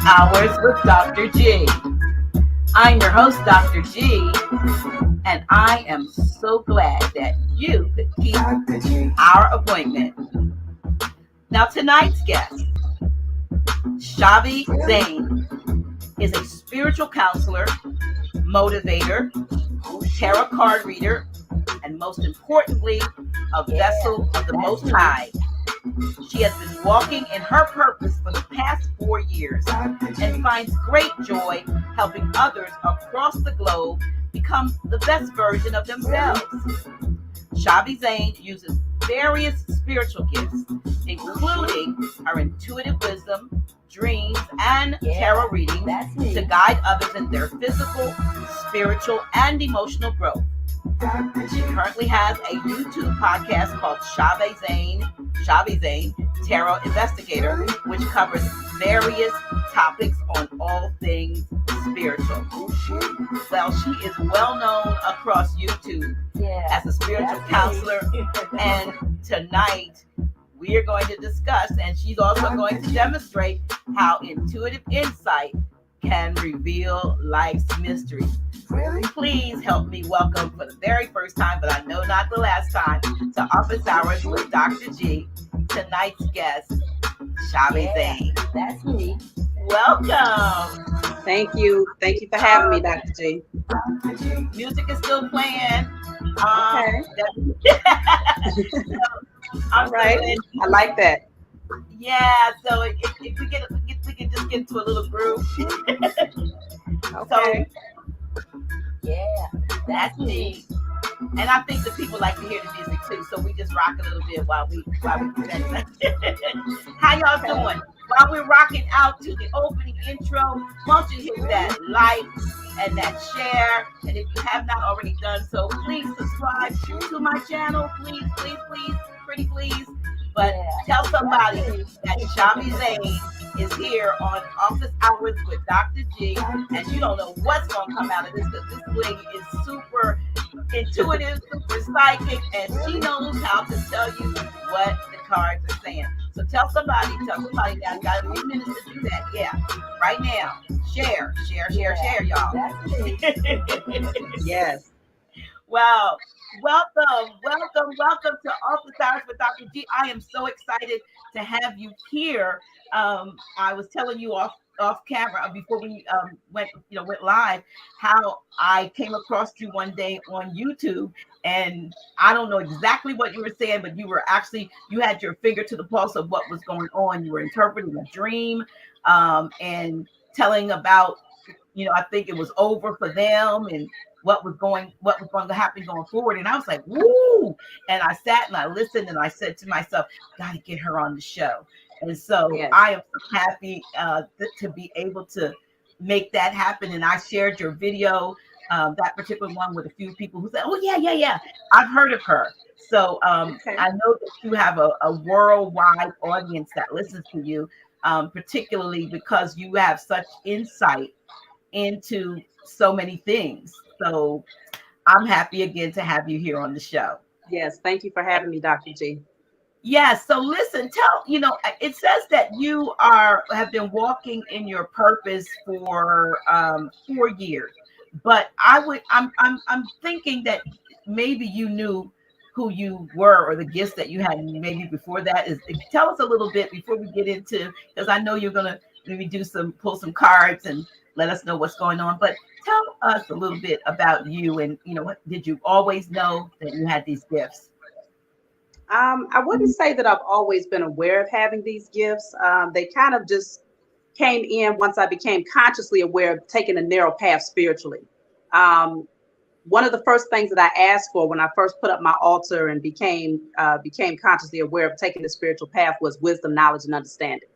Hours with Dr. G. I'm your host, Dr. G, and I am so glad that you could keep our appointment. Now, tonight's guest, Chhavi Zaine, is a spiritual counselor, motivator, tarot card reader, and most importantly, a vessel of the Most High. She has been walking in her purpose for the past 4 years and finds great joy helping others across the globe become the best version of themselves. Chhavi Zaine uses various spiritual gifts, including her intuitive wisdom, dreams, and tarot readings to guide others in their physical, spiritual, and emotional growth. She currently has a YouTube podcast called Chhavi Zaine Tarot Investigator, which covers various topics on all things spiritual. Well, she is well known across YouTube as a spiritual counselor, and tonight we are going to discuss, and she's also going to demonstrate how intuitive insight can reveal life's mysteries. Please help me welcome for the very first time, but I know not the last time, to Office Hours with Dr. G, tonight's guest, Chhavi Zaine. That's me. Welcome. Thank you. Thank you for having me, Dr. G. Music is still playing. Okay. All right. I like that. Yeah, so if we can just get into a little groove. Okay. Yeah, that's me. And I think the people like to hear the music too, so we just rock a little bit while we do that. How y'all doing? While we're rocking out to the opening intro, why don't you hit that like and that share? And if you have not already done so, please subscribe to my channel. Please, pretty please. But tell somebody that Chhavi Zaine is here on Office Hours with Dr. G, and you don't know what's going to come out of this, because this lady is super intuitive, super psychic, and she knows how to tell you what the cards are saying. So tell somebody now. You got a few minutes to do that. Yeah, right now. Share, y'all. Yes. Wow. Welcome to Office Hours with Dr. G. I am so excited to have you here. I was telling you off camera before we went live how I came across you one day on YouTube, and I don't know exactly what you were saying, but you had your finger to the pulse of what was going on. You were interpreting a dream and telling about, I think it was over for them and what was going to happen going forward. And I was like, woo! And I sat and I listened and I said to myself, got to get her on the show. And so I am so happy to be able to make that happen. And I shared your video, that particular one, with a few people who said, oh, yeah, I've heard of her. So I know that you have a worldwide audience that listens to you, particularly because you have such insight into so many things. So I'm happy again to have you here on the show. Yes, thank you for having me, Dr. G. Yeah, so listen, it says that you have been walking in your purpose for 4 years, but I'm thinking that maybe you knew who you were or the gifts that you had maybe before that. Tell us a little bit before we get into, because I know you're gonna maybe pull some cards and let us know what's going on, but tell us a little bit about you and, did you always know that you had these gifts? I wouldn't say that I've always been aware of having these gifts. They kind of just came in once I became consciously aware of taking a narrow path spiritually. One of the first things that I asked for when I first put up my altar and became consciously aware of taking the spiritual path was wisdom, knowledge, and understanding.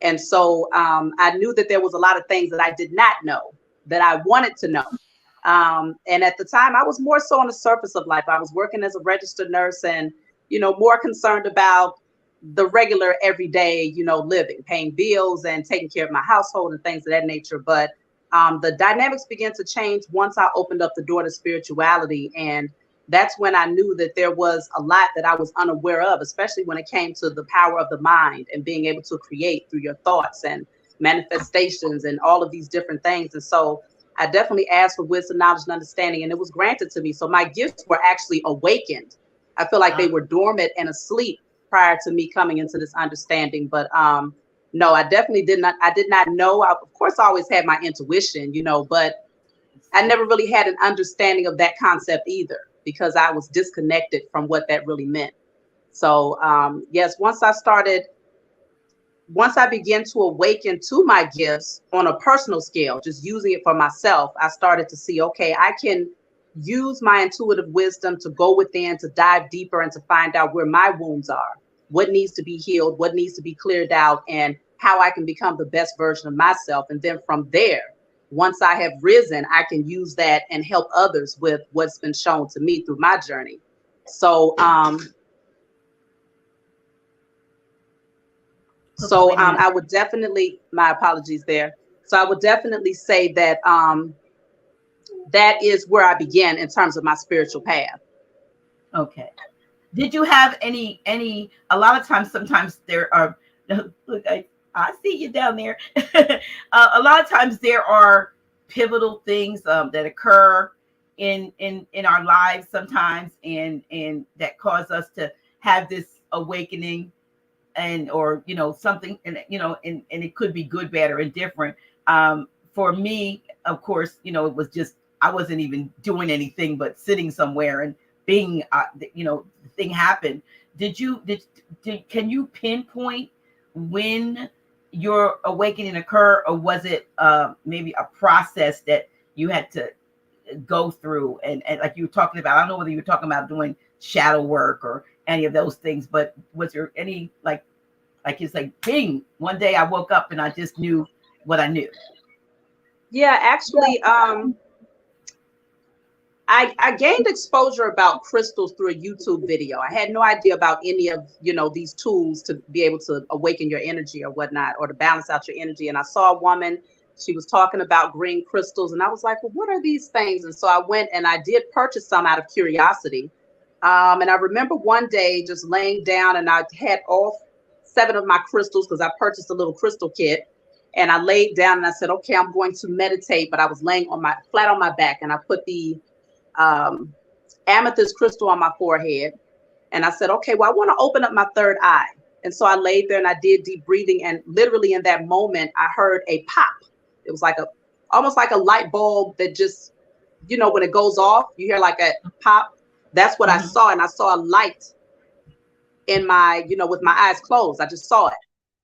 And so I knew that there was a lot of things that I did not know that I wanted to know. And at the time, I was more so on the surface of life. I was working as a registered nurse and, more concerned about the regular everyday, living, paying bills and taking care of my household and things of that nature. But the dynamics began to change once I opened up the door to spirituality. And that's when I knew that there was a lot that I was unaware of, especially when it came to the power of the mind and being able to create through your thoughts and manifestations and all of these different things. And so I definitely asked for wisdom, knowledge, and understanding, and it was granted to me. So my gifts were actually awakened. I feel like they were dormant and asleep prior to me coming into this understanding. But no, I definitely did not. I did not know. Of course, I always had my intuition, but I never really had an understanding of that concept either, because I was disconnected from what that really meant. So yes, once I began to awaken to my gifts on a personal scale, just using it for myself, I started to see, okay, I can use my intuitive wisdom to go within, to dive deeper, and to find out where my wounds are, what needs to be healed, what needs to be cleared out, and how I can become the best version of myself. And then from there, once I have risen, I can use that and help others with what's been shown to me through my journey. So I would definitely, my apologies there. So I would definitely say that that is where I began in terms of my spiritual path. Okay. Did you have any, a lot of times, sometimes there are, look, I see you down there. A lot of times there are pivotal things that occur in our lives sometimes, and that cause us to have this awakening, and or something, and and it could be good, bad, or indifferent. For me, of course, it was just, I wasn't even doing anything but sitting somewhere and being the thing happened. Can you pinpoint when your awakening occur, or was it maybe a process that you had to go through, and like you were talking about, I don't know whether you were talking about doing shadow work or any of those things, but was there any like it's like bing, one day I woke up and I just knew what I knew? Yeah, actually, I gained exposure about crystals through a YouTube video. I had no idea about any of these tools to be able to awaken your energy or whatnot, or to balance out your energy. And I saw a woman, she was talking about green crystals, and I was like, well, what are these things? And so I went and I did purchase some out of curiosity. And I remember one day just laying down, and I had all 7 of my crystals, because I purchased a little crystal kit. And I laid down and I said, okay, I'm going to meditate. But I was laying flat on my back, and I put the amethyst crystal on my forehead. And I said, okay, well, I want to open up my third eye. And so I laid there and I did deep breathing. And literally in that moment, I heard a pop. It was like almost like a light bulb that just, when it goes off, you hear like a pop. That's what I saw. And I saw a light in my, with my eyes closed. I just saw it.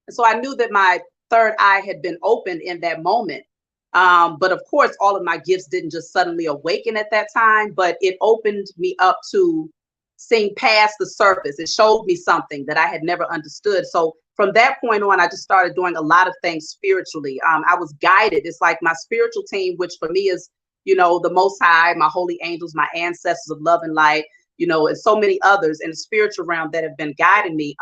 And so I knew that my third eye had been opened in that moment. But of course, all of my gifts didn't just suddenly awaken at that time, but it opened me up to seeing past the surface. It showed me something that I had never understood. So from that point on, I just started doing a lot of things spiritually. I was guided. It's like my spiritual team, which for me is, the Most High, my holy angels, my ancestors of love and light, and so many others in the spiritual realm that have been guiding me.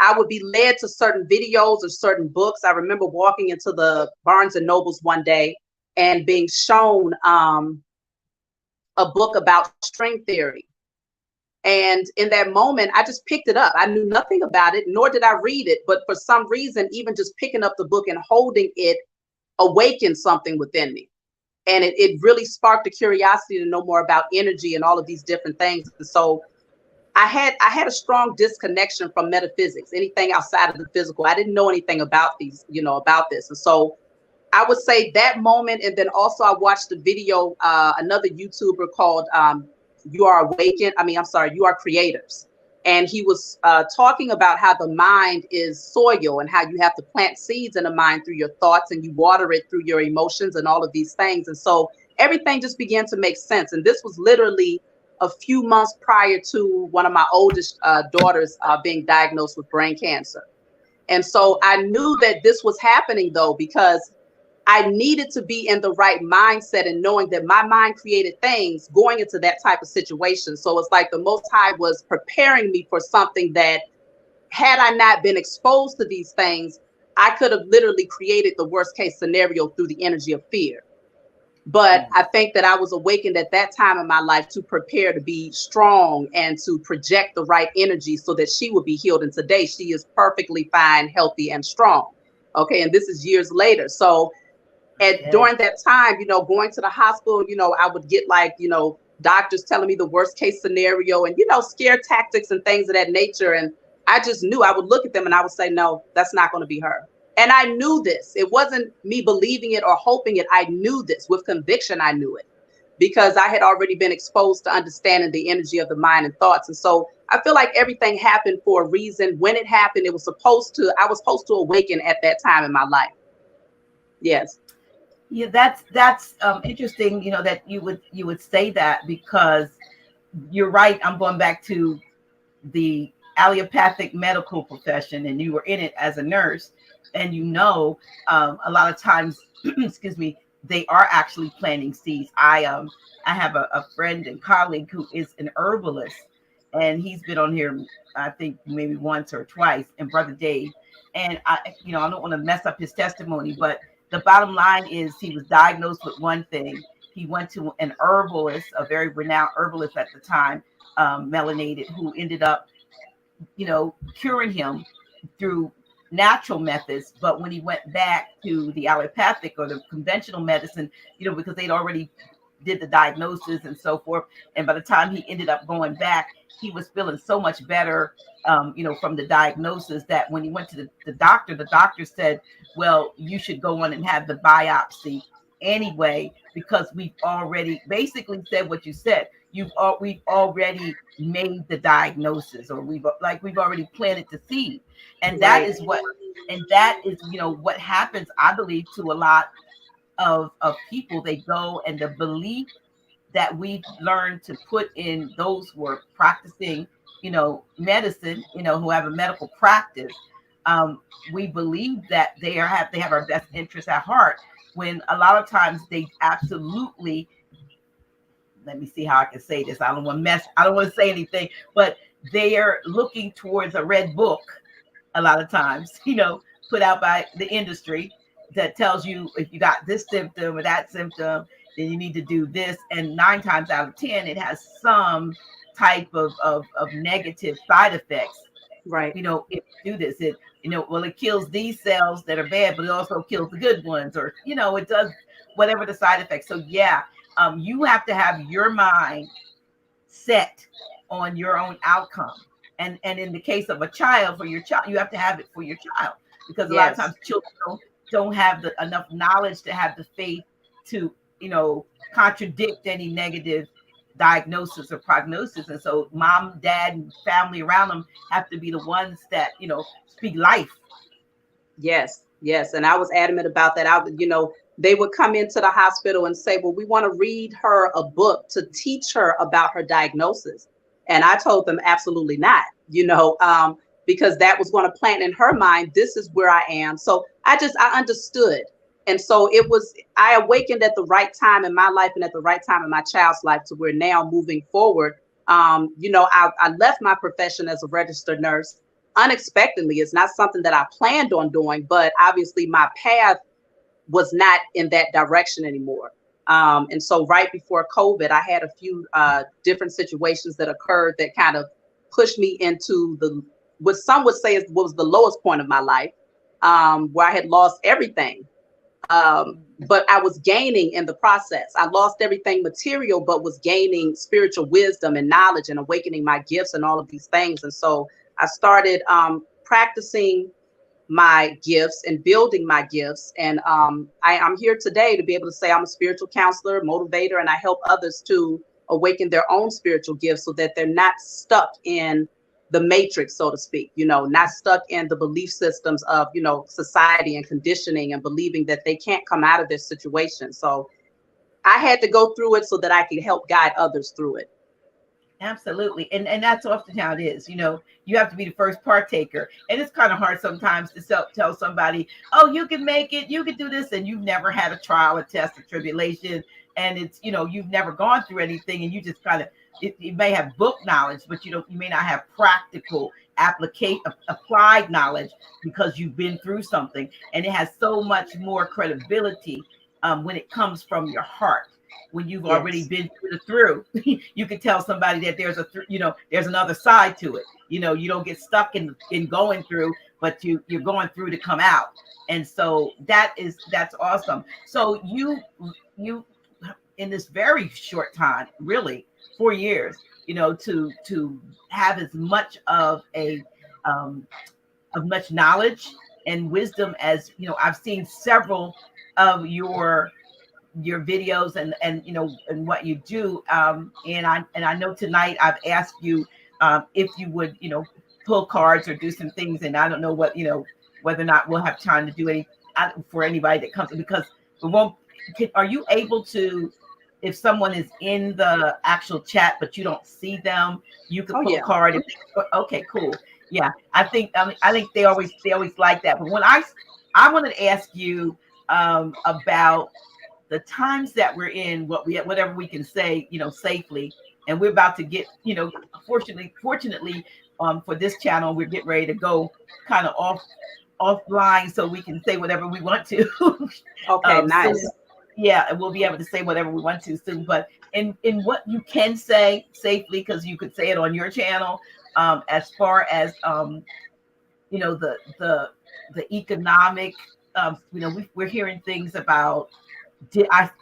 I would be led to certain videos or certain books. I remember walking into the Barnes and Nobles one day and being shown a book about string theory. And in that moment, I just picked it up. I knew nothing about it, nor did I read it. But for some reason, even just picking up the book and holding it awakened something within me. And it really sparked the curiosity to know more about energy and all of these different things. And so I had a strong disconnection from metaphysics, anything outside of the physical. I didn't know anything about about this. And so I would say that moment. And then also I watched a video, another YouTuber called You Are Awakened. You Are Creators. And he was talking about how the mind is soil and how you have to plant seeds in the mind through your thoughts, and you water it through your emotions and all of these things. And so everything just began to make sense. And this was literally a few months prior to one of my oldest daughters being diagnosed with brain cancer. And so I knew that this was happening, though, because I needed to be in the right mindset and knowing that my mind created things going into that type of situation. So it's like the Most High was preparing me for something that, had I not been exposed to these things, I could have literally created the worst case scenario through the energy of fear. But I think that I was awakened at that time in my life to prepare to be strong and to project the right energy so that she would be healed. And today she is perfectly fine, healthy, and strong. Okay, and this is years later. So during that time, going to the hospital, I would get like, doctors telling me the worst case scenario and, scare tactics and things of that nature. And I just knew. I would look at them and I would say, no, that's not going to be her. And I knew this. It wasn't me believing it or hoping it. I knew this with conviction. I knew it because I had already been exposed to understanding the energy of the mind and thoughts. And so I feel like everything happened for a reason. When it happened, I was supposed to awaken at that time in my life. Yes. Yeah, that's interesting. That you would say that, because you're right. I'm going back to the allopathic medical profession, and you were in it as a nurse, and a lot of times, excuse me, they are actually planting seeds. I have a friend and colleague who is an herbalist, and he's been on here, I think maybe once or twice, and Brother Dave. And I don't want to mess up his testimony, but the bottom line is he was diagnosed with one thing. He went to an herbalist, a very renowned herbalist at the time, melanated, who ended up, curing him through natural methods. But when he went back to the allopathic or the conventional medicine, because they'd already did the diagnosis and so forth, and by the time he ended up going back, he was feeling so much better, from the diagnosis, that when he went to the doctor said, well, you should go on and have the biopsy anyway, because we've already basically said what you said. We've already made the diagnosis, or we've already planted the seed. And that is what what happens, I believe, to a lot of people. They go, and the belief that we've learned to put in those who are practicing, medicine, who have a medical practice, we believe that they have our best interests at heart, when a lot of times they absolutely, let me see how I can say this. I don't want to say anything, but they are looking towards a red book a lot of times, put out by the industry, that tells you if you got this symptom or that symptom, then you need to do this. And 9 times out of 10, it has some type of negative side effects. Right. If you do this, it kills these cells that are bad, but it also kills the good ones, or, it does whatever the side effects. So yeah, you have to have your mind set on your own outcome. And in the case of a child, for your child, you have to have it for your child, because a lot of times children don't have enough knowledge to have the faith to, contradict any negative diagnosis or prognosis. And so mom, dad, and family around them have to be the ones that, speak life. Yes. And I was adamant about that. They would come into the hospital and say, well, we want to read her a book to teach her about her diagnosis. And I told them absolutely not, because that was going to plant in her mind, this is where I am. So I understood. And so I awakened at the right time in my life and at the right time in my child's life, to where now moving forward, I left my profession as a registered nurse unexpectedly. It's not something that I planned on doing, but obviously my path was not in that direction anymore. And so right before COVID, I had a few different situations that occurred that kind of pushed me into what some would say was the lowest point of my life, where I had lost everything. But I was gaining in the process. I lost everything material, but was gaining spiritual wisdom and knowledge and awakening my gifts and all of these things. And so I started practicing my gifts and building my gifts. And I'm here today to be able to say I'm a spiritual counselor, motivator, and I help others to awaken their own spiritual gifts, so that they're not stuck in the matrix, so to speak, not stuck in the belief systems of, society and conditioning, and believing that they can't come out of this situation. So I had to go through it so that I could help guide others through it. Absolutely. And that's often how it is. You have to be the first partaker. And it's kind of hard sometimes to tell somebody, oh, you can make it, you can do this. And you've never had a trial, a test, a tribulation. And it's, you've never gone through anything, and you just kind of, you may have book knowledge, but you may not have practical applied knowledge, because you've been through something. And it has so much more credibility when it comes from your heart. when you've Yes. already been through. You can tell somebody that there's there's another side to it. You don't get stuck in going through, but you're going through to come out. And so that's awesome. So you in this very short time, really 4 years, to have as much of much knowledge and wisdom as I've seen several of your videos and and what you do, and I know tonight I've asked you if you would pull cards or do some things, and I don't know what whether or not we'll have time to do any for anybody that comes, because we won't. Are you able to, if someone is in the actual chat but you don't see them, you could pull a card? Okay, cool. Yeah, I think they always like that. But when I wanted to ask you about the times that we're in, whatever we can say, safely, and we're about to get, fortunately, for this channel, we're getting ready to go kind of offline, so we can say whatever we want to. Okay, nice. So, yeah, and we'll be able to say whatever we want to soon. But in what you can say safely, because you could say it on your channel, as far as the economic, we're hearing things about.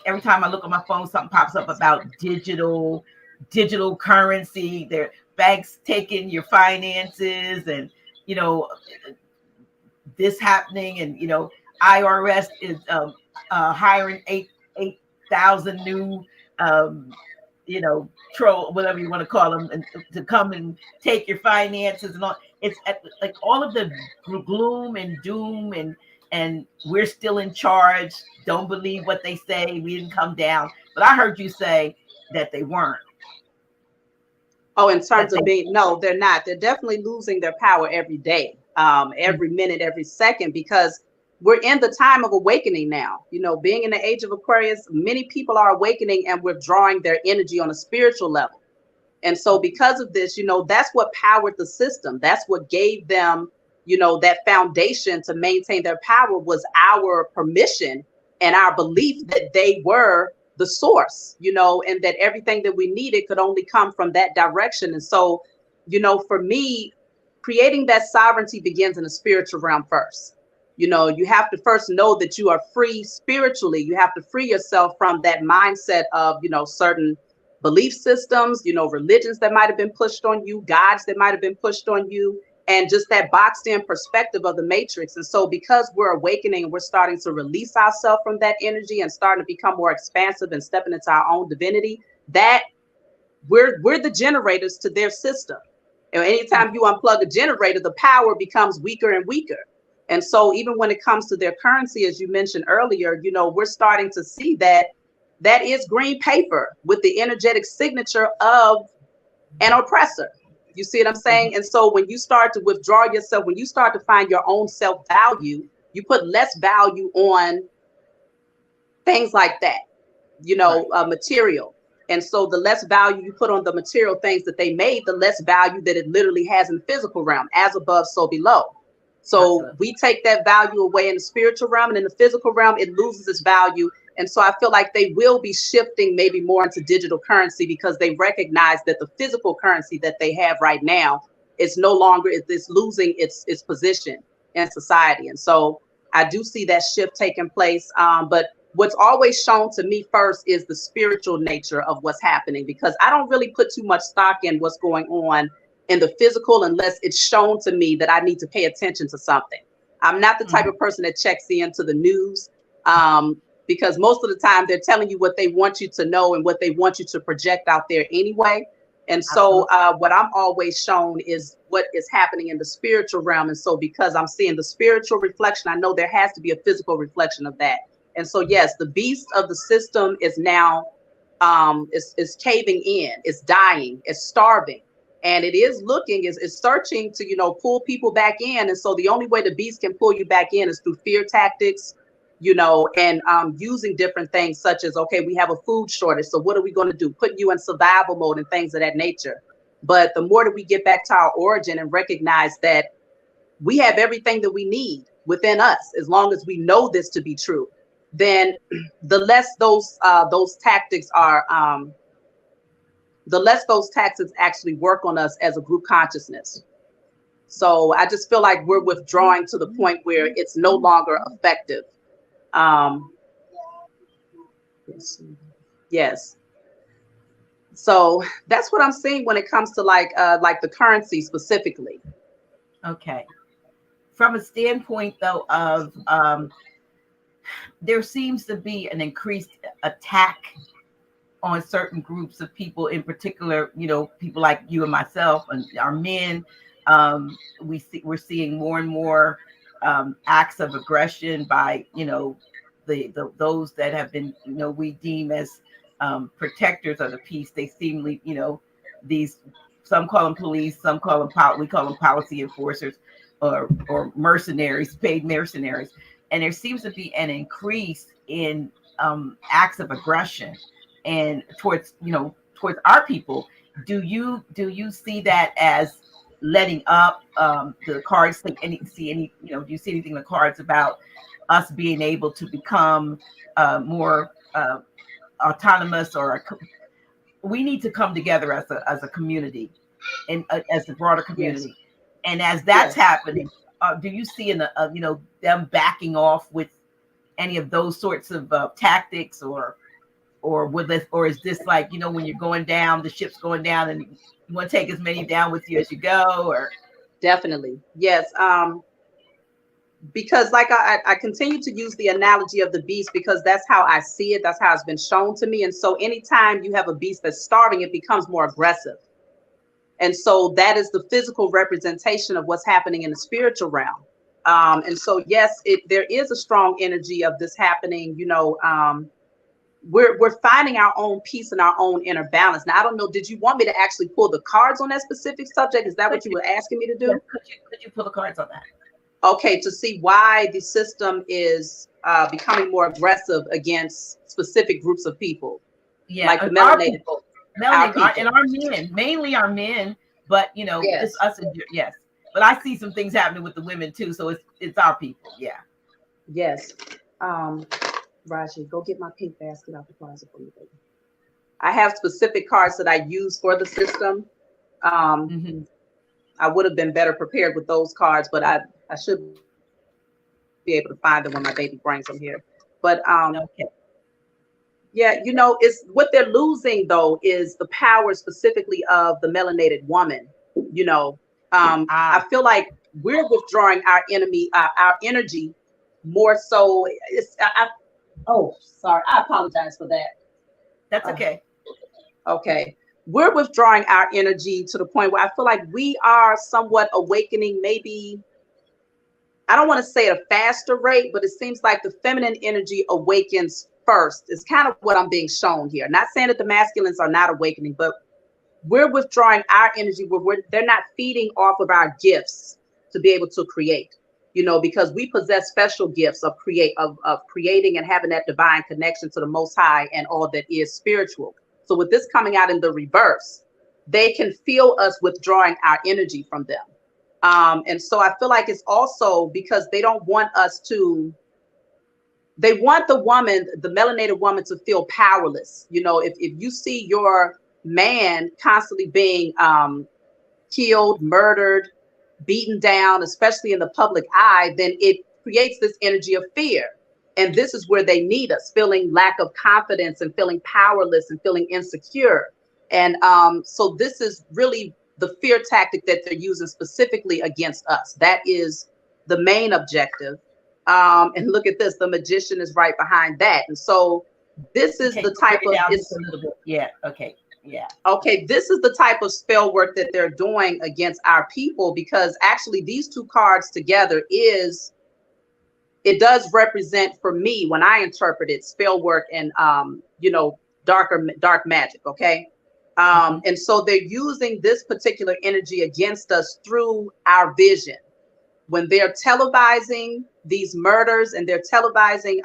Every time I look on my phone, something pops up about digital currency. Their banks taking your finances, and this happening, and IRS is hiring 8,000 new troll, whatever you want to call them, and to come and take your finances and all. It's like all of the gloom and doom, and we're still in charge. Don't believe what they say. We didn't come down. But I heard you say that they weren't. Oh, in terms of being, no, they're not. They're definitely losing their power every day, every minute, every second, because we're in the time of awakening now. Being in the age of Aquarius, many people are awakening and withdrawing their energy on a spiritual level. And so because of this, that's what powered the system. That's what gave them, that foundation to maintain their power, was our permission and our belief that they were the source, and that everything that we needed could only come from that direction. And so, for me, creating that sovereignty begins in the spiritual realm first. You have to first know that you are free spiritually. You have to free yourself from that mindset of, certain belief systems, religions that might have been pushed on you, gods that might have been pushed on you, and just that boxed in perspective of the matrix. And so because we're awakening and we're starting to release ourselves from that energy and starting to become more expansive and stepping into our own divinity, that we're the generators to their system. And anytime you unplug a generator, the power becomes weaker and weaker. And so even when it comes to their currency, as you mentioned earlier, we're starting to see that is green paper with the energetic signature of an oppressor. You see what I'm saying? And so when you start to withdraw yourself, when you start to find your own self-value, you put less value on things like that, material. And so the less value you put on the material things that they made, the less value that it literally has in the physical realm, as above, so below. So we take that value away in the spiritual realm, and in the physical realm, it loses its value. And so I feel like they will be shifting maybe more into digital currency, because they recognize that the physical currency that they have right now is no longer, it's losing its position in society. And so I do see that shift taking place. But what's always shown to me first is the spiritual nature of what's happening, because I don't really put too much stock in what's going on in the physical unless it's shown to me that I need to pay attention to something. I'm not the type of person that checks into the news, because most of the time they're telling you what they want you to know and what they want you to project out there anyway. And so what I'm always shown is what is happening in the spiritual realm. And so because I'm seeing the spiritual reflection, I know there has to be a physical reflection of that. And so, yes, the beast of the system is now is caving in, it's dying, it's starving. And it is searching to, pull people back in. And so the only way the beast can pull you back in is through fear tactics, and using different things such as, okay, we have a food shortage. So what are we going to do? Put you in survival mode and things of that nature. But the more that we get back to our origin and recognize that we have everything that we need within us, as long as we know this to be true. then the less those tactics are, the less those tactics actually work on us as a group consciousness. So I just feel like we're withdrawing to the point where it's no longer effective. Yes. So that's what I'm seeing when it comes to like the currency specifically. Okay. From a standpoint though of there seems to be an increased attack on certain groups of people, in particular, people like you and myself and our men. We're seeing more and more acts of aggression by those that have been we deem as protectors of the peace. They seemingly these, some call them police, some call them we call them policy enforcers or mercenaries, paid mercenaries, and there seems to be an increase in acts of aggression and towards our people. Do you see that as letting up? The cards do you see anything in the cards about us being able to become more autonomous, or we need to come together as a community and as a broader community? Yes. And as that's happening, do you see them backing off with any of those sorts of tactics, or is this like, when you're going down, the ship's going down, and you want to take as many down with you as you go? Or definitely, yes. Because like I continue to use the analogy of the beast, because that's how I see it. That's how it's been shown to me. And so anytime you have a beast that's starving, it becomes more aggressive. And so that is the physical representation of what's happening in the spiritual realm. And so, yes, there is a strong energy of this happening. We're finding our own peace and our own inner balance. Now, I don't know, did you want me to actually pull the cards on that specific subject? Is that what you were asking me to do? Could you pull the cards on that? Okay, to see why the system is becoming more aggressive against specific groups of people. Yeah, like the melanated people. And our men, mainly our men, but just us. Yes, but I see some things happening with the women too. So it's our people. Yeah. Yes. Raji, go get my pink basket out the closet for me, baby. I have specific cards that I use for the system. I would have been better prepared with those cards, but I should be able to find them when my baby brings them here. But okay. Yeah, it's what they're losing though is the power specifically of the melanated woman. I feel like we're withdrawing our energy more so. Sorry, I apologize for that. That's okay. Okay. We're withdrawing our energy to the point where I feel like we are somewhat awakening, maybe, I don't want to say at a faster rate, but it seems like the feminine energy awakens first. It's kind of what I'm being shown here. Not saying that the masculines are not awakening, but we're withdrawing our energy where they're not feeding off of our gifts to be able to create, because we possess special gifts of creating and having that divine connection to the Most High and all that is spiritual. So with this coming out in the reverse, they can feel us withdrawing our energy from them. And so I feel like it's also because they don't want us to, they want the melanated woman to feel powerless. If you see your man constantly being killed, murdered, beaten down, especially in the public eye, then it creates this energy of fear. And this is where they need us, feeling lack of confidence and feeling powerless and feeling insecure. And so this is really the fear tactic that they're using specifically against us. That is the main objective. And look at this, the magician is right behind that. And so this is the type of, yeah, okay. Yeah. Okay, this is the type of spell work that they're doing against our people, because actually these two cards together it does represent, for me, when I interpret it, spell work and dark magic. Okay. And so they're using this particular energy against us through our vision. When they're televising these murders and they're televising,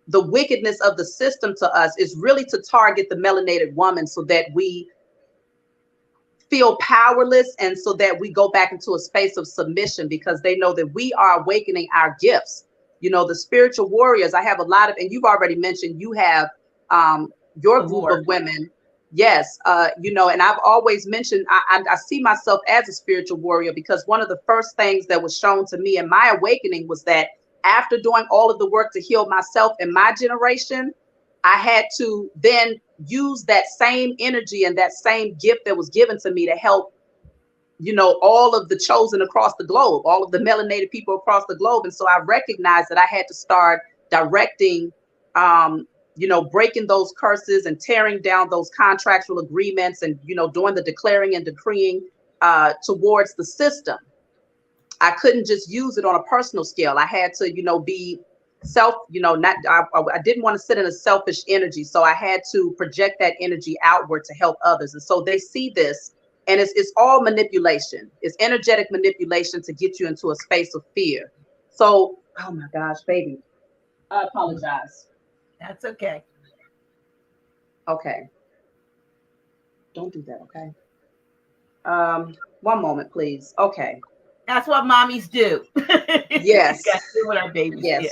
the wickedness of the system to us is really to target the melanated woman so that we feel powerless and so that we go back into a space of submission, because they know that we are awakening our gifts. The spiritual warriors, I have a lot of, and you've already mentioned you have your group of women. Yes. And I've always mentioned, I see myself as a spiritual warrior, because one of the first things that was shown to me in my awakening was that after doing all of the work to heal myself and my generation, I had to then use that same energy and that same gift that was given to me to help, all of the chosen across the globe, all of the melanated people across the globe. And so I recognized that I had to start directing, breaking those curses and tearing down those contractual agreements and, doing the declaring and decreeing towards the system. I couldn't just use it on a personal scale. I had to, be self, I didn't want to sit in a selfish energy. So I had to project that energy outward to help others. And so they see this, and it's all manipulation. It's energetic manipulation to get you into a space of fear. So, oh my gosh, baby, I apologize. That's okay. Okay. Don't do that, okay? One moment, please. Okay. That's what mommies do. Yes. Do what our babies do.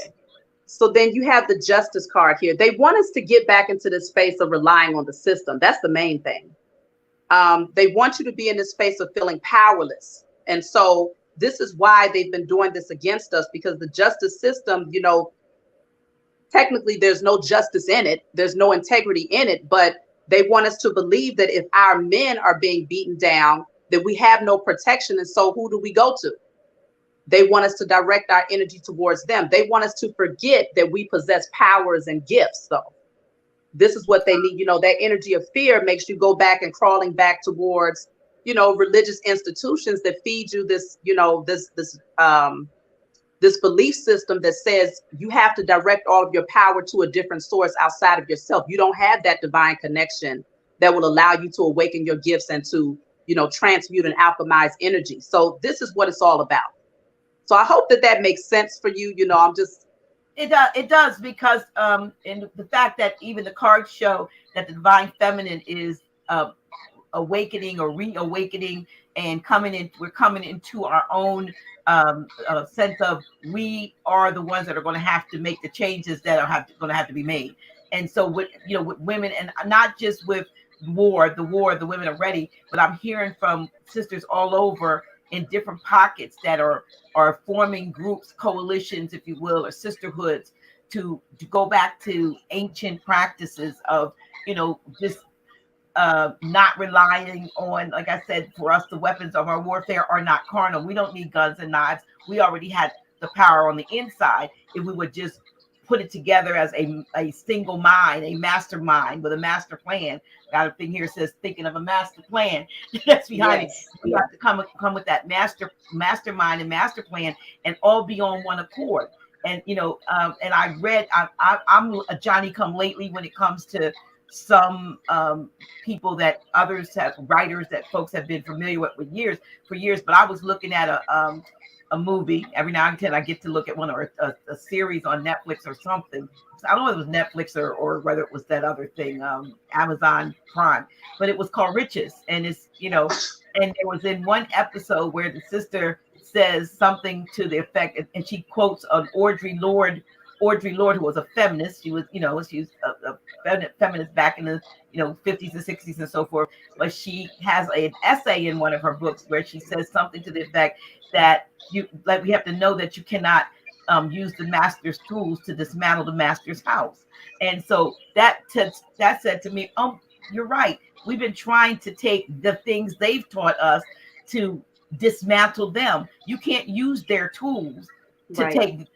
So then you have the justice card here. They want us to get back into this space of relying on the system. That's the main thing. They want you to be in this space of feeling powerless. And so this is why they've been doing this against us, because the justice system, technically there's no justice in it. There's no integrity in it. But they want us to believe that if our men are being beaten down, that we have no protection. And so who do we go to? They want us to direct our energy towards them. They want us to forget that we possess powers and gifts, though. This is what they need. That energy of fear makes you go back and crawling back towards, religious institutions that feed you this, this belief system that says you have to direct all of your power to a different source outside of yourself. You don't have that divine connection that will allow you to awaken your gifts and to, transmute and alchemize energy. So this is what it's all about. So I hope that makes sense for you. I'm just. It does, because in the fact that even the cards show that the divine feminine is awakening or reawakening and we're coming into our own sense of we are the ones that are going to have to make the changes that are going to have to be made. And so with women, and not just with the women are ready, but I'm hearing from sisters all over in different pockets that are forming groups, coalitions, if you will, or sisterhoods to go back to ancient practices of, just not relying on, like I said, for us, the weapons of our warfare are not carnal. We don't need guns and knives. We already had the power on the inside. If we would just put it together as a single mind, a mastermind with a master plan. Got a thing here says thinking of a master plan. That's behind it. We have to come with that mastermind and master plan, and all be on one accord. And and I read, I'm a Johnny come lately when it comes to some people that others have, writers that folks have been familiar with for years. But I was looking at a movie. Every now and then I get to look at one, or a series on Netflix or something. I don't know if it was Netflix or whether it was that other thing, Amazon Prime, but it was called Riches. And it's, and it was in one episode where the sister says something to the effect, and she quotes an Audre Lorde, who was a feminist. She was, she was a feminist back in the, 50s and 60s and so forth. But she has an essay in one of her books where she says something to the effect that we have to know that you cannot use the master's tools to dismantle the master's house. And so that said to me, you're right. We've been trying to take the things they've taught us to dismantle them. You can't use their tools to take,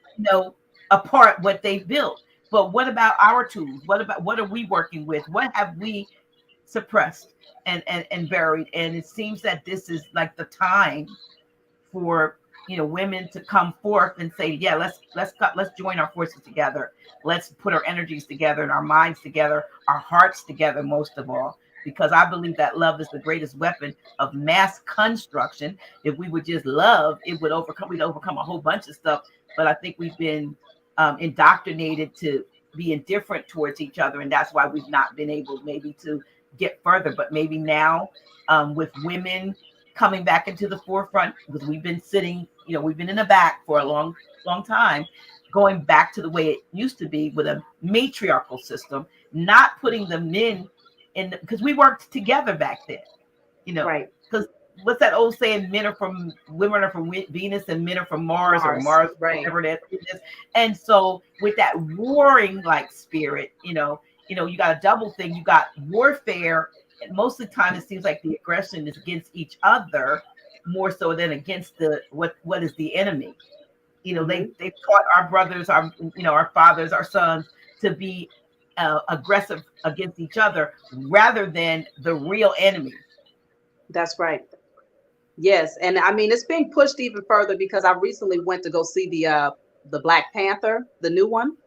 apart what they've built. But what about our tools? What are we working with? What have we suppressed and buried? And it seems that this is like the time for women to come forth and say, yeah, let's join our forces together. Let's put our energies together and our minds together, our hearts together, most of all, because I believe that love is the greatest weapon of mass construction. If we would just love, we'd overcome a whole bunch of stuff. But I think we've been indoctrinated to be indifferent towards each other, and that's why we've not been able maybe to get further. But maybe now, with women coming back into the forefront, because we've been sitting, we've been in the back for a long time, going back to the way it used to be with a matriarchal system, not putting the men in, because we worked together back then, Right. because what's that old saying? Women are from Venus and men are from Mars, or Mars, Right. whatever that is. And so with that warring like spirit, you got a double thing. You got warfare, and most of the time it seems like the aggression is against each other more so than against what is the enemy. They've taught our brothers, our fathers, our sons to be aggressive against each other rather than the real enemy. That's right. Yes, and I mean it's being pushed even further because I recently went to go see the Black Panther, the new one.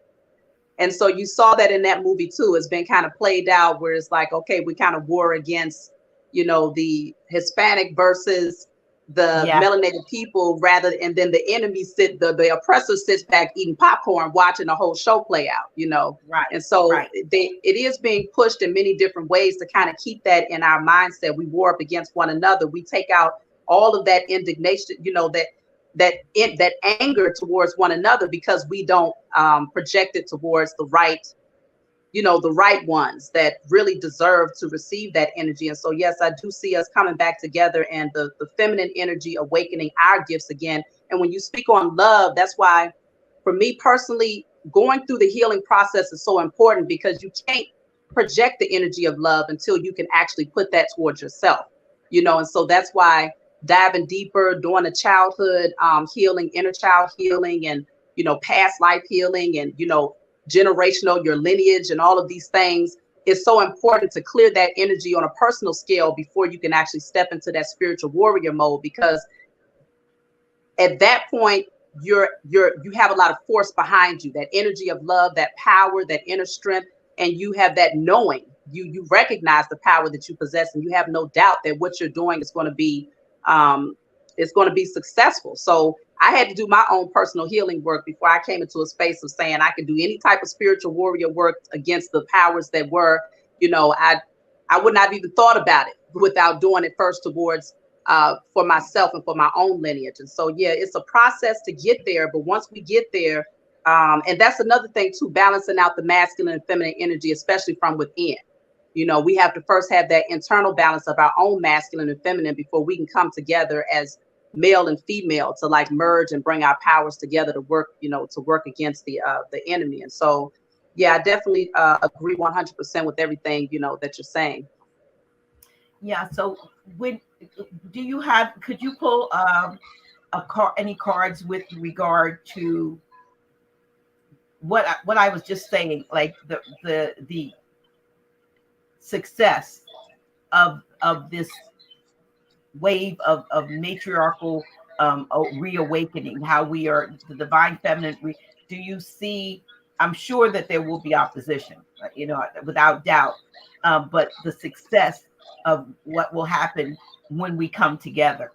And so you saw that in that movie too. It's been kind of played out where it's like, okay, we kind of war against, the Hispanic versus the melanated people, and then the enemy the oppressor sits back eating popcorn, watching the whole show play out, Right. And so right. it is being pushed in many different ways to kind of keep that in our mindset. We war up against one another. We take out all of that indignation, that anger towards one another because we don't project it towards the right ones that really deserve to receive that energy. And so, yes, I do see us coming back together and the feminine energy awakening our gifts again. And when you speak on love, that's why, for me personally, going through the healing process is so important, because you can't project the energy of love until you can actually put that towards yourself, and so that's why diving deeper, doing a childhood healing, inner child healing, and past life healing, and generational, your lineage, and all of these things is so important to clear that energy on a personal scale before you can actually step into that spiritual warrior mode. Because at that point, you have a lot of force behind you, that energy of love, that power, that inner strength, and you have that knowing. You recognize the power that you possess, and you have no doubt that what you're doing is going to be successful. So I had to do my own personal healing work before I came into a space of saying I could do any type of spiritual warrior work against the powers that were. I would not have even thought about it without doing it first towards for myself and for my own lineage. And so, yeah, it's a process to get there. But once we get there, and that's another thing too, balancing out the masculine and feminine energy, especially from within. We have to first have that internal balance of our own masculine and feminine before we can come together as male and female to like merge and bring our powers together to work, to work against the enemy. And so, yeah, I definitely agree 100% with everything, that you're saying. Yeah. So could you pull any cards with regard to what I was just saying, like the success of this wave of matriarchal reawakening, how we are the divine feminine. Do you see? I'm sure that there will be opposition, without doubt, but the success of what will happen when we come together.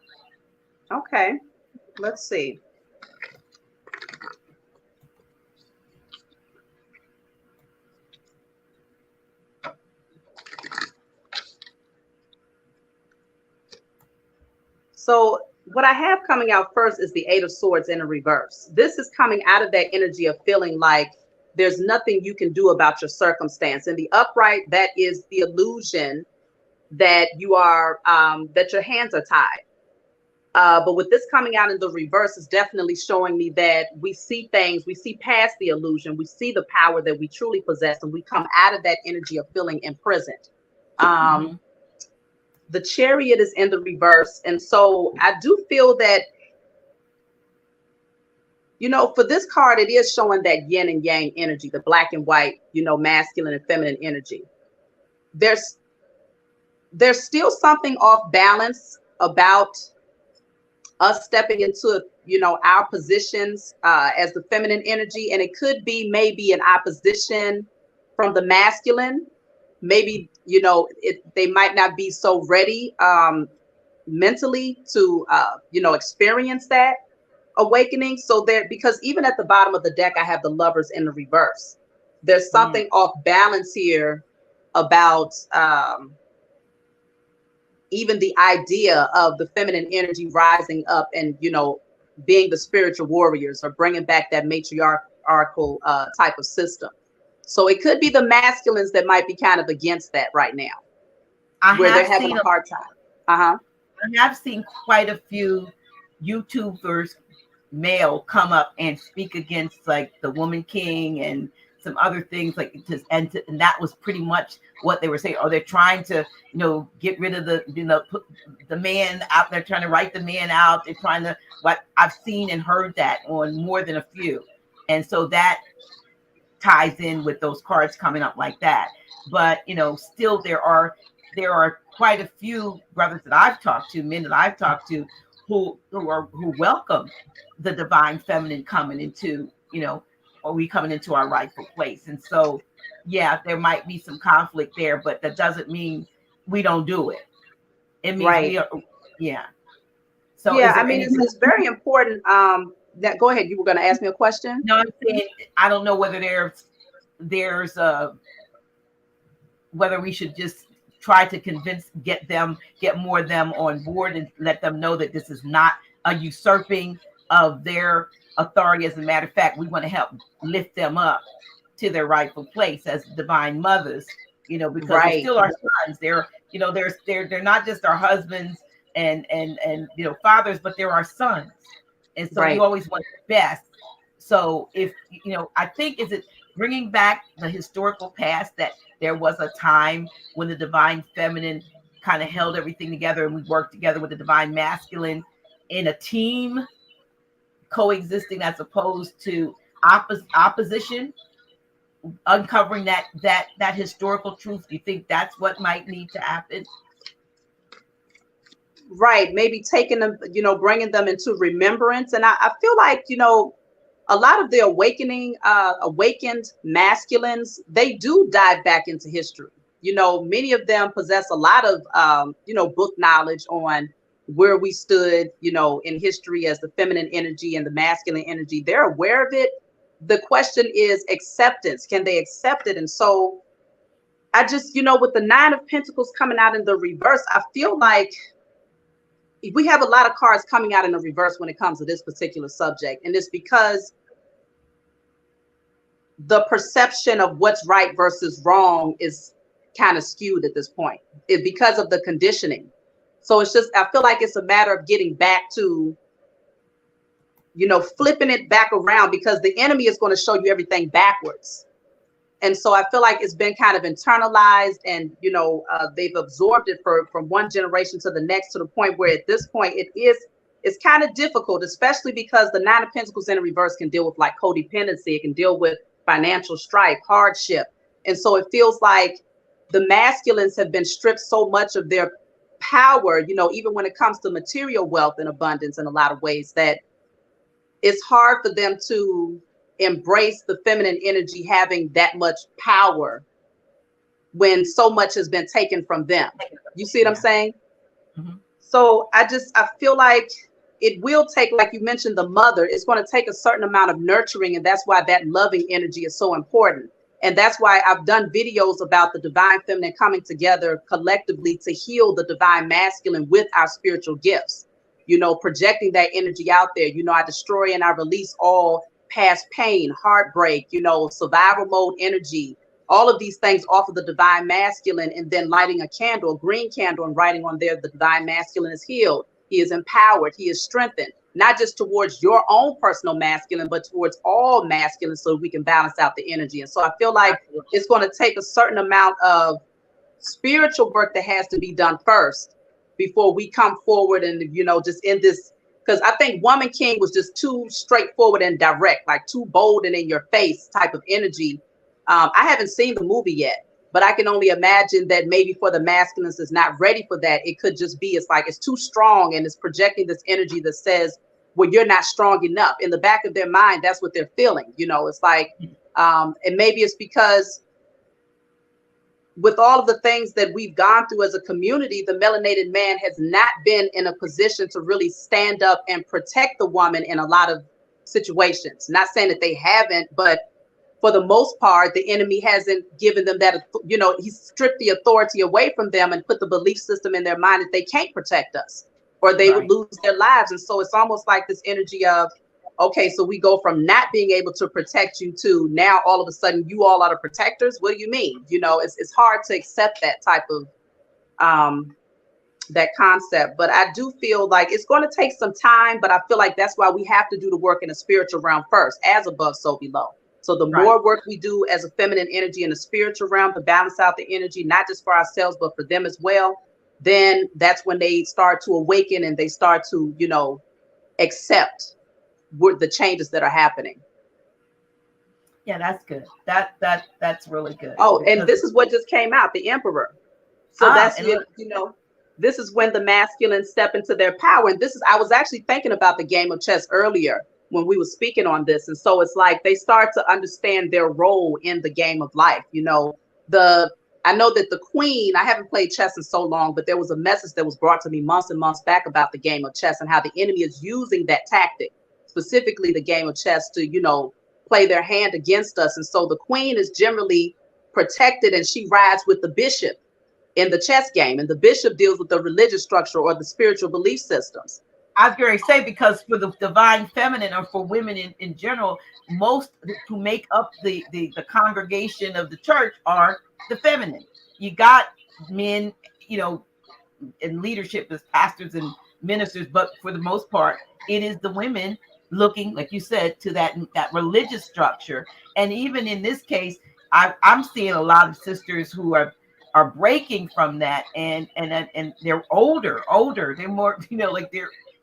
Okay, let's see. So what I have coming out first is the Eight of Swords in a reverse. This is coming out of that energy of feeling like there's nothing you can do about your circumstance. In the upright, that is the illusion that you are, that your hands are tied. But with this coming out in the reverse, is definitely showing me that we see things, we see past the illusion, we see the power that we truly possess, and we come out of that energy of feeling imprisoned. The Chariot is in the reverse. And so I do feel that, for this card, it is showing that yin and yang energy, the black and white, masculine and feminine energy. There's still something off balance about us stepping into, our positions as the feminine energy. And it could be maybe an opposition from the masculine. Maybe, they might not be so ready mentally to, experience that awakening. So because even at the bottom of the deck, I have the Lovers in the reverse. There's something off balance here about even the idea of the feminine energy rising up and, being the spiritual warriors, or bringing back that hierarchical type of system. So it could be the masculines that might be kind of against that right now, where they're having a hard time. I have seen quite a few YouTubers, male, come up and speak against like the Woman King and some other things like and that was pretty much what they were saying. Or they're trying to, get rid of put the man out. They're trying to write the man out. They're trying to, what I've seen and heard that on more than a few. And so that ties in with those cards coming up like that. But, still there are quite a few brothers that I've talked to, men that I've talked to, who welcome the divine feminine coming into, or we coming into our rightful place. And so, yeah, there might be some conflict there, but that doesn't mean we don't do it. It means we are, yeah. So yeah, I mean, it's very important. That go ahead. You were going to ask me a question. No, I'm saying I don't know whether there's whether we should just try to get more of them on board and let them know that this is not a usurping of their authority. As a matter of fact, we want to help lift them up to their rightful place as divine mothers, because they're still our sons. They're not just our husbands and fathers, but they're our sons. And so we always want the best. So if, I think, is it bringing back the historical past that there was a time when the divine feminine kind of held everything together and we worked together with the divine masculine in a team coexisting as opposed to opposition, uncovering that historical truth. Do you think that's what might need to happen? Right. Maybe taking them, bringing them into remembrance. And I feel like, a lot of the awakened masculines, they do dive back into history. Many of them possess a lot of, book knowledge on where we stood, in history as the feminine energy and the masculine energy. They're aware of it. The question is acceptance. Can they accept it? And so I just, with the Nine of Pentacles coming out in the reverse, I feel like we have a lot of cards coming out in the reverse when it comes to this particular subject. And it's because the perception of what's right versus wrong is kind of skewed at this point. It's because of the conditioning. So it's just, I feel like it's a matter of getting back to, flipping it back around, because the enemy is going to show you everything backwards. And so I feel like it's been kind of internalized and, they've absorbed it from one generation to the next, to the point where at this point it's kind of difficult, especially because the Nine of Pentacles in reverse can deal with like codependency. It can deal with financial strife, hardship. And so it feels like the masculines have been stripped so much of their power, even when it comes to material wealth and abundance in a lot of ways, that it's hard for them to embrace the feminine energy having that much power when so much has been taken from them. You see what I'm saying? Mm-hmm. So I feel like it will take, like you mentioned, the mother, it's going to take a certain amount of nurturing. And that's why that loving energy is so important. And that's why I've done videos about the divine feminine coming together collectively to heal the divine masculine with our spiritual gifts, projecting that energy out there. I destroy and I release all past pain, heartbreak, survival mode energy, all of these things off of the divine masculine, and then lighting a candle, a green candle, and writing on there, the divine masculine is healed. He is empowered. He is strengthened, not just towards your own personal masculine, but towards all masculine, so we can balance out the energy. And so I feel like it's going to take a certain amount of spiritual work that has to be done first before we come forward and, just in this. Because I think Woman King was just too straightforward and direct, like too bold and in your face type of energy. I haven't seen the movie yet, but I can only imagine that maybe for the masculines is not ready for that. It could just be, it's like it's too strong and it's projecting this energy that says, well, you're not strong enough. In the back of their mind, that's what they're feeling. It's like, and maybe it's because with all of the things that we've gone through as a community, the melanated man has not been in a position to really stand up and protect the woman in a lot of situations. Not saying that they haven't, but for the most part, the enemy hasn't given them that, he's stripped the authority away from them and put the belief system in their mind that they can't protect us or they would lose their lives. And so it's almost like this energy of, okay, so we go from not being able to protect you to now all of a sudden you all are the protectors. What do you mean? You know, it's hard to accept that type of that concept. But I do feel like it's going to take some time, but I feel like that's why we have to do the work in the spiritual realm first, as above, so below. So the more work we do as a feminine energy in the spiritual realm to balance out the energy, not just for ourselves, but for them as well, then that's when they start to awaken and they start to, you know, accept the changes that are happening. Yeah, that's good. That's really good. Oh, and this is what just came out, the Emperor. So that's you know, this is when the masculine step into their power. And this is, I was actually thinking about the game of chess earlier when we were speaking on this. And so it's like they start to understand their role in the game of life. You know, I know that the queen, I haven't played chess in so long, but there was a message that was brought to me months and months back about the game of chess and how the enemy is using that tactic, specifically the game of chess, to, you know, play their hand against us. And so the queen is generally protected and she rides with the bishop in the chess game, and the bishop deals with the religious structure or the spiritual belief systems. I was going to say, because for the divine feminine, or for women in general, most who make up the congregation of the church are the feminine. You got men, you know, in leadership as pastors and ministers, but for the most part, it is the women looking, like you said, to that religious structure. And even in this case, I'm seeing a lot of sisters who are breaking from that, and they're older. They're more, you know, like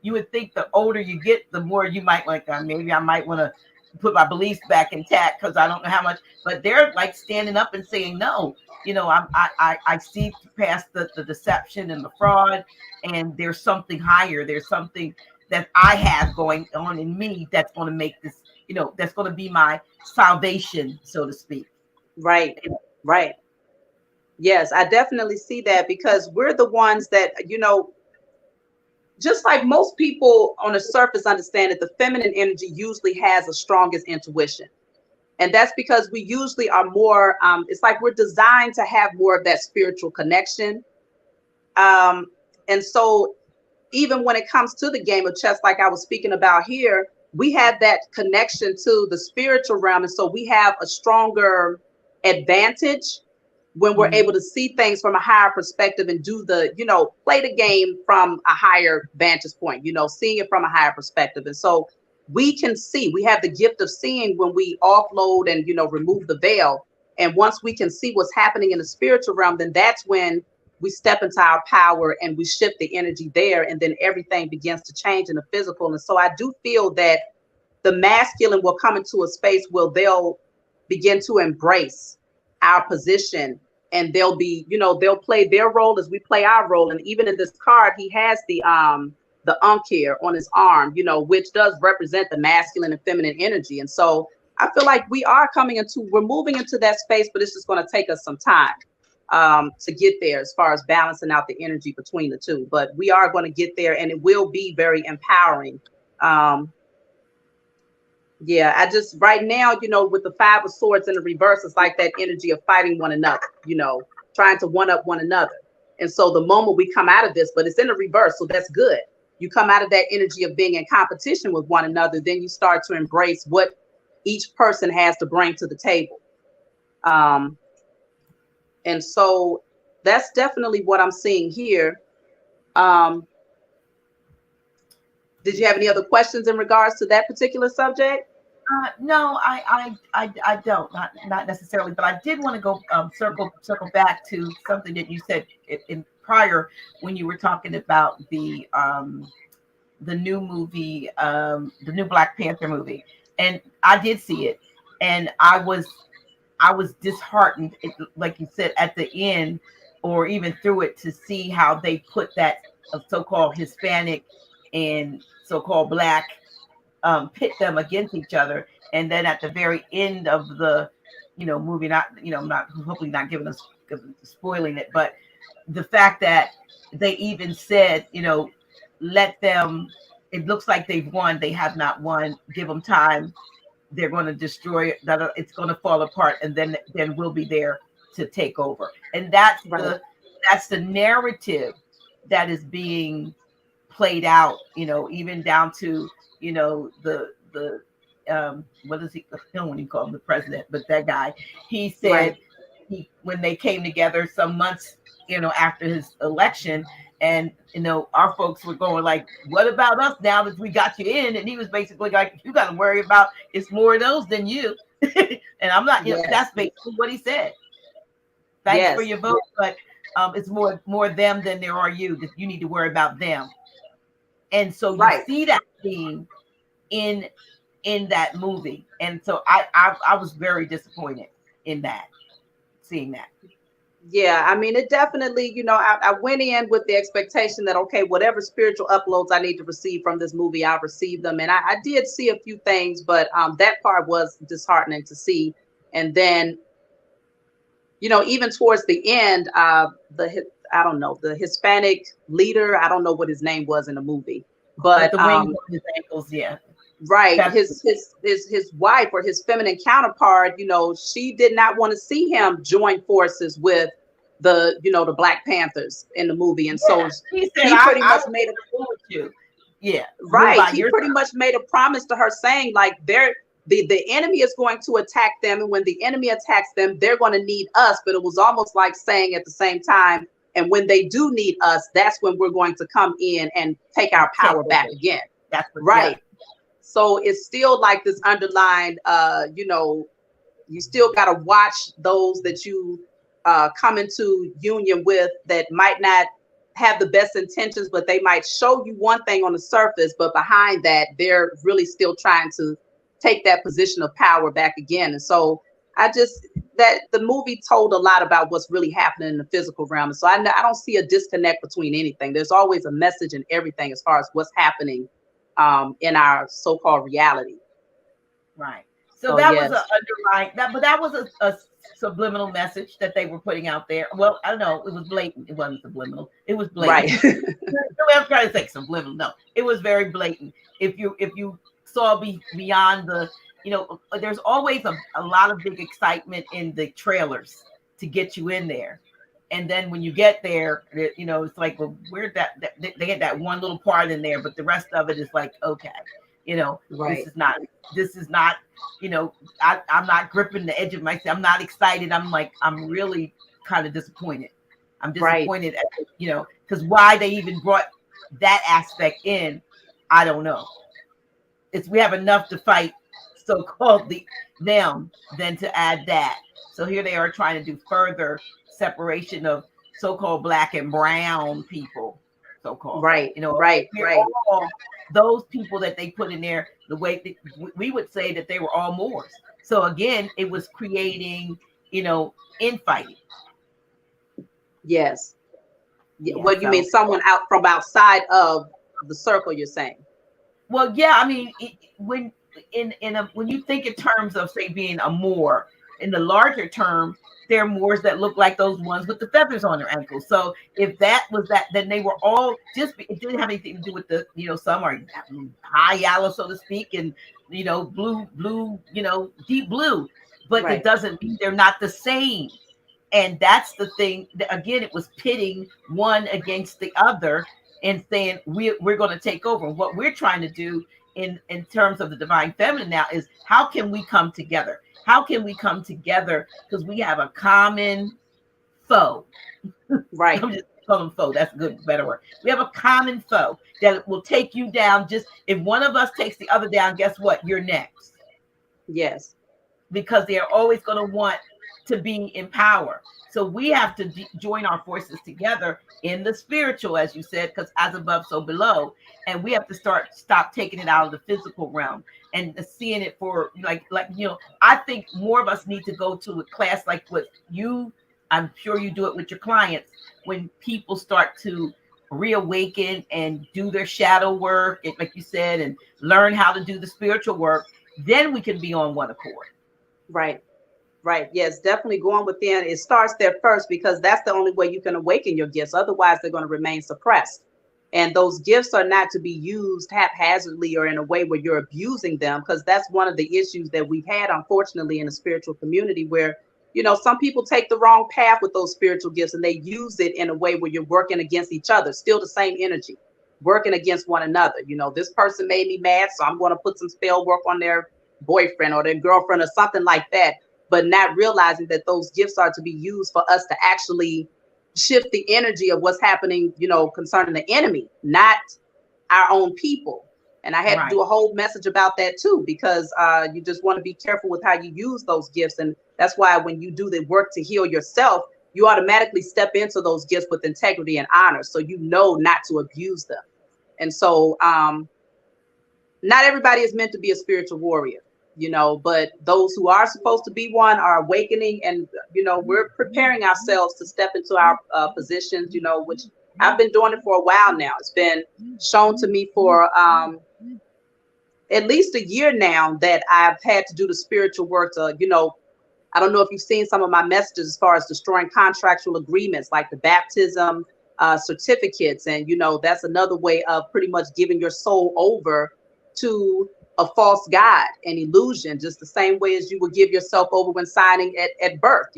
you would think the older you get, the more you might like, maybe I might want to put my beliefs back intact because I don't know how much, but they're like standing up and saying, no, you know, I see past the deception and the fraud, and there's something higher. There's something that I have going on in me that's going to make this, you know, that's going to be my salvation, so to speak. Right. Yes, I definitely see that, because we're the ones that, you know, just like most people on the surface understand that the feminine energy usually has the strongest intuition. And that's because we usually are more, it's like we're designed to have more of that spiritual connection. And so even when it comes to the game of chess, like I was speaking about here, we have that connection to the spiritual realm. And so we have a stronger advantage when we're able to see things from a higher perspective and do the, you know, play the game from a higher vantage point, you know, seeing it from a higher perspective. And so we can see, we have the gift of seeing when we offload and, you know, remove the veil. And once we can see what's happening in the spiritual realm, then that's when we step into our power and we shift the energy there. And then everything begins to change in the physical. And so I do feel that the masculine will come into a space where they'll begin to embrace our position, and they'll be, you know, they'll play their role as we play our role. And even in this card, he has the Ankh here on his arm, you know, which does represent the masculine and feminine energy. And so I feel like we're moving into that space, but it's just going to take us some time to get there as far as balancing out the energy between the two. But we are going to get there, and it will be very empowering. Yeah, I just right now, you know, with the Five of Swords in the reverse, it's like that energy of fighting one another, you know, trying to one up one another. And so the moment we come out of this, but it's in the reverse, so that's good. You come out of that energy of being in competition with one another, then you start to embrace what each person has to bring to the table. And so that's definitely what I'm seeing here. Did you have any other questions in regards to that particular subject? No, I don't, not necessarily, but I did want to go circle back to something that you said in prior when you were talking about the new movie, the new Black Panther movie, and I did see it, and I was disheartened, like you said, at the end or even through it, to see how they put that so-called Hispanic and so-called Black, pit them against each other, and then at the very end of the, you know, movie, not, you know, not hopefully not giving us spoiling it, but the fact that they even said, you know, let them, it looks like they've won, they have not won, give them time, they're going to destroy it, that it's going to fall apart, and then we'll be there to take over. And that's right. That's the narrative that is being played out, you know, even down to, you know, the what is he? I don't want to call him the president, but that guy. He said Right. when they came together some months, after his election, and our folks were going like, "What about us now that we got you in?" And he was basically like, "You got to worry about it's more of those than you." And I'm not, Yes. that's basically what he said. Thanks for Yes. your vote, but it's more them than there are you. That you need to worry about them. And so you Right. see that theme in that movie, and so I was very disappointed in that, seeing that. Yeah, I mean, it definitely, I went in with the expectation that, okay, whatever spiritual uploads I need to receive from this movie, I'll receive them. And I did see a few things, but that part was disheartening to see. And then, even towards the end, I don't know, the Hispanic leader, I don't know what his name was in the movie, With but the wings on his ankles, yeah. right, That's his wife or his feminine counterpart, she did not want to see him join forces with the Black Panthers in the movie. And so he said, he pretty I much will made go with you. Yeah, move right. by He your pretty much made a promise to her saying like the enemy is going to attack them, and when the enemy attacks them, they're going to need us. But it was almost like saying at the same time, and when they do need us, that's when we're going to come in and take our power back again. That's what, Right. So it's still like this underlined, you still got to watch those that you come into union with that might not have the best intentions, but they might show you one thing on the surface, but behind that, they're really still trying to take that position of power back again. And so that the movie told a lot about what's really happening in the physical realm. And so I don't see a disconnect between anything. There's always a message in everything as far as what's happening in our so-called reality. Right. So that was an underlying but that was a subliminal message that they were putting out there. Well, I don't know. It was blatant. It wasn't subliminal. It was blatant. Right. I'm trying to say subliminal. No, it was very blatant. If you saw beyond the, there's always a lot of big excitement in the trailers to get you in there. And then when you get there, it's like, well, where'd they get that one little part in there, but the rest of it is like, okay, right. this is not, I'm not gripping the edge of myself. I'm not excited. I'm really kind of disappointed. I'm disappointed at, because why they even brought that aspect in, I don't know. We have enough to fight so-called them than to add that. So here they are trying to do further separation of so-called Black and brown people, so-called. Right. Right. All, those people that they put in there, the way we would say that they were all Moors. So again, it was creating, infighting. Yes. What you mean, someone out from outside of the circle? You're saying? Well, yeah. I mean, when you think in terms of, say, being a Moor, in the larger term, there are Moors that look like those ones with the feathers on their ankles. So if that was that, then they were all it didn't have anything to do with the, some are high yellow, so to speak, and blue, deep blue, but It doesn't mean they're not the same. And that's the thing. Again, it was pitting one against the other and saying we're going to take over. What we're trying to do in terms of the divine feminine now is, how can we come together? How can we come together? Because we have a common foe. Right. I'm just calling foe. That's a good, better word. We have a common foe that will take you down. Just if one of us takes the other down, guess what? You're next. Yes. Because they are always going to want to be in power. So we have to join our forces together in the spiritual, as you said, because as above, so below. And we have to stop taking it out of the physical realm and seeing it for like, I think more of us need to go to a class like what I'm sure you do it with your clients, when people start to reawaken and do their shadow work, and like you said, and learn how to do the spiritual work, then we can be on one accord. Right. Right. Yes, definitely going within. It starts there first, because that's the only way you can awaken your gifts. Otherwise, they're going to remain suppressed. And those gifts are not to be used haphazardly or in a way where you're abusing them, because that's one of the issues that we've had, unfortunately, in the spiritual community, where, some people take the wrong path with those spiritual gifts and they use it in a way where you're working against each other, still the same energy. working against one another. This person made me mad, so I'm going to put some spell work on their boyfriend or their girlfriend or something like that, but not realizing that those gifts are to be used for us to actually shift the energy of what's happening, concerning the enemy, not our own people. And I had to do a whole message about that too, because you just want to be careful with how you use those gifts. And that's why when you do the work to heal yourself, you automatically step into those gifts with integrity and honor. So not to abuse them. And so not everybody is meant to be a spiritual warrior, but those who are supposed to be one are awakening. And, we're preparing ourselves to step into our positions, which I've been doing it for a while now. It's been shown to me for at least a year now that I've had to do the spiritual work to, I don't know if you've seen some of my messages as far as destroying contractual agreements like the baptism certificates. And, that's another way of pretty much giving your soul over to a false god and illusion, just the same way as you would give yourself over when signing at birth.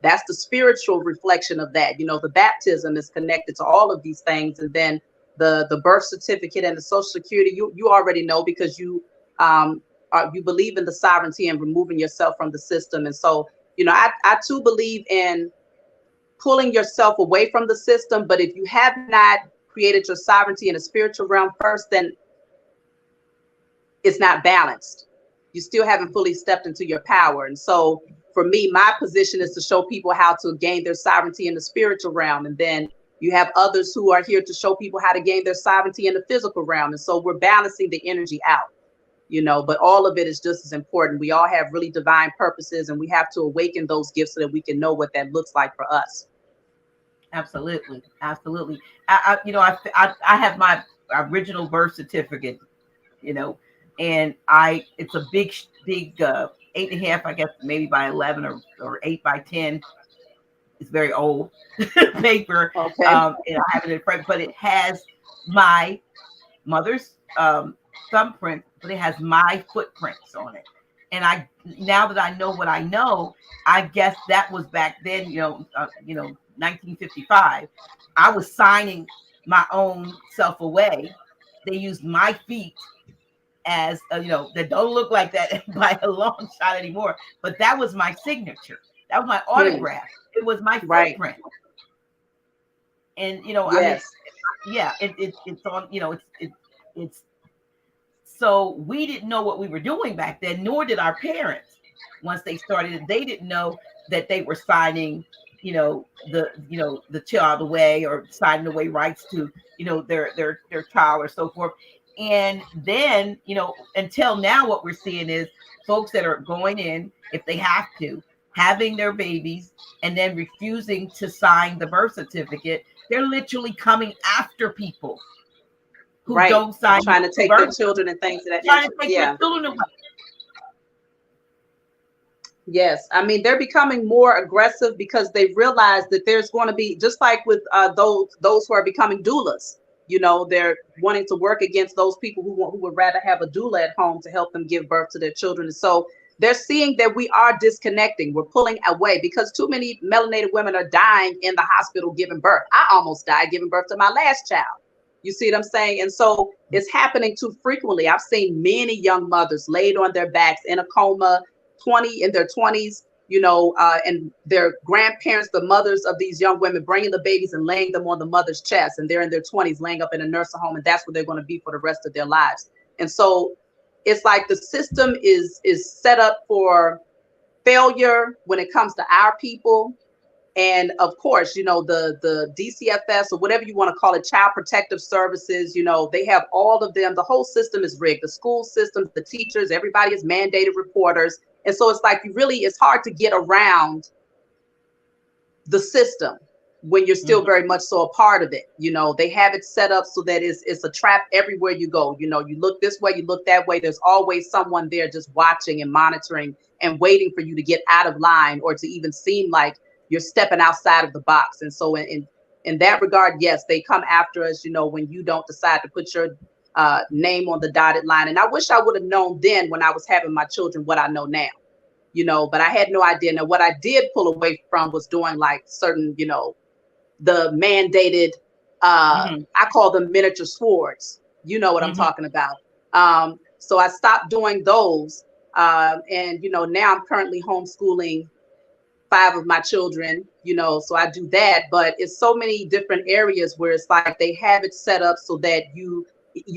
That's the spiritual reflection of that. The baptism is connected to all of these things. And then the birth certificate and the social security, you already know, because you believe in the sovereignty and removing yourself from the system. And so, I too believe in pulling yourself away from the system. But if you have not created your sovereignty in the spiritual realm first, then it's not balanced. You still haven't fully stepped into your power. And so for me, my position is to show people how to gain their sovereignty in the spiritual realm. And then you have others who are here to show people how to gain their sovereignty in the physical realm. And so we're balancing the energy out, but all of it is just as important. We all have really divine purposes, and we have to awaken those gifts so that we can know what that looks like for us. Absolutely. Absolutely. I have my original birth certificate, and it's a big 8.5, I guess, maybe by 11 or 8 by 10. It's very old paper. Okay. And I have it in front, but it has my mother's thumbprint, but it has my footprints on it. And now that I know what I know, I guess that was back then, 1955. I was signing my own self away. They used my feet as that don't look like that by a long shot anymore, but that was my signature. That was my autograph. It was my footprint. And yes. It's on, it's so we didn't know what we were doing back then, nor did our parents. Once they started it, they didn't know that they were signing the child away, or signing away rights to their child or so forth. And then, until now, what we're seeing is folks that are going in, if they have to, having their babies, and then refusing to sign the birth certificate. They're literally coming after people who don't sign. Trying to take their children and things of that nature. Trying to take their children away. Yes. I mean, they're becoming more aggressive because they realize that there's going to be, just like with those who are becoming doulas. They're wanting to work against those people who would rather have a doula at home to help them give birth to their children. And so they're seeing that we are disconnecting. We're pulling away because too many melanated women are dying in the hospital giving birth. I almost died giving birth to my last child. You see what I'm saying? And so it's happening too frequently. I've seen many young mothers laid on their backs in a coma, in their 20s, and their grandparents, the mothers of these young women, bringing the babies and laying them on the mother's chest. And they're in their 20s laying up in a nursing home. And that's where they're going to be for the rest of their lives. And so it's like the system is set up for failure when it comes to our people. And of course, the DCFS, or whatever you want to call it, Child Protective Services, they have all of them. The whole system is rigged. The school systems, the teachers, everybody is mandated reporters. And so it's like it's hard to get around the system when you're still very much so a part of it. They have it set up so that it's a trap everywhere you go. You look this way, you look that way. There's always someone there just watching and monitoring and waiting for you to get out of line, or to even seem like you're stepping outside of the box. And so in that regard, yes, they come after us, when you don't decide to put your name on the dotted line. And I wish I would have known then, when I was having my children, what I know now, but I had no idea. Now, what I did pull away from was doing like certain, the mandated I call them miniature swords. You know what I'm talking about. So I stopped doing those. And, now I'm currently homeschooling 5 of my children, so I do that. But it's so many different areas where it's like they have it set up so that you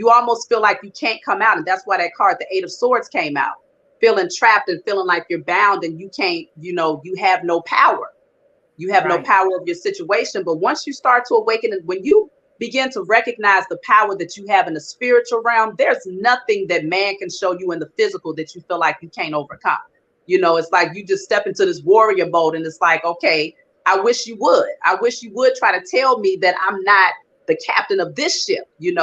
almost feel like you can't come out. And that's why that card, the 8 of Swords, came out, feeling trapped and feeling like you're bound and you can't, you have no power. You have no power of your situation. But once you start to awaken, and when you begin to recognize the power that you have in the spiritual realm, there's nothing that man can show you in the physical that you feel like you can't overcome. It's like you just step into this warrior mode, and it's like, okay, I wish you would. I wish you would try to tell me that I'm not the captain of this ship. You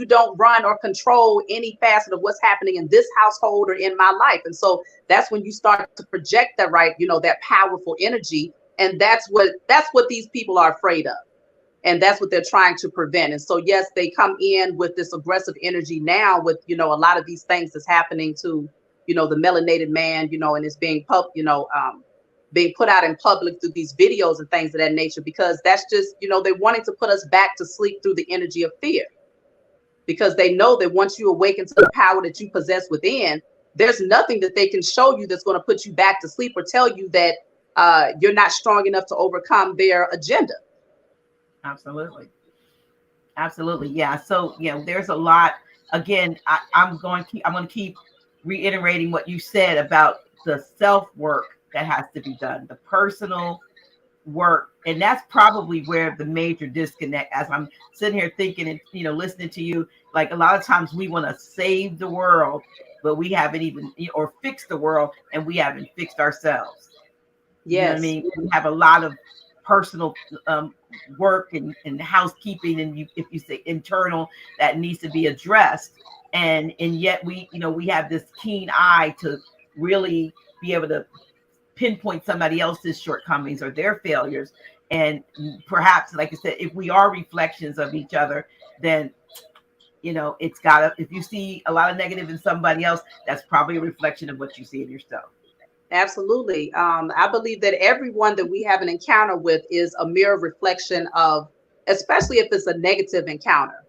don't run or control any facet of what's happening in this household or in my life. And so that's when you start to project that, right, that powerful energy. And that's what these people are afraid of. And that's what they're trying to prevent. And so, yes, they come in with this aggressive energy now with, a lot of these things that's happening to, the melanated man, and it's being being put out in public through these videos and things of that nature, because that's just, they're wanting to put us back to sleep through the energy of fear, because they know that once you awaken to the power that you possess within, there's nothing that they can show you that's going to put you back to sleep or tell you that you're not strong enough to overcome their agenda. Absolutely. Yeah. So, there's a lot. Again, I'm going to keep reiterating what you said about the self-work that has to be done, the personal work. And that's probably where the major disconnect, as I'm sitting here thinking and, listening to you, like a lot of times we want to save the world, but we haven't even, or fix the world, and we haven't fixed ourselves. Yes. You know what I mean? We have a lot of personal work and housekeeping, and if you say internal, that needs to be addressed. And yet we have this keen eye to really be able to pinpoint somebody else's shortcomings or their failures. And perhaps, like I said, if we are reflections of each other, then if you see a lot of negative in somebody else, that's probably a reflection of what you see in yourself. Absolutely. I believe that everyone that we have an encounter with is a mirror reflection of, especially if it's a negative encounter,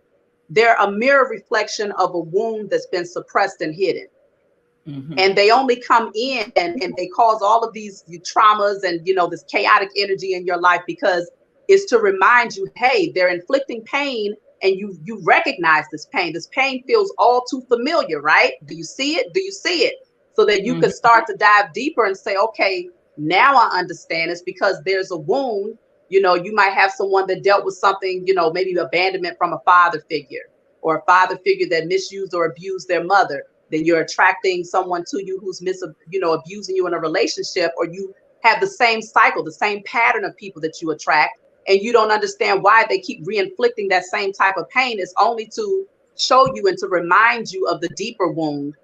they're a mirror reflection of a wound that's been suppressed and hidden. And they only come in and they cause all of these traumas and, this chaotic energy in your life, because it's to remind you, hey, they're inflicting pain, and you recognize this pain. This pain feels all too familiar, right? Do you see it? So that you could start to dive deeper and say, okay, now I understand. It's because there's a wound. You might have someone that dealt with something, maybe abandonment from a father figure, or a father figure that misused or abused their mother. Then you're attracting someone to you who's abusing you in a relationship, or you have the same cycle, the same pattern of people that you attract, and you don't understand why they keep re-inflicting that same type of pain. It's only to show you and to remind you of the deeper wound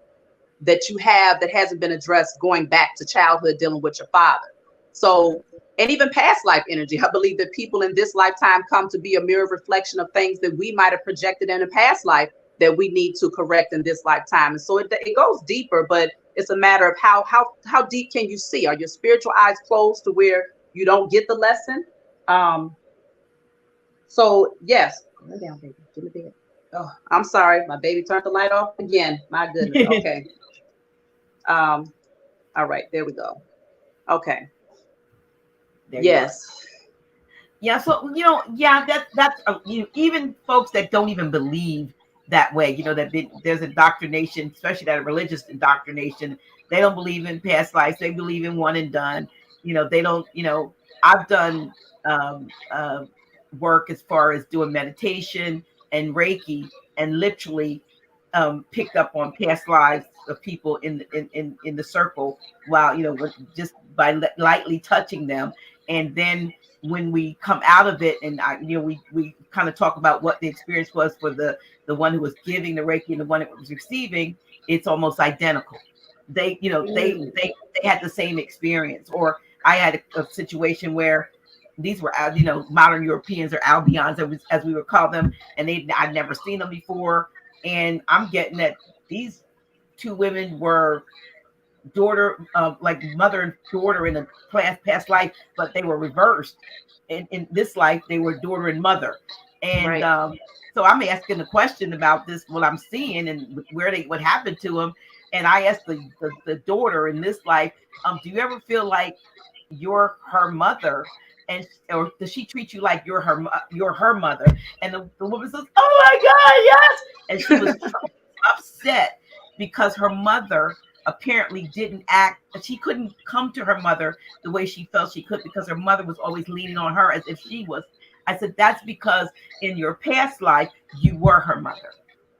that you have that hasn't been addressed, going back to childhood, dealing with your father. So, and even past life energy, I believe that people in this lifetime come to be a mirror reflection of things that we might have projected in a past life that we need to correct in this lifetime. And so it goes deeper, but it's a matter of how deep can you see? Are your spiritual eyes closed to where you don't get the lesson? So yes, lay down, baby. Get in the bed. Oh, I'm sorry, my baby turned the light off again. My goodness. Okay. All right, there we go. Okay. Yes. Yeah. So that's even folks that don't even believe that way, that there's indoctrination, especially that religious indoctrination. They don't believe in past lives. They believe in one and done. They don't. I've done work as far as doing meditation and Reiki, and literally picked up on past lives of people in the circle, while just by lightly touching them. And then when we come out of it, and we kind of talk about what the experience was for the one who was giving the Reiki and the one that was receiving, it's almost identical. They had the same experience. Or I had a situation where these were modern Europeans, or Albions as we would call them, and I'd never seen them before. And I'm getting that these two women were like mother and daughter in a past life, but they were reversed. In this life, they were daughter and mother. And Right. so I'm asking the question about this, what I'm seeing and what happened to him. And I asked the daughter in this life, do you ever feel like you're her mother? And or does she treat you like you're her mother? And the woman says, "Oh my God, yes!" And she was upset because her mother apparently didn't act. She couldn't come to her mother the way she felt she could because her mother was always leaning on her as if she was. I said, that's because in your past life you were her mother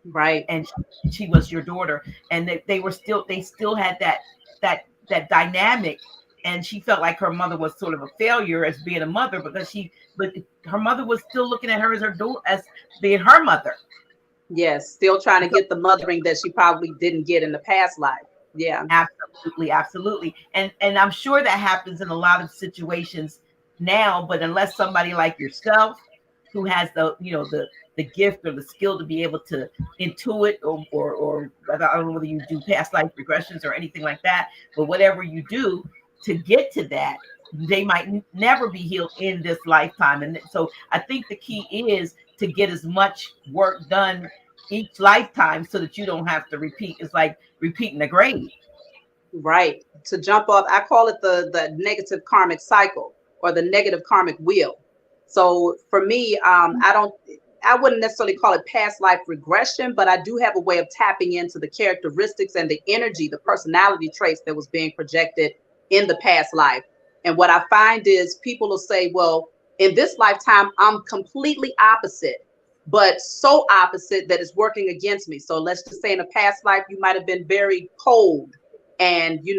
Right. and she was your daughter, and they still had that dynamic. And she felt like her mother was sort of a failure as being a mother because but her mother was still looking at her as her daughter, as being her mother. Yes. Still trying to So, get the mothering that she probably didn't get in the past life. Yeah. absolutely, absolutely. And I'm sure that happens in a lot of situations now, but unless somebody like yourself who has the gift or the skill to be able to intuit or I don't know whether you do past life regressions or anything like that, but whatever you do to get to that, they might never be healed in this lifetime. And so I think the key is to get as much work done each lifetime so that you don't have to repeat. It's like repeating a grade. Right. To jump off, I call it the negative karmic cycle or the negative karmic wheel. So for me, I wouldn't necessarily call it past life regression, but I do have a way of tapping into the characteristics and the energy, the personality traits that was being projected in the past life. And what I find is people will say, well, in this lifetime, I'm completely opposite, but so opposite that it's working against me. So let's just say in a past life, you might have been very cold and you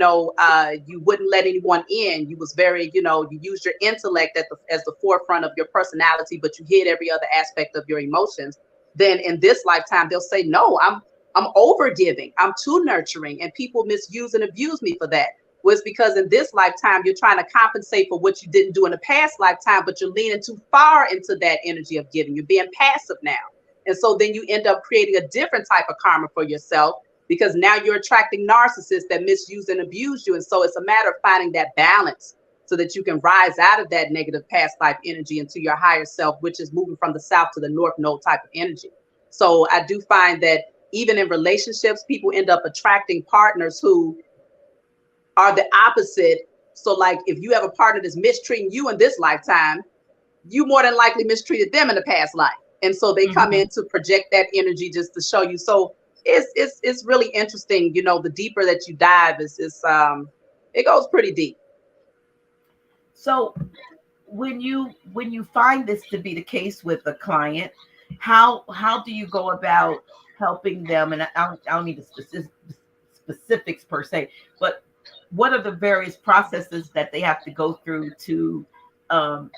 wouldn't let anyone in. You was very, you used your intellect as the forefront of your personality, but you hid every other aspect of your emotions. Then in this lifetime they'll say, no, I'm over giving, I'm too nurturing, and people misuse and abuse me for that. Was because in this lifetime you're trying to compensate for what you didn't do in the past lifetime, but you're leaning too far into that energy of giving. You're being passive now, and so then you end up creating a different type of karma for yourself, because now you're attracting narcissists that misuse and abuse you. And so it's a matter of finding that balance so that you can rise out of that negative past life energy into your higher self, which is moving from the south to the north node type of energy. So I do find that even in relationships, people end up attracting partners who are the opposite. So like if you have a partner that's mistreating you in this lifetime, you more than likely mistreated them in the past life. And so they come Mm-hmm. in to project that energy just to show you. So it's really interesting. The deeper that you dive is it goes pretty deep. So when you find this to be the case with a client, how do you go about helping them? And I don't need the specifics per se, but what are the various processes that they have to go through to um,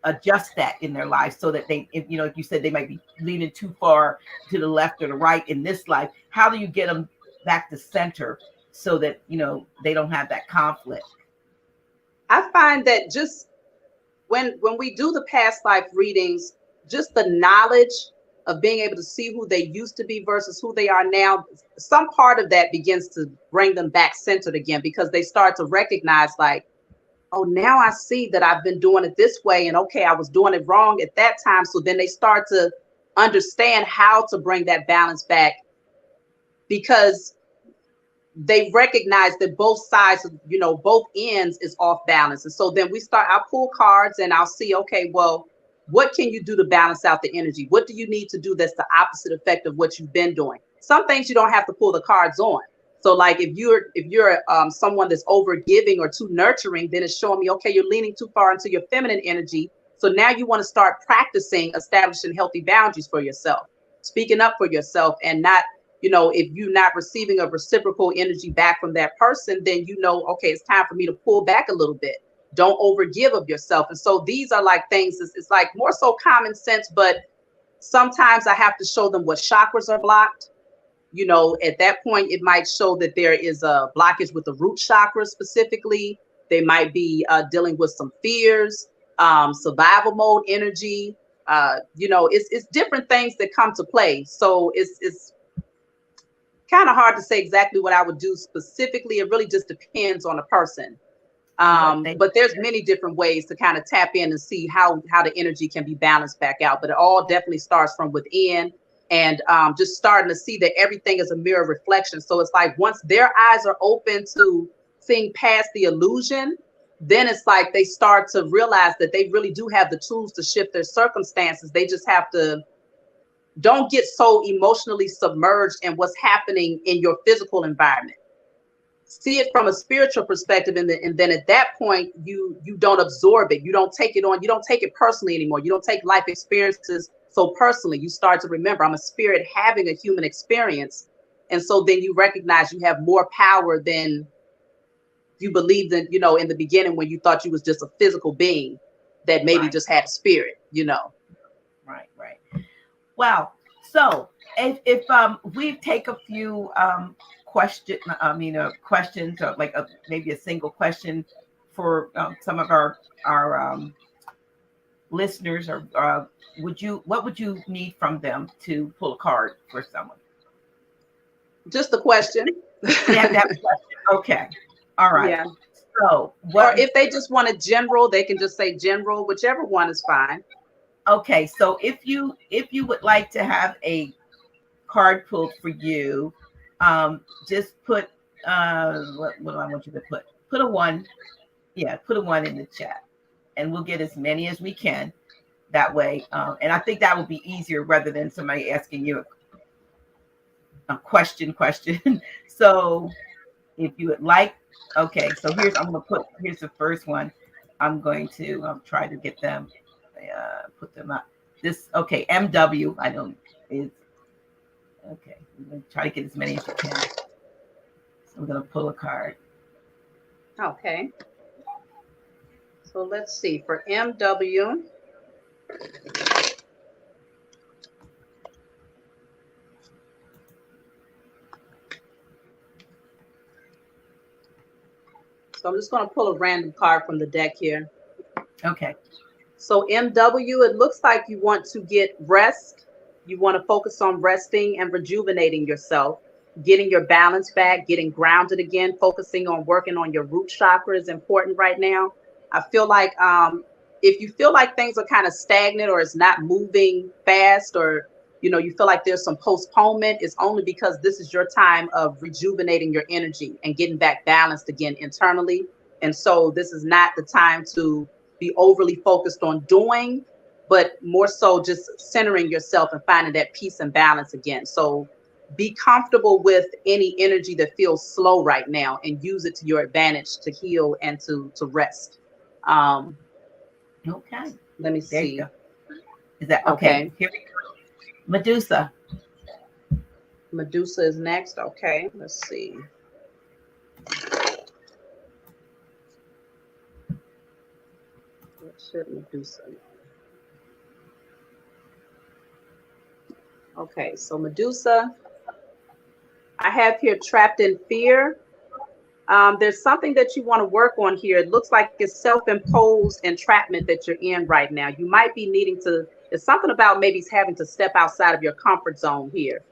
adjust that in their life so that they, if, like you said, they might be leaning too far to the left or the right in this life. How do you get them back to center so that they don't have that conflict? I find that just when we do the past life readings, just the knowledge of being able to see who they used to be versus who they are now, some part of that begins to bring them back centered again, because they start to recognize like, oh, now I see that I've been doing it this way, and okay, I was doing it wrong at that time. So then they start to understand how to bring that balance back, because they recognize that both sides, both ends is off balance. And so then I'll pull cards and I'll see, okay, well, what can you do to balance out the energy? What do you need to do that's the opposite effect of what you've been doing? Some things you don't have to pull the cards on. So like if you're someone that's over giving or too nurturing, then it's showing me, okay, you're leaning too far into your feminine energy. So now you want to start practicing establishing healthy boundaries for yourself, speaking up for yourself, and not, if you're not receiving a reciprocal energy back from that person, then okay, it's time for me to pull back a little bit. Don't overgive of yourself. And so these are like things, it's like more so common sense, but sometimes I have to show them what chakras are blocked. At that point, it might show that there is a blockage with the root chakra specifically. They might be dealing with some fears, survival mode energy. It's different things that come to play. So it's kind of hard to say exactly what I would do specifically. It really just depends on a person. But there's many different ways to kind of tap in and see how the energy can be balanced back out. But it all definitely starts from within, and just starting to see that everything is a mirror reflection. So it's like once their eyes are open to seeing past the illusion, then it's like they start to realize that they really do have the tools to shift their circumstances. They just have to don't get so emotionally submerged in what's happening in your physical environment. See it from a spiritual perspective, and then at that point you don't absorb it, you don't take it on, you don't take it personally anymore, you don't take life experiences so personally. You start to remember, I'm a spirit having a human experience, and so then you recognize you have more power than you believed in, in the beginning, when you thought you was just a physical being that maybe just had a spirit. Right. Wow. So if we take a few questions, or like maybe a single question for some of our listeners, or what would you need from them to pull a card for someone? Just the question. Yeah, that question. Okay. All right. Yeah. So or if they just want a general, they can just say general, whichever one is fine. Okay, so if you would like to have a card pulled for you, just put what do I want you to put? Put a 1. Yeah, put a 1 in the chat, and we'll get as many as we can that way. And I think that will be easier rather than somebody asking you a question. So if you would like, okay, so here's the first one. I'm going to try to get them, put them up. Okay, MW, I don't, is, okay, I'm going to try to get as many as you can. So I'm going to pull a card. Okay. So let's see, for MW. So I'm just going to pull a random card from the deck here. Okay. So MW, it looks like you want to get rest. You want to focus on resting and rejuvenating yourself, getting your balance back, getting grounded again, focusing on working on your root chakra is important right now. I feel like if you feel like things are kind of stagnant, or it's not moving fast, or you feel like there's some postponement, it's only because this is your time of rejuvenating your energy and getting back balanced again internally. And so this is not the time to be overly focused on doing, but more so just centering yourself and finding that peace and balance again. So be comfortable with any energy that feels slow right now and use it to your advantage to heal and to rest. Okay. Let me see. Is that okay? Here we go. Medusa. Medusa is next. Okay, let's see. What should Medusa know? Okay, so Medusa, I have here trapped in fear. There's something that you want to work on here. It looks like it's self-imposed entrapment that you're in right now. You might be needing to, it's something about maybe having to step outside of your comfort zone here.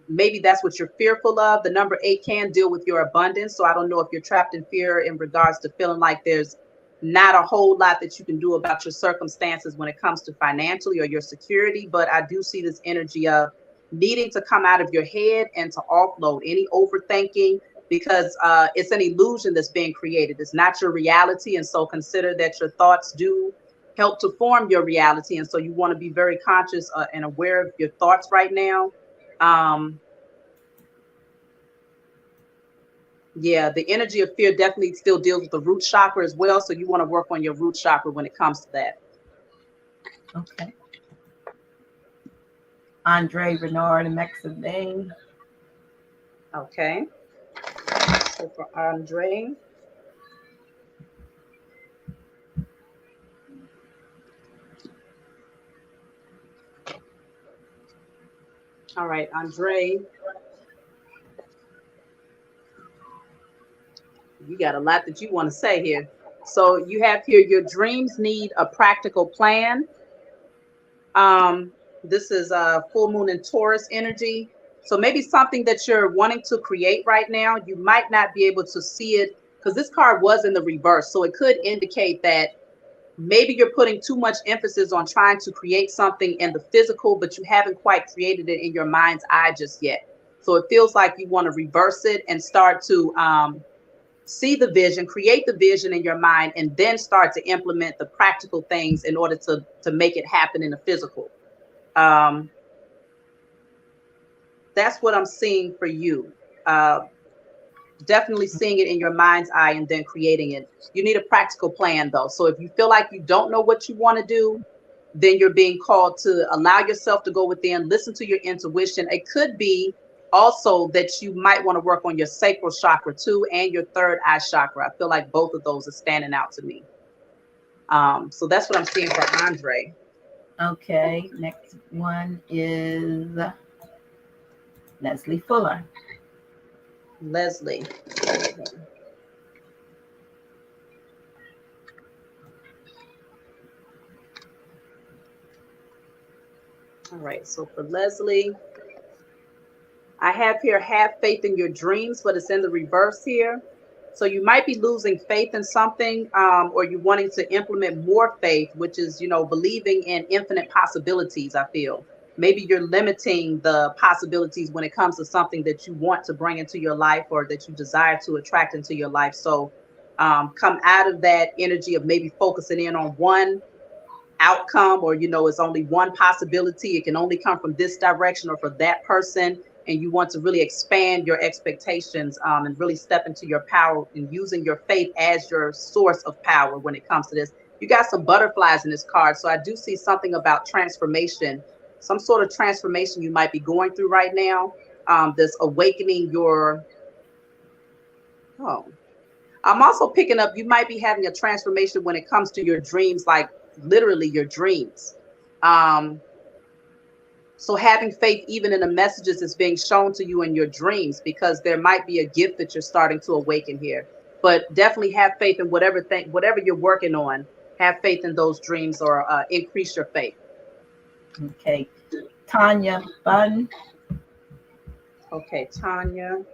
Maybe that's what you're fearful of. The number 8 can deal with your abundance. So I don't know if you're trapped in fear in regards to feeling like there's not a whole lot that you can do about your circumstances when it comes to financially or your security. But I do see this energy of needing to come out of your head and to offload any overthinking, because it's an illusion that's being created. It's not your reality. And so consider that your thoughts do help to form your reality. And so you want to be very conscious and aware of your thoughts right now. Yeah, the energy of fear definitely still deals with the root chakra as well. So you want to work on your root chakra when it comes to that. Okay. Andre Renard and Maxine. Okay. So for Andre. All right, Andre. You got a lot that you want to say here. So you have here, your dreams need a practical plan. This is a full moon in Taurus energy. So maybe something that you're wanting to create right now, you might not be able to see it because this card was in the reverse. So it could indicate that maybe you're putting too much emphasis on trying to create something in the physical, but you haven't quite created it in your mind's eye just yet. So it feels like you want to reverse it and start to see the vision, create the vision in your mind, and then start to implement the practical things in order to make it happen in the physical. That's what I'm seeing for you. Definitely seeing it in your mind's eye and then creating it. You need a practical plan though. So if you feel like you don't know what you want to do, then you're being called to allow yourself to go within, listen to your intuition. It could be also that you might want to work on your sacral chakra too and your third eye chakra. I feel like both of those are standing out to me. So that's what I'm seeing for Andre. Okay, next one is Leslie Fuller. Leslie. All right, so for Leslie, I have here, have faith in your dreams, but it's in the reverse here. So you might be losing faith in something, or you wanting to implement more faith, which is, believing in infinite possibilities, I feel. Maybe you're limiting the possibilities when it comes to something that you want to bring into your life or that you desire to attract into your life. So come out of that energy of maybe focusing in on one outcome, or it's only one possibility, it can only come from this direction or for that person, and you want to really expand your expectations and really step into your power and using your faith as your source of power when it comes to this. You got some butterflies in this card, so I do see something about transformation, some sort of transformation you might be going through right now, that's awakening your I'm also picking up, you might be having a transformation when it comes to your dreams, like literally your dreams. So having faith even in the messages that's being shown to you in your dreams, because there might be a gift that you're starting to awaken here. But definitely have faith in whatever you're working on. Have faith in those dreams, or increase your faith. Okay, Tanya Bunn. Okay, Tanya.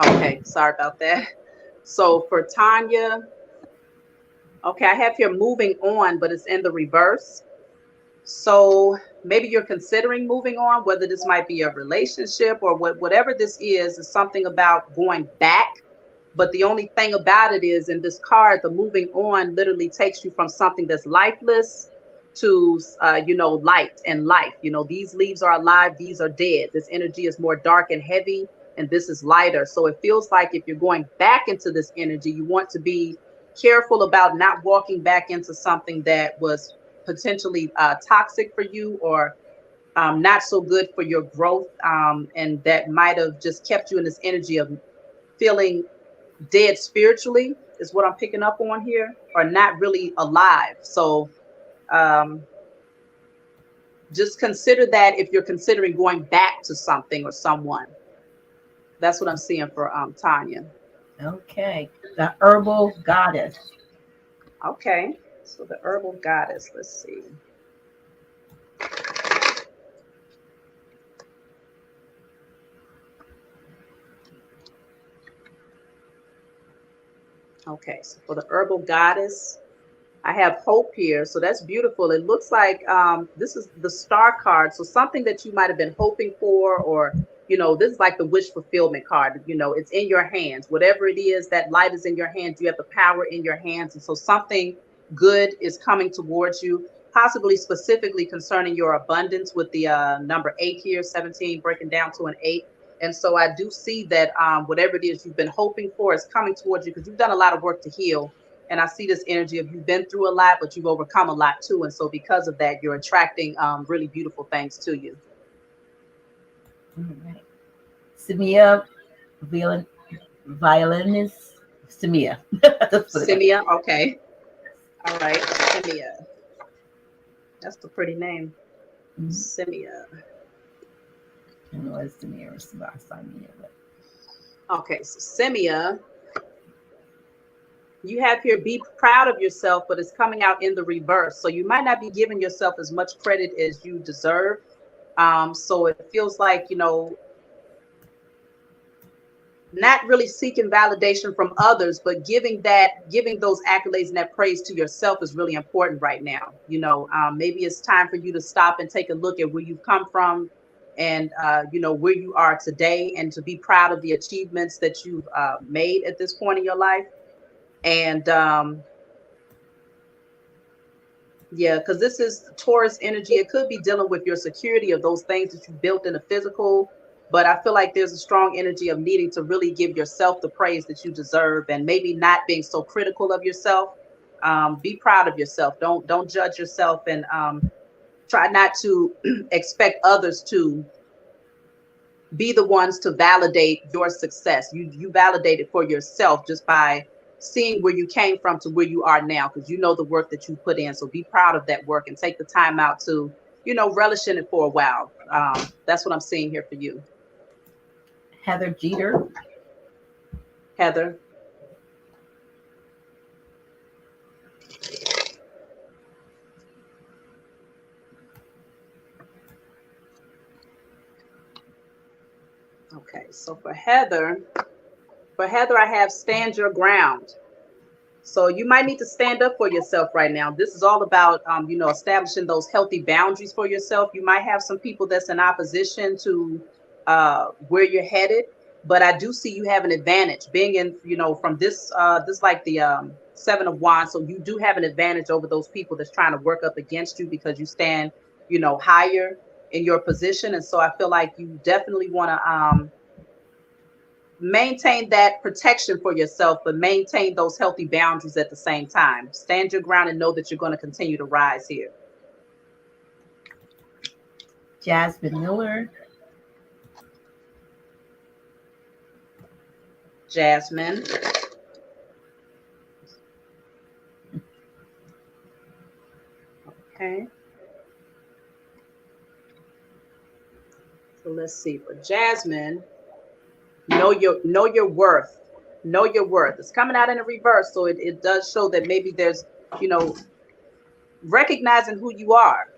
Okay, sorry about that. So for Tanya, okay, I have here moving on, but it's in the reverse. So maybe you're considering moving on, whether this might be a relationship or whatever this is something about going back. But the only thing about it is, in this card, the moving on literally takes you from something that's lifeless to, light and life. These leaves are alive, these are dead. This energy is more dark and heavy, and this is lighter. So it feels like if you're going back into this energy, you want to be careful about not walking back into something that was potentially toxic for you, or not so good for your growth, and that might have just kept you in this energy of feeling dead spiritually, is what I'm picking up on here, or not really alive. So just consider that if you're considering going back to something or someone. That's what I'm seeing for Tanya. Okay, the Herbal Goddess. Okay, so the Herbal Goddess, let's see. Okay, so for the Herbal Goddess, I have hope here. So that's beautiful. It looks like this is the star card. So something that you might have been hoping for, or, this is like the wish fulfillment card. It's in your hands. Whatever it is, that light is in your hands. You have the power in your hands. And so something good is coming towards you, possibly specifically concerning your abundance with the number 8 here, 17, breaking down to an 8. And so I do see that whatever it is you've been hoping for is coming towards you, because you've done a lot of work to heal. And I see this energy of you've been through a lot, but you've overcome a lot too. And so because of that, you're attracting really beautiful things to you. All right. Samia, violinist. Samia. Samia, okay. All right, Samia. That's a pretty name. Mm-hmm. Samia. I don't know what Samia or Samia, but. Okay, so Samia. You have here, be proud of yourself, but it's coming out in the reverse. So you might not be giving yourself as much credit as you deserve. So it feels like, not really seeking validation from others, but giving those accolades and that praise to yourself is really important right now. Maybe it's time for you to stop and take a look at where you've come from, and where you are today, and to be proud of the achievements that you've made at this point in your life. And yeah, because this is Taurus energy. It could be dealing with your security of those things that you built in the physical. But I feel like there's a strong energy of needing to really give yourself the praise that you deserve, and maybe not being so critical of yourself. Be proud of yourself. Don't judge yourself, and try not to expect others to be the ones to validate your success. You validate it for yourself just by seeing where you came from to where you are now, because you know the work that you put in. So be proud of that work and take the time out to, relish in it for a while. That's what I'm seeing here for you. Heather Jeter. Heather. Okay, so for Heather, I have stand your ground. So you might need to stand up for yourself right now. This is all about, establishing those healthy boundaries for yourself. You might have some people that's in opposition to where you're headed, but I do see you have an advantage being in, from this like the Seven of Wands. So you do have an advantage over those people that's trying to work up against you, because you stand, higher in your position. And so I feel like you definitely want to maintain that protection for yourself, but maintain those healthy boundaries at the same time. Stand your ground and know that you're going to continue to rise here. Jasmine Miller. Jasmine. Okay. So let's see. For Jasmine, know your worth. Know your worth. It's coming out in a reverse, so it does show that maybe there's, recognizing who you are,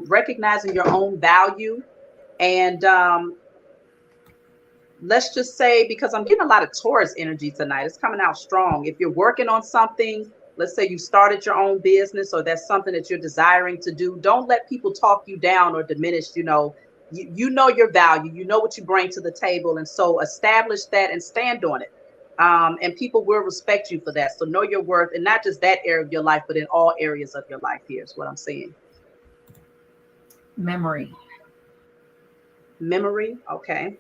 recognizing your own value. And let's just say, because I'm getting a lot of Taurus energy tonight, it's coming out strong. If you're working on something, let's say you started your own business, or that's something that you're desiring to do, don't let people talk you down or diminish. You know your value, you know what you bring to the table, and so establish that and stand on it. And people will respect you for that. So know your worth, and not just that area of your life, but in all areas of your life. Here's what I'm saying. Memory. Okay.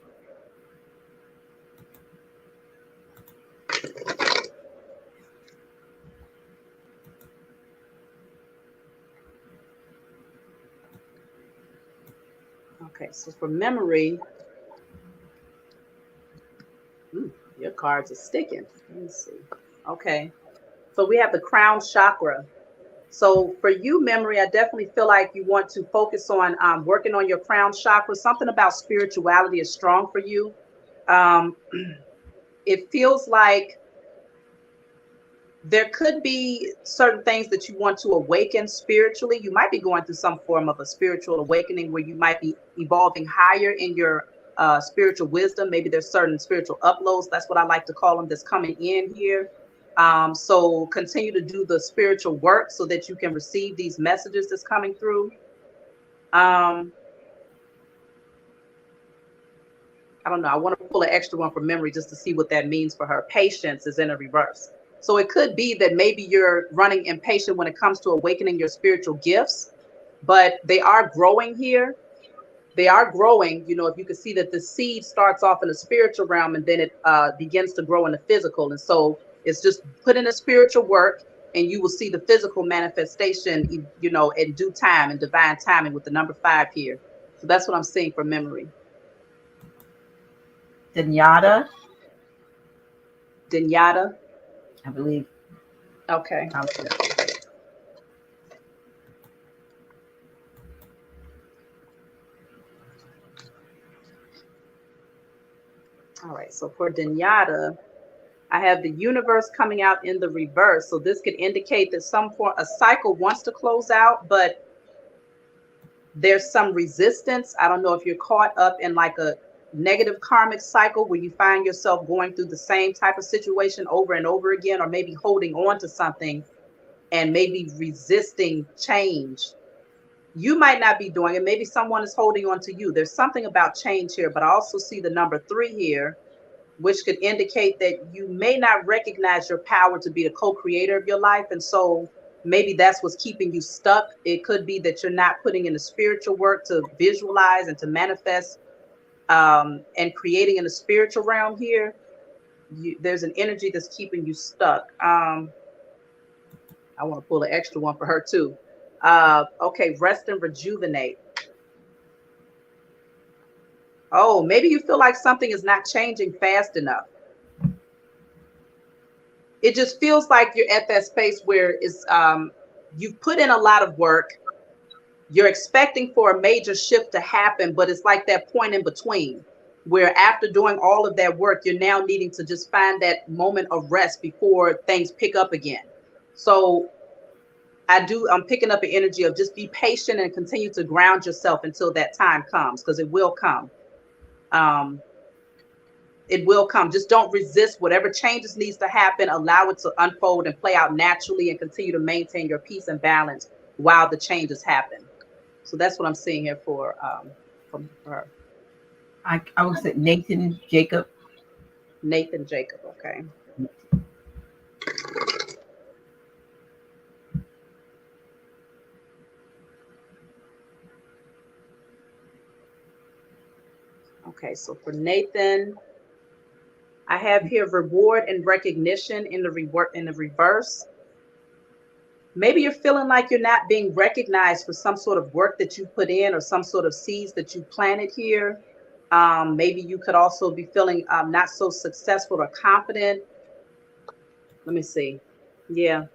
Okay, so for memory, your cards are sticking. Let me see. Okay, so we have the crown chakra. So for you, memory, I definitely feel like you want to focus on working on your crown chakra. Something about spirituality is strong for you. It feels like there could be certain things that you want to awaken spiritually. You might be going through some form of a spiritual awakening, where you might be evolving higher in your spiritual wisdom. Maybe there's certain spiritual uploads. That's what I like to call them, that's coming in here. So continue to do the spiritual work so that you can receive these messages that's coming through. I don't know. I want to pull an extra one for memory just to see what that means for her. Patience is in a reverse. So it could be that maybe you're running impatient when it comes to awakening your spiritual gifts, but they are growing here. They are growing. If you can see that the seed starts off in the spiritual realm, and then it begins to grow in the physical. And so it's just put in the spiritual work, and you will see the physical manifestation, in due time and divine timing, with the number 5 here. So that's what I'm seeing for memory. Denyatta. I believe. Okay. All right. So for Denyatta, I have the universe coming out in the reverse. So this could indicate that a cycle wants to close out, but there's some resistance. I don't know if you're caught up in like a negative karmic cycle where you find yourself going through the same type of situation over and over again, or maybe holding on to something and maybe resisting change. You might not be doing it. Maybe someone is holding on to you. There's something about change here, but I also see the number 3 here, which could indicate that you may not recognize your power to be the co-creator of your life. And so maybe that's what's keeping you stuck. It could be that you're not putting in the spiritual work to visualize and to manifest and creating in the spiritual realm here. There's an energy that's keeping you stuck. I want to pull an extra one for her too. Okay, rest and rejuvenate. Oh, maybe you feel like something is not changing fast enough. It just feels like you're at that space where it's you've put in a lot of work. You're expecting for a major shift to happen, but it's like that point in between where after doing all of that work, you're now needing to just find that moment of rest before things pick up again. So I'm picking up an energy of just be patient and continue to ground yourself until that time comes, because it will come. It will come. Just don't resist whatever changes needs to happen. Allow it to unfold and play out naturally, and continue to maintain your peace and balance while the changes happen. So that's what I'm seeing here for from her. I would say Nathan Jacob. Nathan Jacob. Okay. Okay, so for Nathan, I have here reward and recognition in the reverse. Maybe you're feeling like you're not being recognized for some sort of work that you put in, or some sort of seeds that you planted here. Maybe you could also be feeling not so successful or confident. Let me see. Yeah.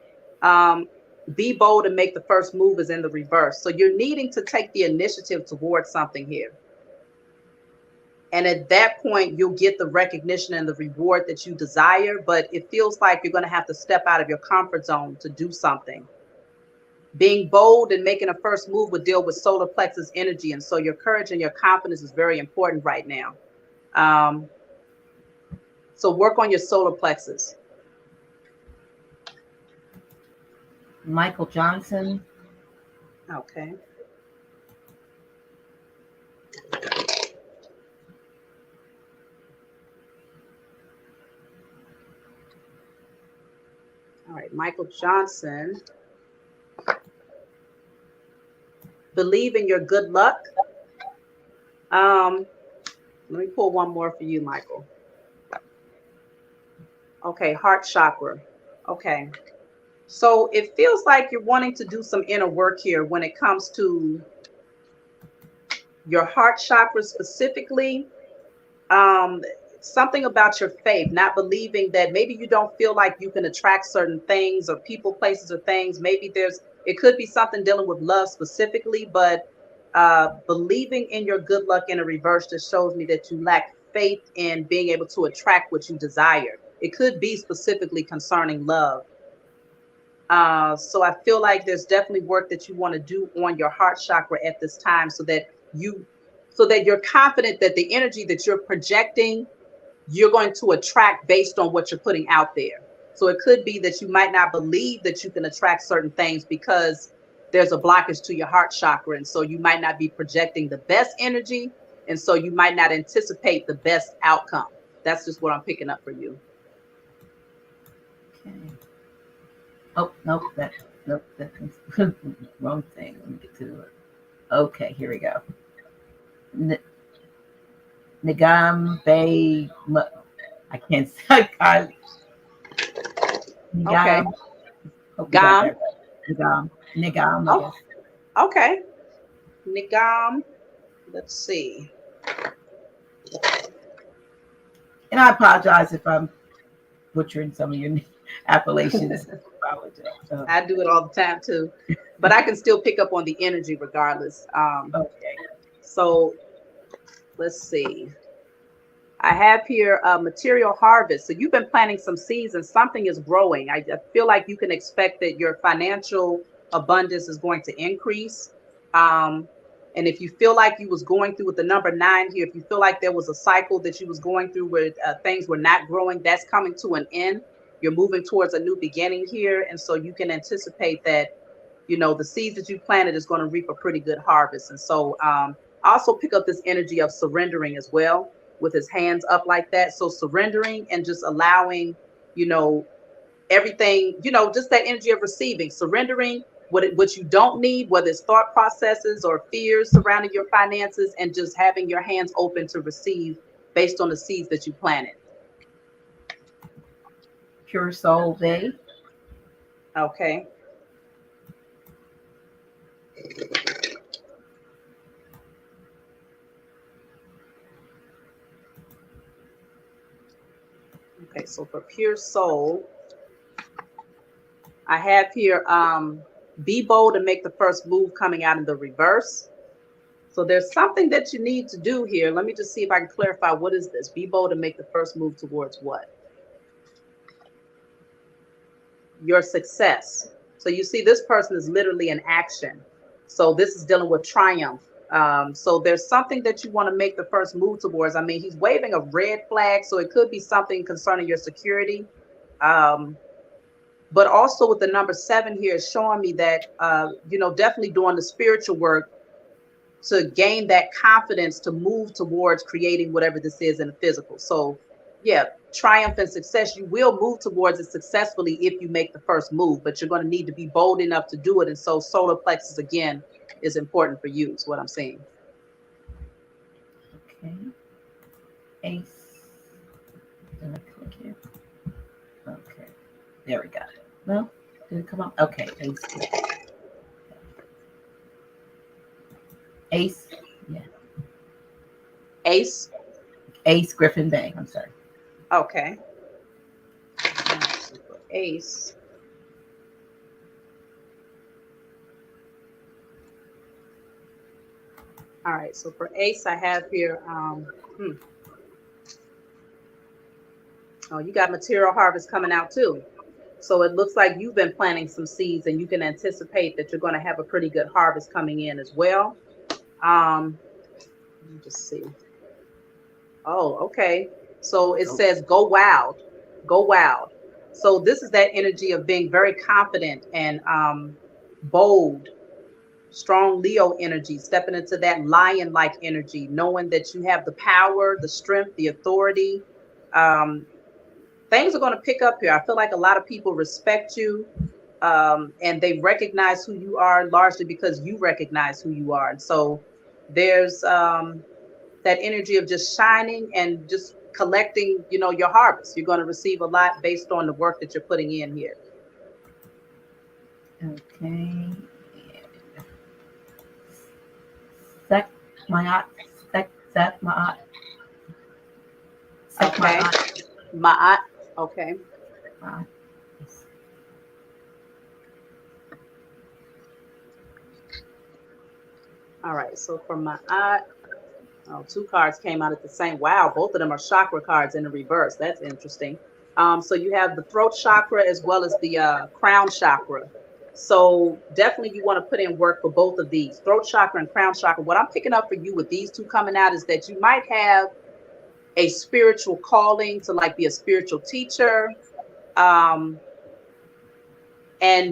Be bold and make the first move is in the reverse. So you're needing to take the initiative towards something here. And at that point, you'll get the recognition and the reward that you desire. But it feels like you're going to have to step out of your comfort zone to do something. Being bold and making a first move would deal with solar plexus energy. And so your courage and your confidence is very important right now. So work on your solar plexus. Michael Johnson. Okay. All right, Michael Johnson. Believe in your good luck. Let me pull one more for you, Michael. Okay, heart chakra. Okay. So it feels like you're wanting to do some inner work here when it comes to your heart chakra specifically. Something about your faith, not believing that maybe you don't feel like you can attract certain things or people, places, or things. Maybe it could be something dealing with love specifically, but believing in your good luck in a reverse just shows me that you lack faith in being able to attract what you desire. It could be specifically concerning love. So I feel like there's definitely work that you want to do on your heart chakra at this time, so that you're confident that the energy that you're projecting, you're going to attract based on what you're putting out there. So it could be that you might not believe that you can attract certain things because there's a blockage to your heart chakra. And so you might not be projecting the best energy. And so you might not anticipate the best outcome. That's just what I'm picking up for you. Okay. Oh, nope, that's wrong thing. Let me get to it. Okay, here we go. Nagam Bay. I can't say. Okay. Nagam. Nagam. Oh, okay. Nagam. Let's see. And I apologize if I'm butchering some of your appellations. I do it all the time too, but I can still pick up on the energy regardless. Okay. So let's see. I have here material harvest. So you've been planting some seeds and something is growing. I feel like you can expect that your financial abundance is going to increase. Um, and if you feel like you was going through with the number 9 here, if you feel like there was a cycle that you was going through where things were not growing, that's coming to an end. You're moving towards a new beginning here. And so you can anticipate that, you know, the seeds that you planted is going to reap a pretty good harvest. And so I also pick up this energy of surrendering as well, with his hands up like that. So surrendering and just allowing, you know, everything, you know, just that energy of receiving, surrendering what you don't need, whether it's thought processes or fears surrounding your finances, and just having your hands open to receive based on the seeds that you planted. Pure Soul Bay. Okay. Okay, so for Pure Soul, I have here be bold and make the first move, coming out in the reverse. So there's something that you need to do here. Let me just see if I can clarify, what is this? Be bold and make the first move towards what? Your success. So you see this person is literally in action. So this is dealing with triumph. So there's something that you want to make the first move towards. I mean, he's waving a red flag, so it could be something concerning your security. But also with the number 7 here is showing me that, you know, definitely doing the spiritual work to gain that confidence to move towards creating whatever this is in the physical. So yeah, triumph and success, you will move towards it successfully if you make the first move, but you're going to need to be bold enough to do it. And so solar plexus again is important for you, is what I'm saying. Okay. Ace. Did I click here? Okay. There we go. No? Did it come up? Okay. Ace. Ace. Yeah. Ace. Ace Griffin Bay. I'm sorry. Okay. Ace. All right. So for Ace, I have here. Oh, you got material harvest coming out too. So it looks like you've been planting some seeds, and you can anticipate that you're going to have a pretty good harvest coming in as well. Let me just see. Oh, okay. So it says go wild, go wild. So this is that energy of being very confident and bold, strong Leo energy, stepping into that lion-like energy, knowing that you have the power, the strength, the authority. Things are going to pick up here. I feel like a lot of people respect you, and they recognize who you are largely because you recognize who you are. And so there's that energy of just shining and just collecting, you know, your harvest. You're going to receive a lot based on the work that you're putting in here. Okay. Sek Ma'at. Sek Ma'at. Okay. Ma'at. Okay. All right. So for Ma'at, oh, 2 cards came out at the same. Wow, both of them are chakra cards in the reverse. That's interesting. So you have the throat chakra as well as the crown chakra. So definitely you want to put in work for both of these, throat chakra and crown chakra. What I'm picking up for you with these 2 coming out is that you might have a spiritual calling to like be a spiritual teacher. And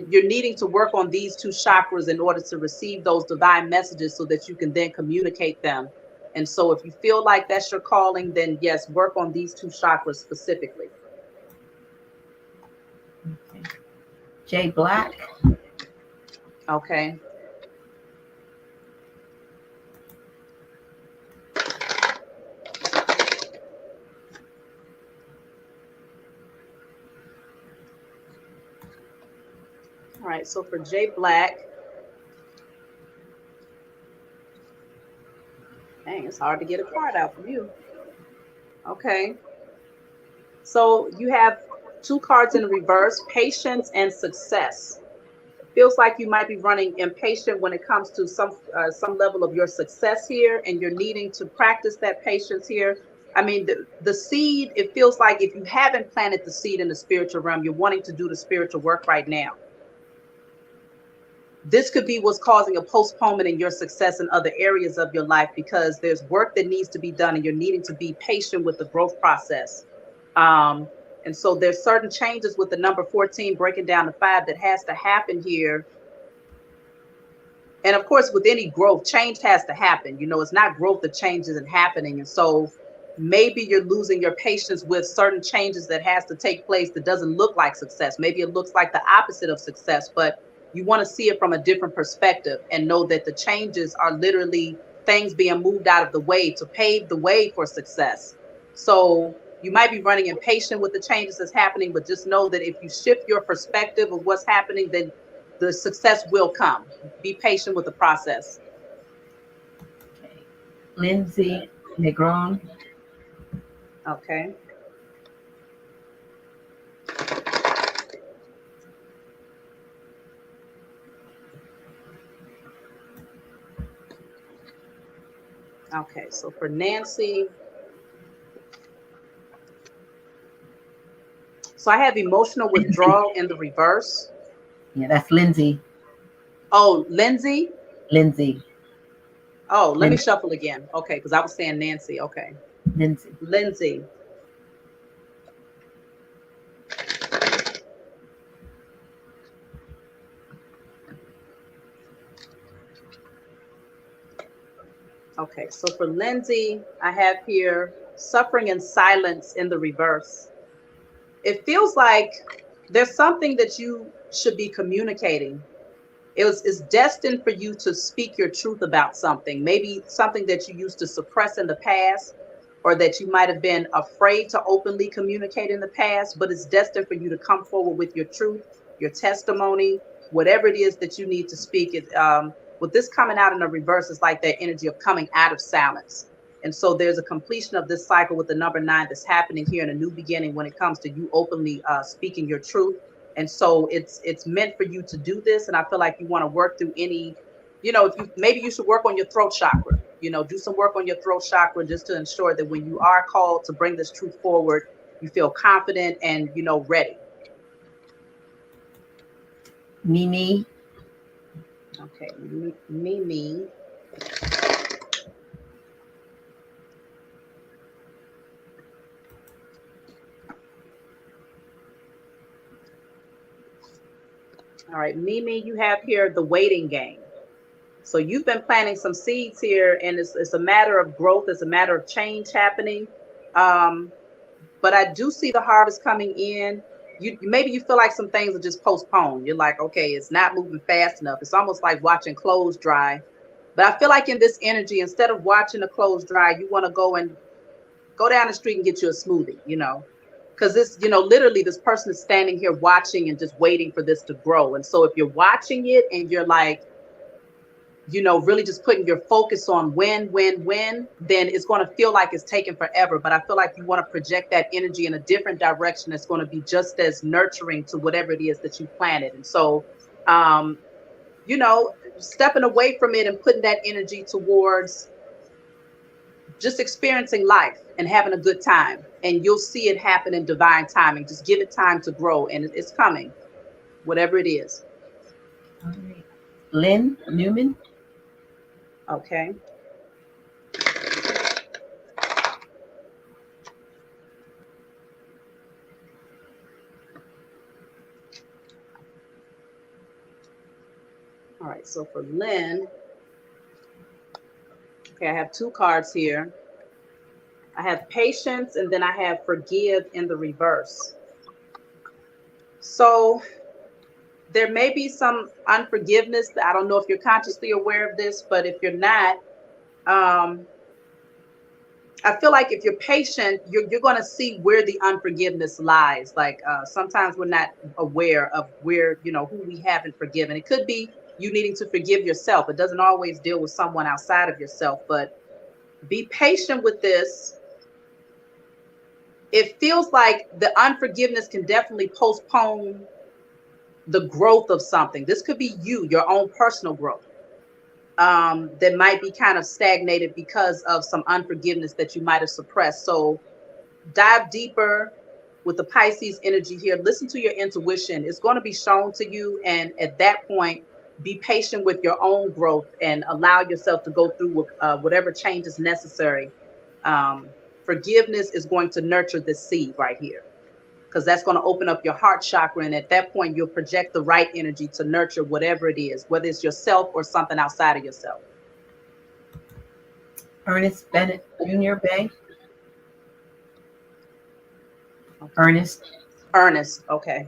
you're needing to work on these 2 chakras in order to receive those divine messages so that you can then communicate them. And so if you feel like that's your calling, then yes, work on these 2 chakras specifically. Okay. J Black. Okay. All right, so for J Black, dang, it's hard to get a card out from you. Okay. So you have 2 cards in reverse, patience and success. It feels like you might be running impatient when it comes to some level of your success here, and you're needing to practice that patience here. I mean, the seed, it feels like if you haven't planted the seed in the spiritual realm, you're wanting to do the spiritual work right now. This could be what's causing a postponement in your success in other areas of your life, because there's work that needs to be done and you're needing to be patient with the growth process. And so there's certain changes with the number 14 breaking down to 5 that has to happen here. And of course, with any growth, change has to happen. You know, it's not growth that change isn't happening. And so maybe you're losing your patience with certain changes that has to take place that doesn't look like success. Maybe it looks like the opposite of success, but you want to see it from a different perspective and know that the changes are literally things being moved out of the way to pave the way for success. So you might be running impatient with the changes that's happening, but just know that if you shift your perspective of what's happening, then the success will come. Be patient with the process. Okay. Lindsay Negron. Okay. Okay, so for Nancy, so I have emotional withdrawal in the reverse. Yeah, that's Lindsay. Oh, Lindsay. Lindsay. Oh, let me shuffle again. Okay, because I was saying Nancy. Okay. Lindsay. Lindsay. Okay, so for Lindsay, I have here suffering in silence in the reverse. It feels like there's something that you should be communicating. It's destined for you to speak your truth about something, maybe something that you used to suppress in the past, or that you might have been afraid to openly communicate in the past, but it's destined for you to come forward with your truth, your testimony, whatever it is that you need to speak. With this coming out in the reverse, it's like that energy of coming out of silence. And so there's a completion of this cycle with the number 9 that's happening here, in a new beginning when it comes to you openly speaking your truth. And so it's meant for you to do this. And I feel like you want to work through any, if you, maybe you should work on your throat chakra, do some work on your throat chakra, just to ensure that when you are called to bring this truth forward, you feel confident and, ready. Mimi. Okay, Mimi. All right, Mimi, you have here the waiting game. So you've been planting some seeds here, and it's a matter of growth. It's a matter of change happening. But I do see the harvest coming in. Maybe you feel like some things are just postponed. You're like, okay, it's not moving fast enough. It's almost like watching clothes dry. But I feel like in this energy, instead of watching the clothes dry, you want to go down the street and get you a smoothie, because this, literally this person is standing here watching and just waiting for this to grow. And so if you're watching it and you're like, really just putting your focus on when, then it's going to feel like it's taking forever. But I feel like you want to project that energy in a different direction that's going to be just as nurturing to whatever it is that you planted. And so, stepping away from it and putting that energy towards just experiencing life and having a good time. And you'll see it happen in divine timing. Just give it time to grow, and it's coming, whatever it is. All right. Lynn Newman. Okay. All right, so for Lynn, okay, I have 2 cards here. I have patience, and then I have forgive in the reverse. So there may be some unforgiveness. I don't know if you're consciously aware of this, but if you're not, I feel like if you're patient, you're going to see where the unforgiveness lies. Like sometimes we're not aware of where, who we haven't forgiven. It could be you needing to forgive yourself. It doesn't always deal with someone outside of yourself, but be patient with this. It feels like the unforgiveness can definitely postpone the growth of something. This could be you, your own personal growth. that might be kind of stagnated because of some unforgiveness that you might have suppressed. So dive deeper with the Pisces energy here. Listen to your intuition. It's going to be shown to you. And at that point, be patient with your own growth and allow yourself to go through whatever change is necessary. Um, Forgiveness is going to nurture this seed right here, because that's going to open up your heart chakra. And at that point, you'll project the right energy to nurture whatever it is, whether it's yourself or something outside of yourself. Ernest Bennett Jr. Bay. Ernest. Okay.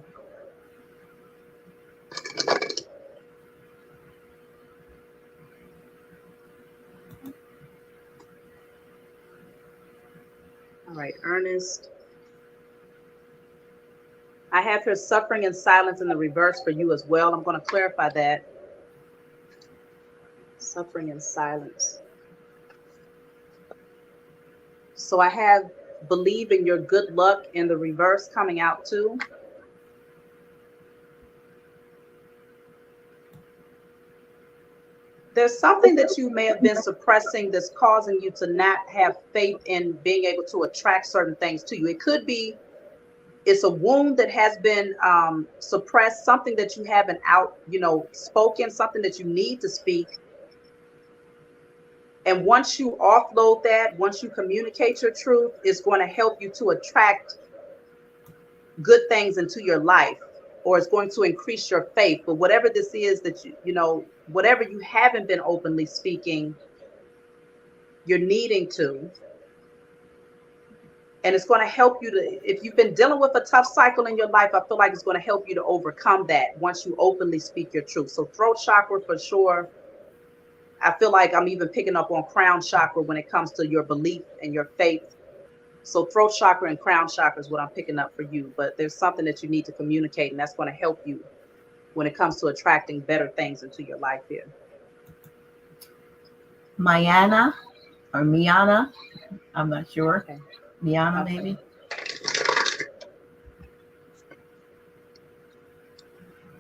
All right, Ernest. I have here suffering and silence in the reverse for you as well. I'm going to clarify that. Suffering and silence. So I have believe in your good luck in the reverse coming out too. There's something that you may have been suppressing that's causing you to not have faith in being able to attract certain things to you. It could be it's a wound that has been suppressed, something that you haven't spoken, something that you need to speak. And once you offload that, once you communicate your truth, it's going to help you to attract good things into your life, or it's going to increase your faith. But whatever this is that whatever you haven't been openly speaking, you're needing to. And it's going to help you to, if you've been dealing with a tough cycle in your life, I feel like it's going to help you to overcome that once you openly speak your truth. So throat chakra for sure. I feel like I'm even picking up on crown chakra when it comes to your belief and your faith. So throat chakra and crown chakra is what I'm picking up for you. But there's something that you need to communicate, and that's going to help you when it comes to attracting better things into your life here. Miana or Miana, I'm not sure. Okay. Miana, Okay. maybe.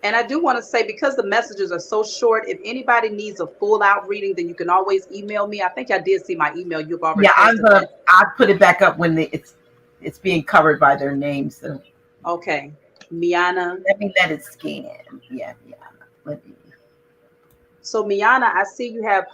And I do want to say, because the messages are so short, if anybody needs a full out reading, then you can always email me. I think I did see my email. You've already posted that. I put it back up when it's being covered by their names. So. Okay, Miana. Let me let it scan. Yeah, Miana. Let me. So Miana, I see you have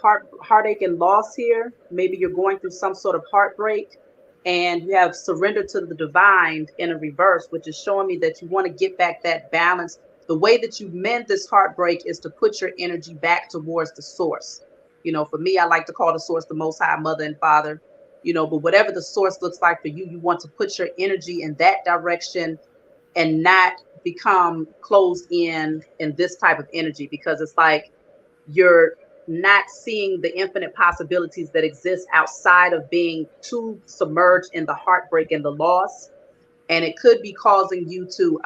heartache and loss here. Maybe you're going through some sort of heartbreak, and you have surrendered to the divine in a reverse, which is showing me that you want to get back that balance. The way that you mend this heartbreak is to put your energy back towards the source. For me, I like to call the source the Most High, Mother and Father. But whatever the source looks like for you, you want to put your energy in that direction and not become closed in this type of energy, because it's like you're not seeing the infinite possibilities that exist outside of being too submerged in the heartbreak and the loss. And it could be causing you to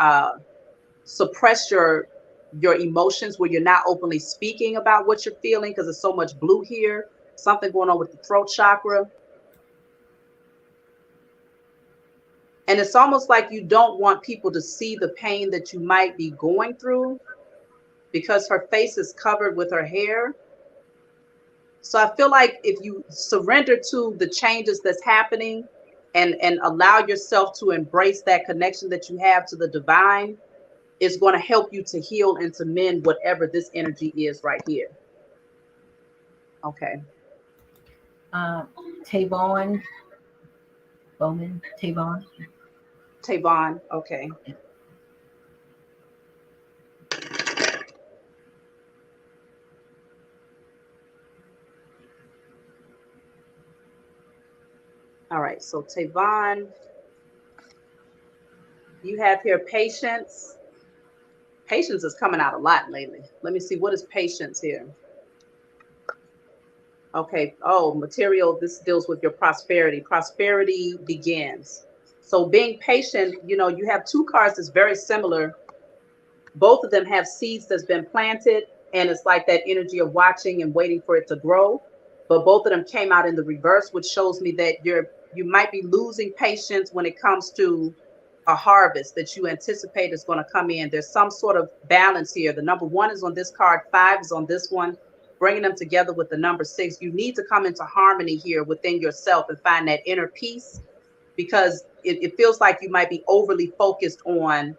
suppress your emotions, where you're not openly speaking about what you're feeling because there's so much blue here. Something going on with the throat chakra. And it's almost like you don't want people to see the pain that you might be going through, because her face is covered with her hair. So I feel like if you surrender to the changes that's happening and allow yourself to embrace that connection that you have to the divine, it's going to help you to heal and to mend whatever this energy is right here. Okay. Tavon. Tavon. Okay. All right. So Tavon, you have here patience. Patience is coming out a lot lately. Let me see. What is patience here? Okay. Oh, material. This deals with your prosperity. Prosperity begins. So being patient, you have two cards that's very similar. Both of them have seeds that's been planted, and it's like that energy of watching and waiting for it to grow. But both of them came out in the reverse, which shows me that you might be losing patience when it comes to a harvest that you anticipate is going to come in. There's some sort of balance here. The number 1 is on this card, 5 is on this one. bringing them together with the number 6. You need to come into harmony here within yourself and find that inner peace, because it feels like you might be overly focused on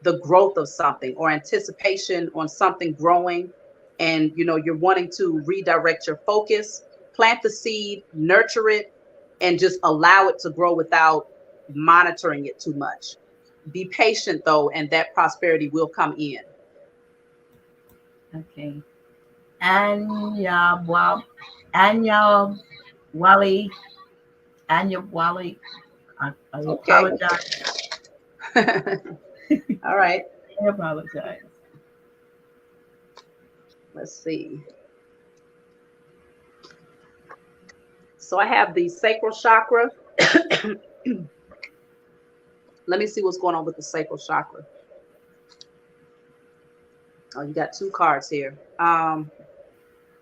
the growth of something or anticipation on something growing. And, you're wanting to redirect your focus, plant the seed, nurture it, and just allow it to grow without monitoring it too much. Be patient though, and that prosperity will come in. Okay. Anya Wally. I apologize. All right. I apologize. Let's see. So I have the sacral chakra. Let me see what's going on with the sacral chakra. Oh, you got 2 cards here.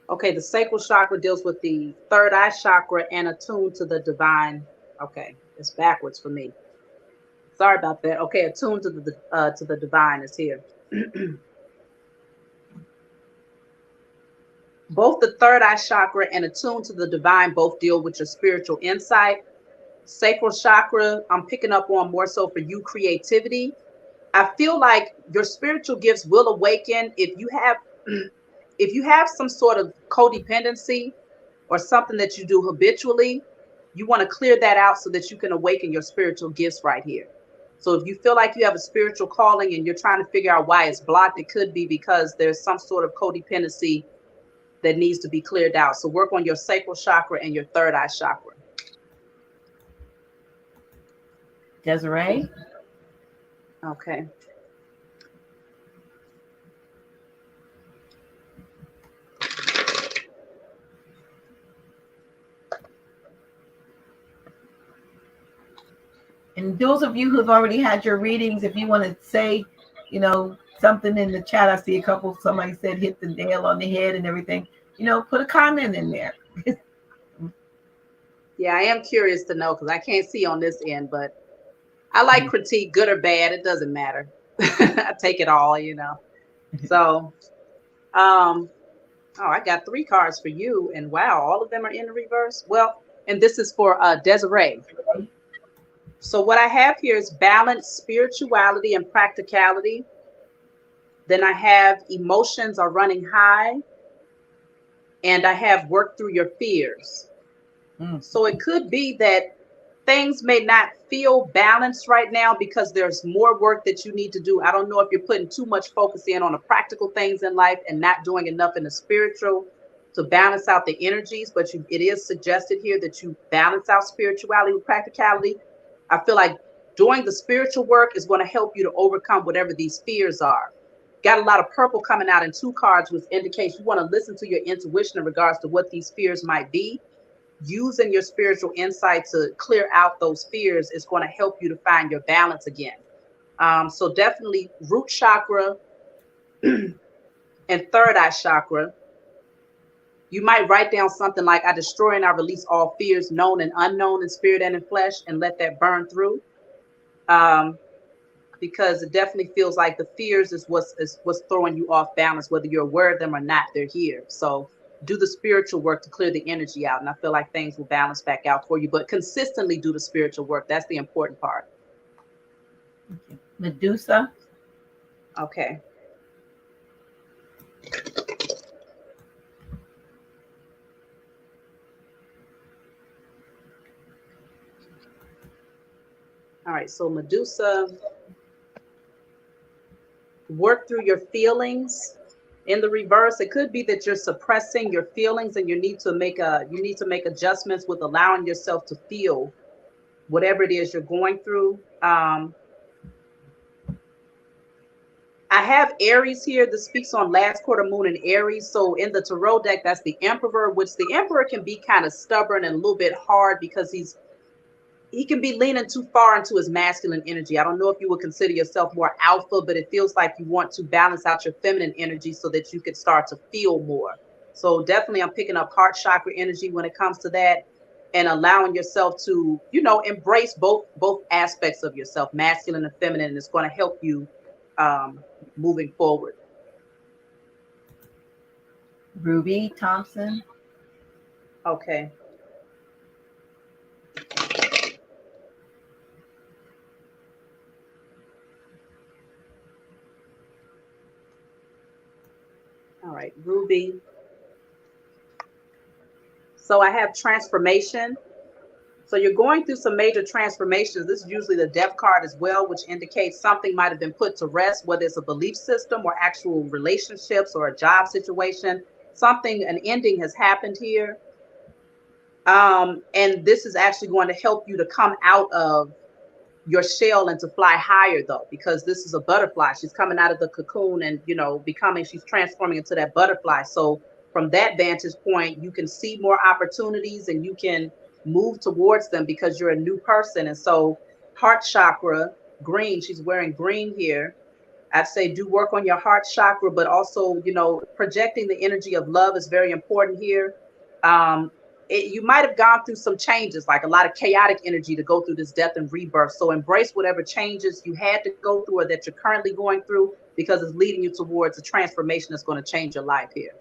Okay, the sacral chakra deals with the third eye chakra and attuned to the divine. Okay, it's backwards for me. Sorry about that. Okay, attuned to the divine is here. Both the third eye chakra and attuned to the divine both deal with your spiritual insight. Sacral chakra, I'm picking up on more so for you, creativity. I feel like your spiritual gifts will awaken if you have some sort of codependency or something that you do habitually. You want to clear that out so that you can awaken your spiritual gifts right here. So if you feel like you have a spiritual calling and you're trying to figure out why it's blocked, it could be because there's some sort of codependency that needs to be cleared out. So work on your sacral chakra and your third eye chakra. Desiree? Okay. And those of you who've already had your readings, if you want to say, something in the chat, I see somebody said hit the nail on the head and everything, put a comment in there. Yeah, I am curious to know, because I can't see on this end, but I like critique, good or bad. It doesn't matter. I take it all, So, I got 3 cards for you, and wow, all of them are in the reverse. Well, and this is for Desiree. So what I have here is balance, spirituality, and practicality. Then I have emotions are running high, and I have work through your fears. So it could be that things may not feel balanced right now because there's more work that you need to do. I don't know if you're putting too much focus in on the practical things in life and not doing enough in the spiritual to balance out the energies, but it is suggested here that you balance out spirituality with practicality. I feel like doing the spiritual work is going to help you to overcome whatever these fears are. Got a lot of purple coming out in 2 cards, which indicates you want to listen to your intuition in regards to what these fears might be. Using your spiritual insight to clear out those fears is going to help you to find your balance again. So definitely root chakra and third eye chakra. You might write down something like, I destroy and I release all fears, known and unknown, in spirit and in flesh, and let that burn through. Because it definitely feels like the fears is what's throwing you off balance, whether you're aware of them or not, they're here. So do the spiritual work to clear the energy out. And I feel like things will balance back out for you, but consistently do the spiritual work. That's the important part. Okay. Medusa. Okay. All right. So Medusa, work through your feelings. In the reverse, it could be that you're suppressing your feelings and you need to make adjustments with allowing yourself to feel whatever it is you're going through. I have Aries here. This speaks on last quarter moon in Aries. So in the tarot deck, that's the Emperor, which the Emperor can be kind of stubborn and a little bit hard because he can be leaning too far into his masculine energy. I don't know if you would consider yourself more alpha, but it feels like you want to balance out your feminine energy so that you could start to feel more. So definitely I'm picking up heart chakra energy when it comes to that, and allowing yourself to, embrace both aspects of yourself, masculine and feminine, and it's going to help you moving forward. Ruby Thompson. Okay. All right, Ruby. So I have transformation. So you're going through some major transformations. This is usually the death card as well, which indicates something might have been put to rest, whether it's a belief system or actual relationships or a job situation. Something, an ending has happened here. And this is actually going to help you to come out of your shell and to fly higher, though, because this is a butterfly. She's coming out of the cocoon and, she's transforming into that butterfly. So from that vantage point, you can see more opportunities and you can move towards them because you're a new person. And so heart chakra, green, she's wearing green here. I'd say do work on your heart chakra, but also, projecting the energy of love is very important here. Um, you might have gone through some changes, like a lot of chaotic energy to go through this death and rebirth. So embrace whatever changes you had to go through or that you're currently going through, because it's leading you towards a transformation that's going to change your life here.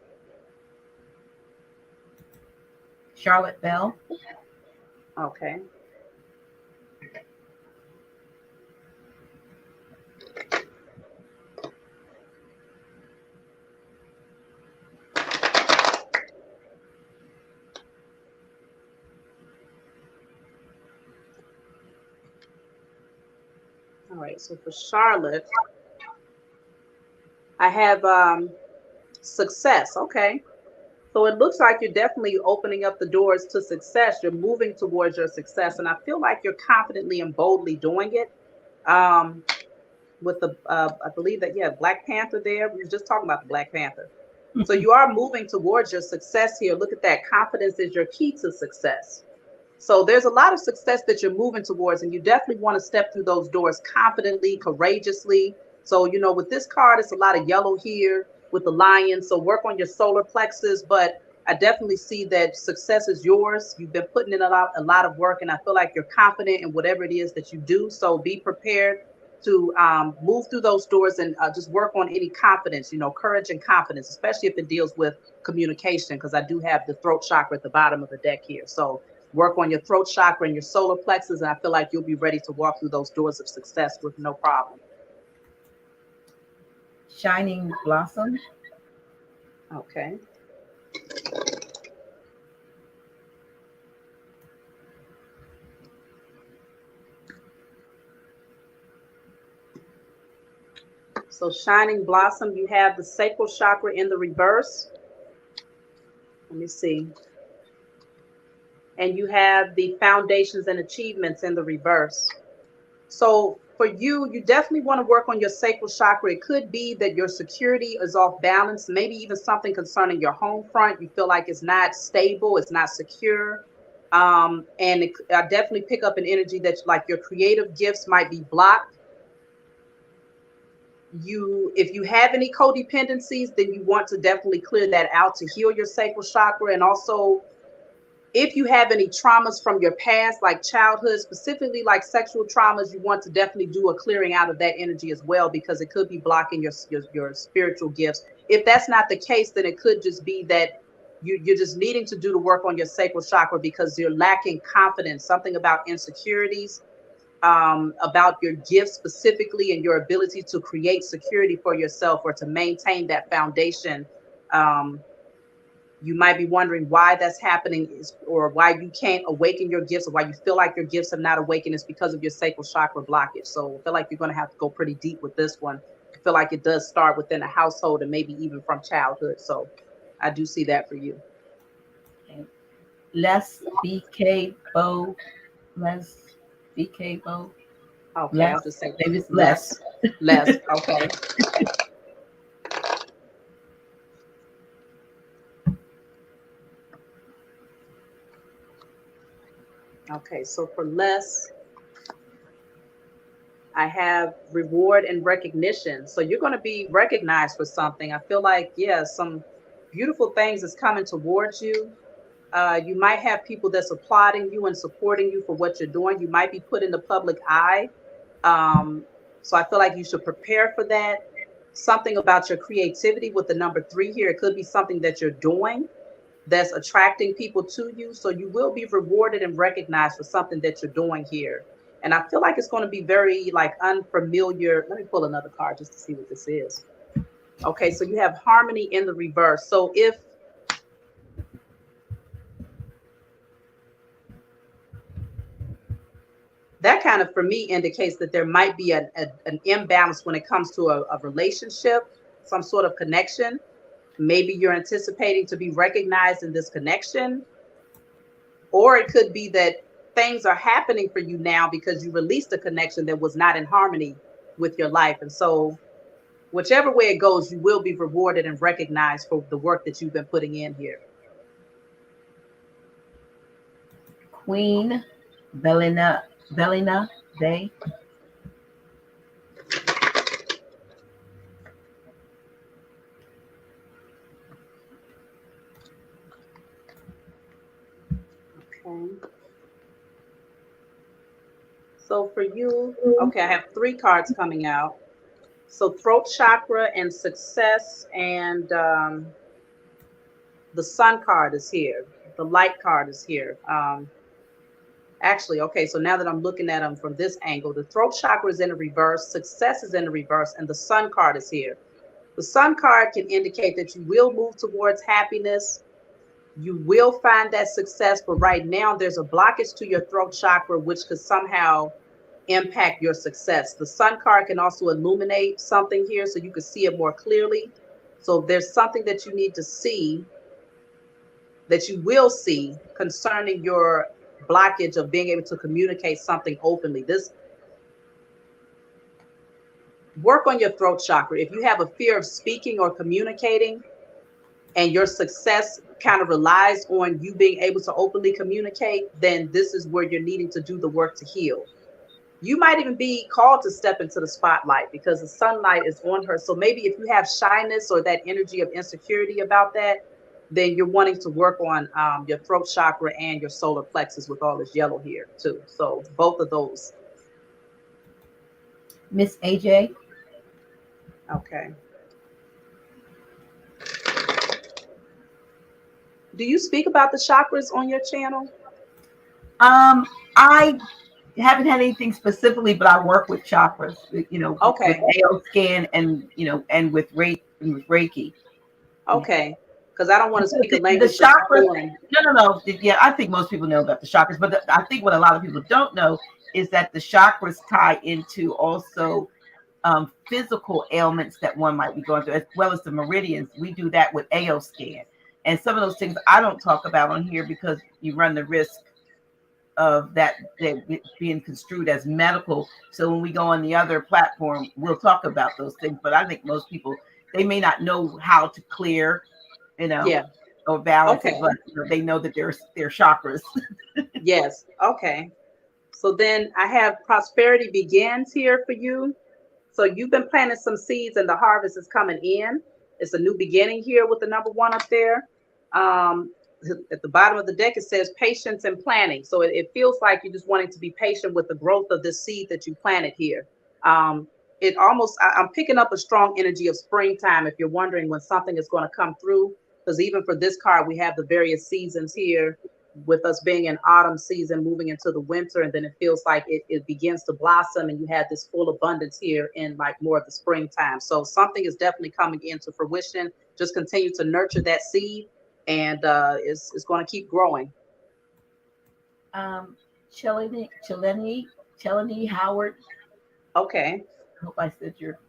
Charlotte Bell. Okay. All right, so for Charlotte, I have success. Okay. So it looks like you're definitely opening up the doors to success. You're moving towards your success. And I feel like you're confidently and boldly doing it. With the, I believe that, yeah, Black Panther there. We were just talking about the Black Panther. So you are moving towards your success here. Look at that. Confidence is your key to success. So there's a lot of success that you're moving towards, and you definitely want to step through those doors confidently, courageously. So, with this card, it's a lot of yellow here with the lion. So work on your solar plexus, but I definitely see that success is yours. You've been putting in a lot of work, and I feel like you're confident in whatever it is that you do. So be prepared to move through those doors and just work on any confidence, courage and confidence, especially if it deals with communication, because I do have the throat chakra at the bottom of the deck here. So work on your throat chakra and your solar plexus, and I feel like you'll be ready to walk through those doors of success with no problem. Shining Blossom. Okay. So Shining Blossom, you have the sacral chakra in the reverse. Let me see. And you have the foundations and achievements in the reverse. So for you, you definitely want to work on your sacral chakra. It could be that your security is off balance, maybe even something concerning your home front. You feel like it's not stable, it's not secure. And I definitely pick up an energy that like your creative gifts might be blocked. If you have any codependencies, then you want to definitely clear that out to heal your sacral chakra. And also, if you have any traumas from your past, like childhood, specifically like sexual traumas, you want to definitely do a clearing out of that energy as well, because it could be blocking your spiritual gifts. If that's not the case, then it could just be that you're just needing to do the work on your sacral chakra because you're lacking confidence, something about insecurities, about your gifts specifically, and your ability to create security for yourself or to maintain that foundation. You might be wondering why that's happening, or why you can't awaken your gifts, or why you feel like your gifts have not awakened. It's because of your sacral chakra blockage. So I feel like you're going to have to go pretty deep with this one. I feel like it does start within a household and maybe even from childhood. So I do see that for you. Okay. Les BK Bo. Okay, Les. I'll just say Maybe it's less. Okay. Okay, so for less, I have reward and recognition. So you're going to be recognized for something. I feel like, yeah, some beautiful things is coming towards you. You might have people that's applauding you and supporting you for what you're doing. You might be put in the public eye. So I feel like you should prepare for that. something about your creativity with the number 3 here. It could be something that you're doing that's attracting people to you. So you will be rewarded and recognized for something that you're doing here. And I feel like it's going to be very like unfamiliar. Let me pull another card just to see what this is. Okay, so you have harmony in the reverse. So if that kind of for me indicates that there might be an imbalance when it comes to a relationship, some sort of connection. Maybe you're anticipating to be recognized in this connection, or it could be that things are happening for you now because you released a connection that was not in harmony with your life. And so whichever way it goes, you will be rewarded and recognized for the work that you've been putting in here. Queen Belina Day. Okay. So for you, okay, I have 3 cards coming out. So throat chakra and success, and the sun card is here. The light card is here. Actually, okay, so now that I'm looking at them from this angle, the throat chakra is in the reverse, success is in the reverse, and the sun card is here. The sun card can indicate that you will move towards happiness. You will find that success, but right now there's a blockage to your throat chakra, which could somehow impact your success. The sun card can also illuminate something here so you can see it more clearly. So if there's something that you need to see, that you will see concerning your blockage of being able to communicate something openly. This work on your throat chakra. If you have a fear of speaking or communicating, and your success kind of relies on you being able to openly communicate, then this is where you're needing to do the work to heal. You might even be called to step into the spotlight because the sunlight is on her. So maybe if you have shyness or that energy of insecurity about that, then you're wanting to work on your throat chakra and your solar plexus with all this yellow here too. So both of those. Miss AJ. Okay. Do you speak about the chakras on your channel? I haven't had anything specifically, but I work with chakras, Okay. with AO scan and and with Reiki. Okay. Because I don't want to speak a The language that's chakras. foreign. No. Yeah, I think most people know about the chakras, but I think what a lot of people don't know is that the chakras tie into also physical ailments that one might be going through, as well as the meridians. We do that with AO scan, and some of those things I don't talk about on here because you run the risk of that being construed as medical. So when we go on the other platform, we'll talk about those things. But I think most people, they may not know how to clear, Yeah. or balance Okay. it, but they know that they're chakras. Yes. Okay. So then I have prosperity begins here for you. So you've been planting some seeds and the harvest is coming in. It's a new beginning here with the number 1 up there. Um, at the bottom of the deck, it says patience and planning. So it feels like you're just wanting to be patient with the growth of this seed that you planted here. It almost, I'm picking up a strong energy of springtime if you're wondering when something is going to come through. Because even for this card, we have the various seasons here with us being in autumn season, moving into the winter, and then it feels like it begins to blossom and you have this full abundance here in like more of the springtime. So something is definitely coming into fruition. Just continue to nurture that seed and it's going to keep growing. Chelene Howard. Okay. I hope I said your.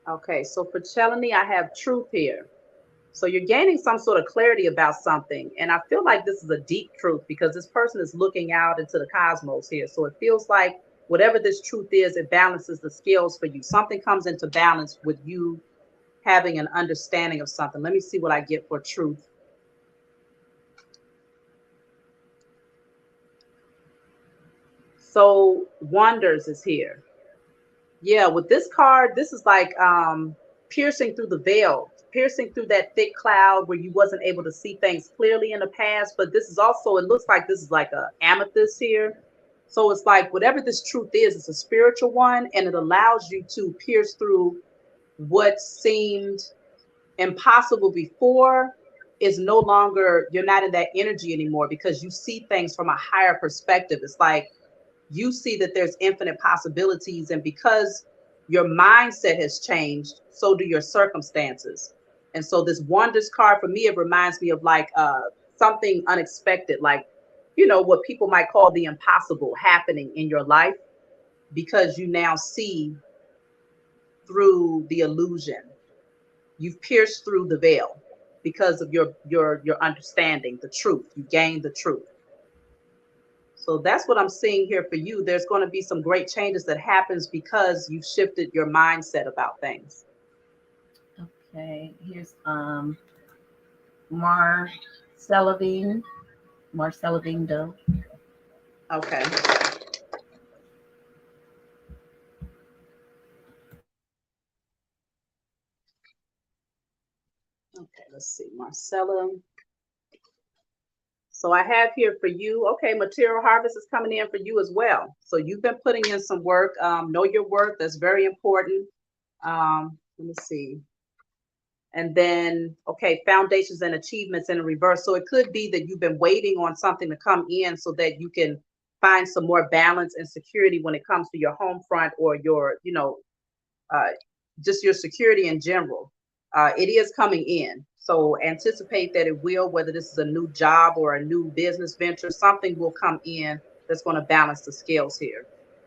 Okay, so for Chelene, I have truth here. So you're gaining some sort of clarity about something. And I feel like this is a deep truth because this person is looking out into the cosmos here. So it feels like whatever this truth is, it balances the scales for you. Something comes into balance with you having an understanding of something. Let me see what I get for truth. So wonders is here. Yeah, with this card, this is like piercing through the veil piercing through that thick cloud where you wasn't able to see things clearly in the past. But this is also, it looks like this is like a amethyst here. So it's like whatever this truth is, it's a spiritual one, and it allows you to pierce through what seemed impossible before. Is no longer, you're not in that energy anymore because you see things from a higher perspective. It's like you see that there's infinite possibilities, and because your mindset has changed, so do your circumstances. And so this wonders card, for me, it reminds me of like something unexpected, like, you know, what people might call the impossible happening in your life, because you now see through the illusion. You've pierced through the veil because of your understanding the truth. You gained the truth. So that's what I'm seeing here for you. There's going to be some great changes that happens because you've shifted your mindset about things. Okay, here's Marcelavine Doe. Okay. Okay, let's see, Marcella. So I have here for you, okay, material harvest is coming in for you as well. So you've been putting in some work. Know your worth. That's very important. Let me see. And then, okay, foundations and achievements in reverse. So it could be that you've been waiting on something to come in so that you can find some more balance and security when it comes to your home front or your, you know, just your security in general. It is coming in. So anticipate that it will, whether this is a new job or a new business venture, something will come in that's going to balance the scales here.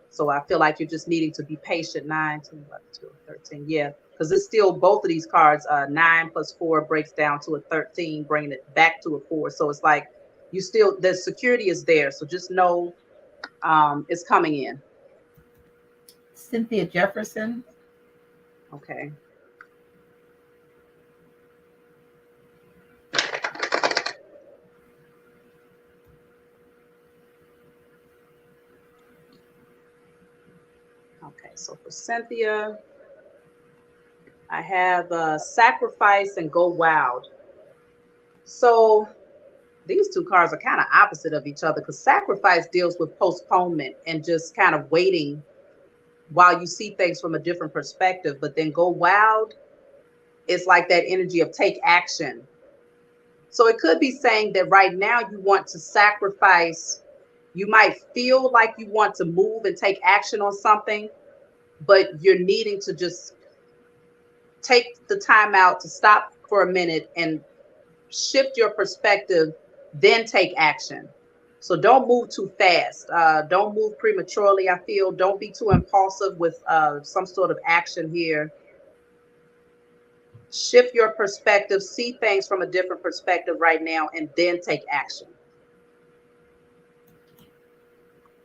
So I feel like you're just needing to be patient. 9, 10, 11, 12, 13. Yeah, because it's still both of these cards. 9 plus 4 breaks down to a 13, bringing it back to a 4. So it's like you still, the security is there. So just know it's coming in. Cynthia Jefferson. Okay. Okay, so for Cynthia, I have sacrifice and go wild. So these two cards are kind of opposite of each other because sacrifice deals with postponement and just kind of waiting while you see things from a different perspective. But then go wild is like that energy of take action. So it could be saying that right now you want to sacrifice. You might feel like you want to move and take action on something, but you're needing to just take the time out to stop for a minute and shift your perspective, then take action. So don't move too fast. Don't move prematurely. I feel don't be too impulsive with some sort of action here. Shift your perspective, see things from a different perspective right now, and then take action.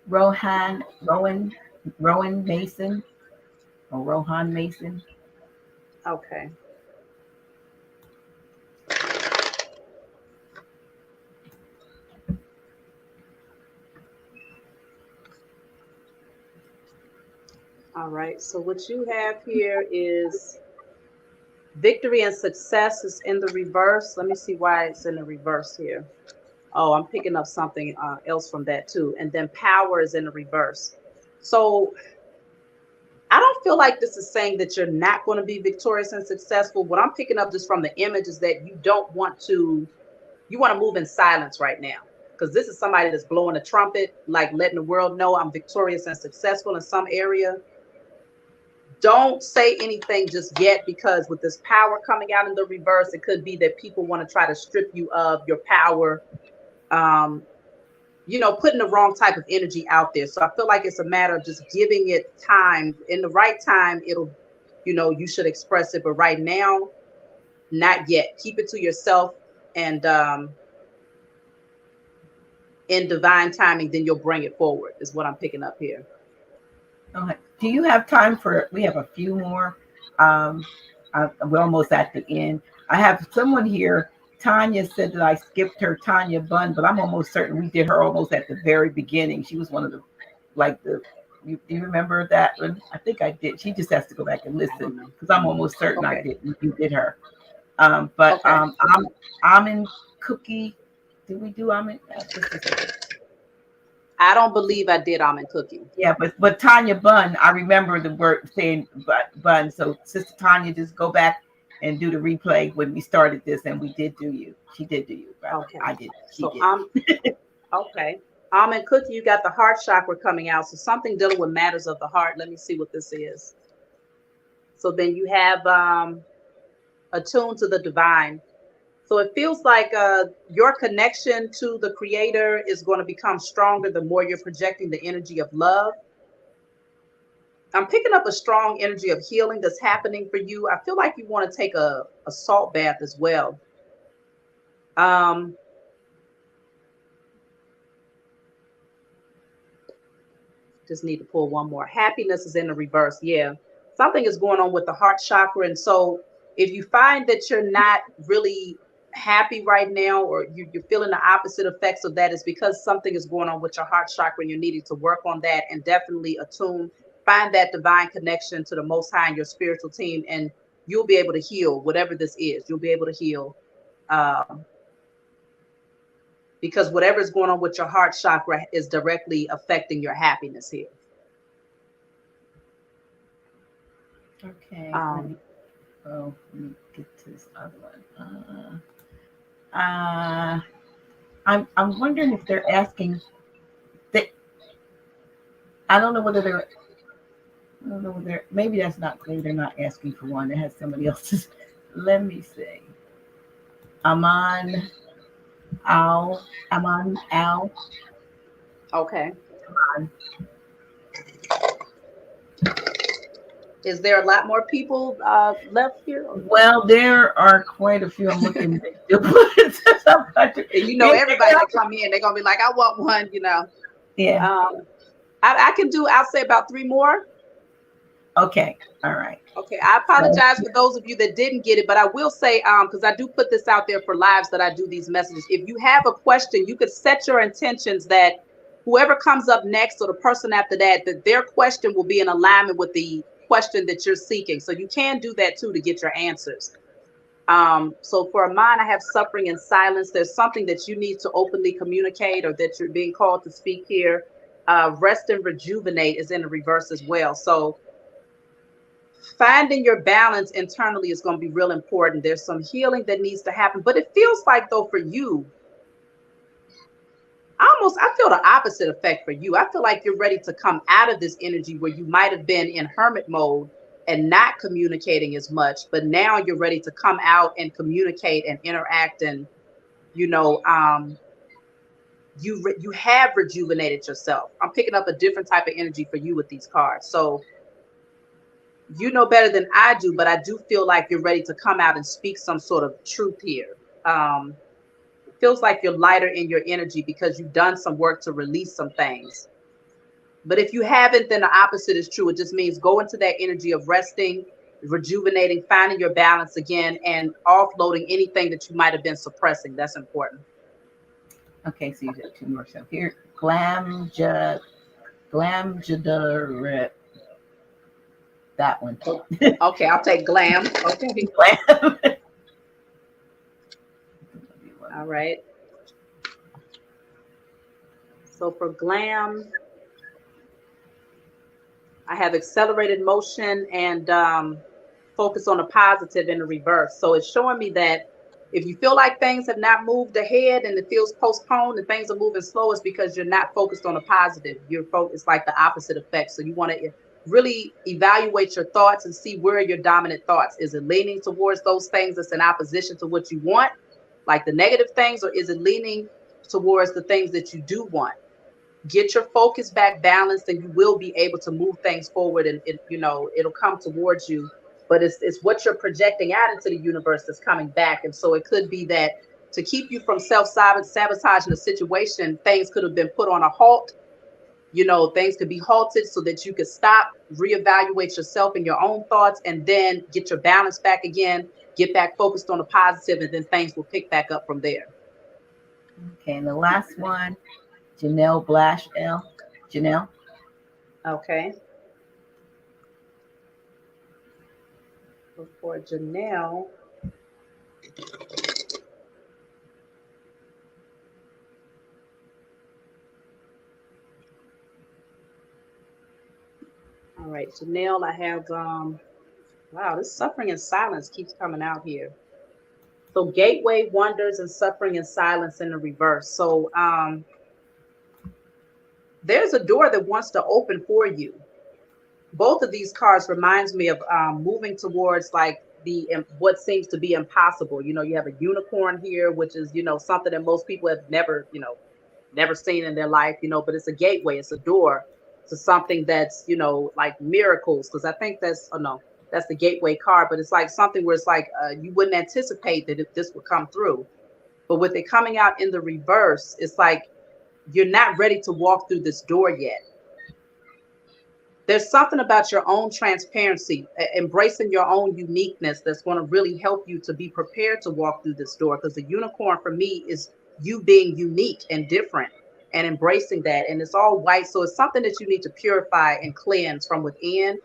Rowan Mason or Rohan Mason. Okay. All right. So what you have here is victory and success is in the reverse. Let me see why it's in the reverse here. Oh, I'm picking up something else from that too. And then power is in the reverse. So I don't feel like this is saying that you're not going to be victorious and successful. What I'm picking up just from the image is that you want to move in silence right now. Because this is somebody that's blowing a trumpet, like letting the world know I'm victorious and successful in some area. Don't say anything just yet, because with this power coming out in the reverse, it could be that people want to try to strip you of your power. Putting the wrong type of energy out there. So I feel like it's a matter of just giving it time. In the right time, it'll, you should express it. But right now, not yet. Keep it to yourself, and in divine timing, then you'll bring it forward, is what I'm picking up here. Okay. Do you have time for, we have a few more. We're almost at the end. I have someone here. Tanya said that I skipped her, Tanya Bunn, but I'm almost certain we did her almost at the very beginning. She was one of the, do you remember that one? I think I did. She just has to go back and listen, because I'm almost certain I did. You did her. But Okay. almond cookie. Did we do almond? Just a second. I don't believe I did almond cookie. Yeah, but Tanya Bun, I remember the word saying bun. So Sister Tanya, just go back and do the replay when we started this, and we did do you. She did do you, rather. Okay. I did. She So did. okay. Almond cookie, you got the heart chakra coming out. So something dealing with matters of the heart. Let me see what this is. So then you have attuned to the divine. So it feels like your connection to the creator is going to become stronger the more you're projecting the energy of love. I'm picking up a strong energy of healing that's happening for you. I feel like you want to take a salt bath as well. Um, just need to pull one more. Happiness is in the reverse. Yeah. Something is going on with the heart chakra. And so if you find that you're not really happy right now, or you're feeling the opposite effects of that, is because something is going on with your heart chakra and you're needing to work on that, and definitely attune, find that divine connection to the Most High and your spiritual team, and you'll be able to heal whatever this is. You'll be able to heal. Um, because whatever is going on with your heart chakra is directly affecting your happiness here. Okay. Let me get to this other one. I'm wondering if they're asking. They, I don't know whether they're. I don't know whether maybe that's not clear. They're not asking for one. It has somebody else's. Let me see. Aman Al. Aman Al. Okay. Aman. Is there a lot more people left here? Well, there are quite a few. I'm looking. And you know, everybody that come in, they're gonna be like, "I want one," you know. Yeah. I can do. I'll say about 3 more. Okay. All right. Okay. I apologize for those of you that didn't get it, but I will say, because I do put this out there for lives that I do these messages. If you have a question, you could set your intentions that whoever comes up next or the person after that their question will be in alignment with the question that you're seeking. So you can do that too to get your answers. So for mine, I have suffering in silence. There's something that you need to openly communicate, or that you're being called to speak here. Rest and rejuvenate is in the reverse as well. So finding your balance internally is going to be real important. There's some healing that needs to happen, but it feels like though for you, I feel the opposite effect for you. I feel like you're ready to come out of this energy where you might have been in hermit mode and not communicating as much, but now you're ready to come out and communicate and interact, and you know, you have rejuvenated yourself. I'm picking up a different type of energy for you with these cards. So you know better than I do, but I do feel like you're ready to come out and speak some sort of truth here. It feels like you're lighter in your energy because you've done some work to release some things. But if you haven't, then the opposite is true. It just means go into that energy of resting, rejuvenating, finding your balance again, and offloading anything that you might have been suppressing. That's important. Okay, so you got 2 more. So here, Glamjadar, that one. Okay, I'll take glam. Okay. Glam. All right. So for glam, I have accelerated motion and focus on the positive in the reverse. So it's showing me that if you feel like things have not moved ahead and it feels postponed and things are moving slow, it's because you're not focused on the positive. You're focused like the opposite effect. So you want to really evaluate your thoughts and see where are your dominant thoughts. Is it leaning towards those things that's in opposition to what you want, like the negative things, or is it leaning towards the things that you do want? Get your focus back balanced and you will be able to move things forward, and it'll come towards you. But it's what you're projecting out into the universe that's coming back. And so it could be that to keep you from self-sabotaging the situation, things could have been put on a halt. Things could be halted so that you could stop, reevaluate yourself and your own thoughts, and then get your balance back again, get back focused on the positive, and then things will pick back up from there. Okay, and the last one, Janelle Blash L. Janelle. Okay. So for Janelle, right, Janelle, I have wow, this suffering and silence keeps coming out here. So gateway, wonders, and suffering and silence in the reverse. So there's a door that wants to open for you. Both of these cards reminds me of moving towards like the what seems to be impossible. You know, you have a unicorn here, which is, you know, something that most people have never, you know, never seen in their life, you know, but it's a gateway, it's a door to something that's, you know, like miracles. Because I think that's, oh no, that's the gateway card, but it's like something where it's like you wouldn't anticipate that this would come through. But with it coming out in the reverse, it's like you're not ready to walk through this door yet. There's something about your own transparency, embracing your own uniqueness that's going to really help you to be prepared to walk through this door. Because the unicorn for me is you being unique and different and embracing that. And it's all white. So it's something that you need to purify and cleanse from within.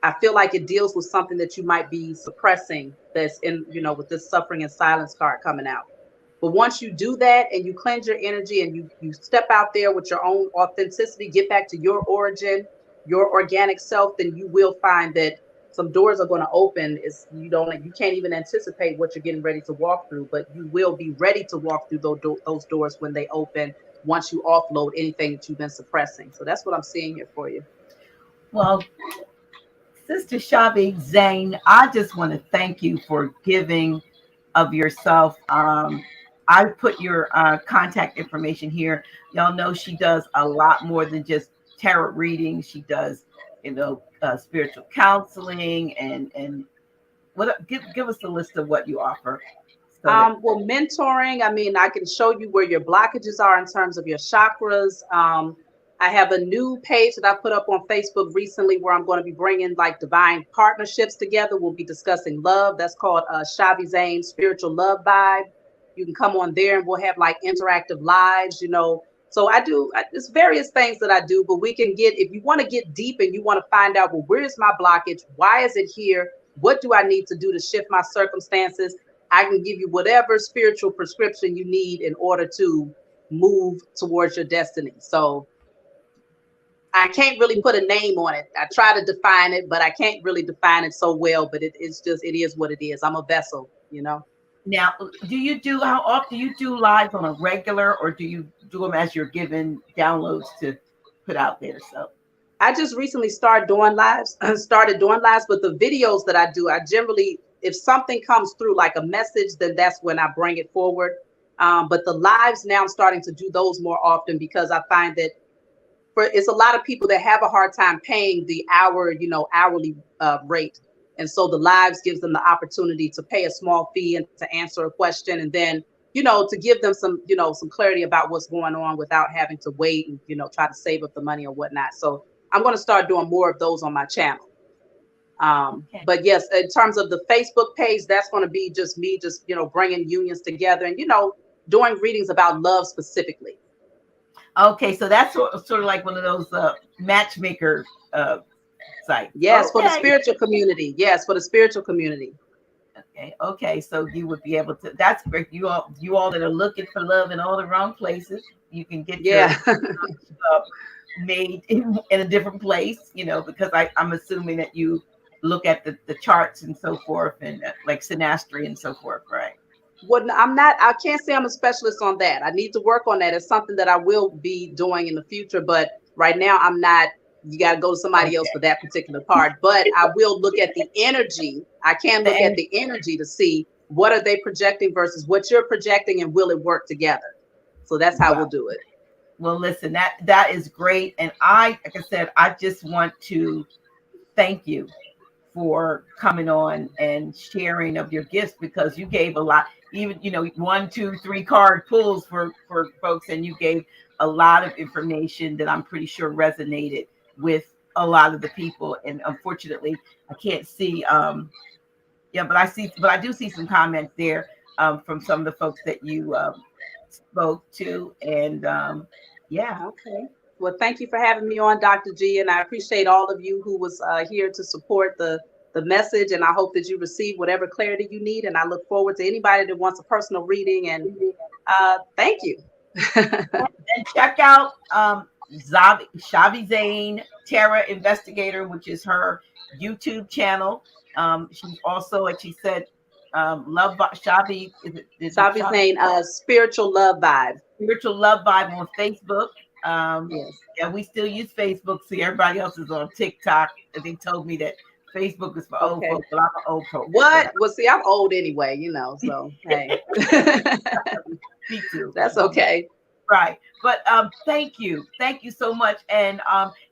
I feel like it deals with something that you might be suppressing that's in, you know, with this suffering and silence card coming out. But once you do that and you cleanse your energy and you step out there with your own authenticity, get back to your origin, your organic self, then you will find that some doors are going to open. Is you can't even anticipate what you're getting ready to walk through, but you will be ready to walk through those doors when they open once you offload anything that you've been suppressing. So that's what I'm seeing here for you. Well, Sister Chhavi Zaine, I just want to thank you for giving of yourself. I put your contact information here. Y'all know she does a lot more than just tarot readings. She does, spiritual counseling and what? Give us a list of what you offer. Well, mentoring. I mean, I can show you where your blockages are in terms of your chakras. I have a new page that I put up on Facebook recently where I'm going to be bringing like divine partnerships together. We'll be discussing love. That's called Chhavi Zaine Spiritual Love Vibe. You can come on there and we'll have like interactive lives, you know. So there's various things that I do, but we can if you want to get deep and you want to find out, well, where is my blockage? Why is it here? What do I need to do to shift my circumstances? I can give you whatever spiritual prescription you need in order to move towards your destiny. So I can't really put a name on it. I try to define it, but I can't really define it so well. But it is what it is. I'm a vessel, you know. Now, how often do you do lives on a regular, or do you do them as you're given downloads to put out there? So I just recently started doing lives, but the videos that I do, I generally, if something comes through like a message, then that's when I bring it forward. But the lives now I'm starting to do those more often because I find that it's a lot of people that have a hard time paying the hourly rate. And so the lives gives them the opportunity to pay a small fee and to answer a question. And then, to give them some clarity about what's going on without having to wait and, try to save up the money or whatnot. So I'm going to start doing more of those on my channel. Okay. But yes, in terms of the Facebook page, that's going to be just me, bringing unions together and, doing readings about love specifically. Okay, so that's sort of like one of those matchmaker sites. Yes, okay. For the spiritual community. Yes, for the spiritual community. Okay. So you would be able to. That's great. You all that are looking for love in all the wrong places, you can get your made in a different place. Because I'm assuming that you look at the charts and so forth, and like synastry and so forth, right? Well, I can't say I'm a specialist on that. I need to work on that. It's something that I will be doing in the future, but right now I'm not. You got to go to somebody else for that particular part, but I will look at the energy. I can look at the energy to see what are they projecting versus what you're projecting, and will it work together? So that's how we'll do it. Well, listen, that is great. And like I said, I just want to thank you for coming on and sharing of your gifts, because you gave a lot, even 1, 2, 3 card pulls for folks, and you gave a lot of information that I'm pretty sure resonated with a lot of the people. And unfortunately I can't see but I do see some comments there from some of the folks that you spoke to. And okay. Well, thank you for having me on, Dr. G, and I appreciate all of you who was here to support the message, and I hope that you receive whatever clarity you need, and I look forward to anybody that wants a personal reading, and thank you. And check out Chhavi Zaine Tarot Investigator, which is her YouTube channel. She's also, like she said, Love Chhavi. Is it Chhavi Chhavi? Zaine, Spiritual Love Vibe. Spiritual Love Vibe on Facebook. Yes. Yeah, we still use Facebook. See, everybody else is on TikTok. They told me that Facebook is for old Okay. folks, but I'm an old folk. What? Well, see, I'm old anyway, so hey. Me too. That's okay. Right. But thank you so much. And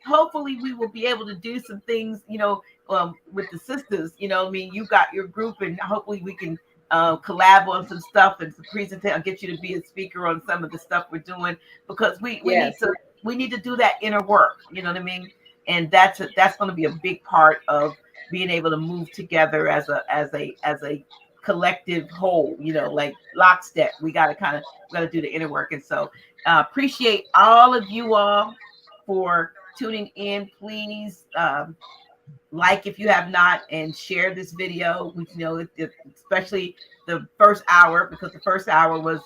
hopefully we will be able to do some things, with the sisters. I mean, you got your group, and hopefully we can collab on some stuff and some presentation. I'll get you to be a speaker on some of the stuff we're doing, because we Yes. need to do that inner work. You know what I mean? And that's going to be a big part of being able to move together as a collective whole, like lockstep. We got to do the inner work. And so appreciate all of you all for tuning in. Please like if you have not, and share this video. Especially the first hour, because the first hour was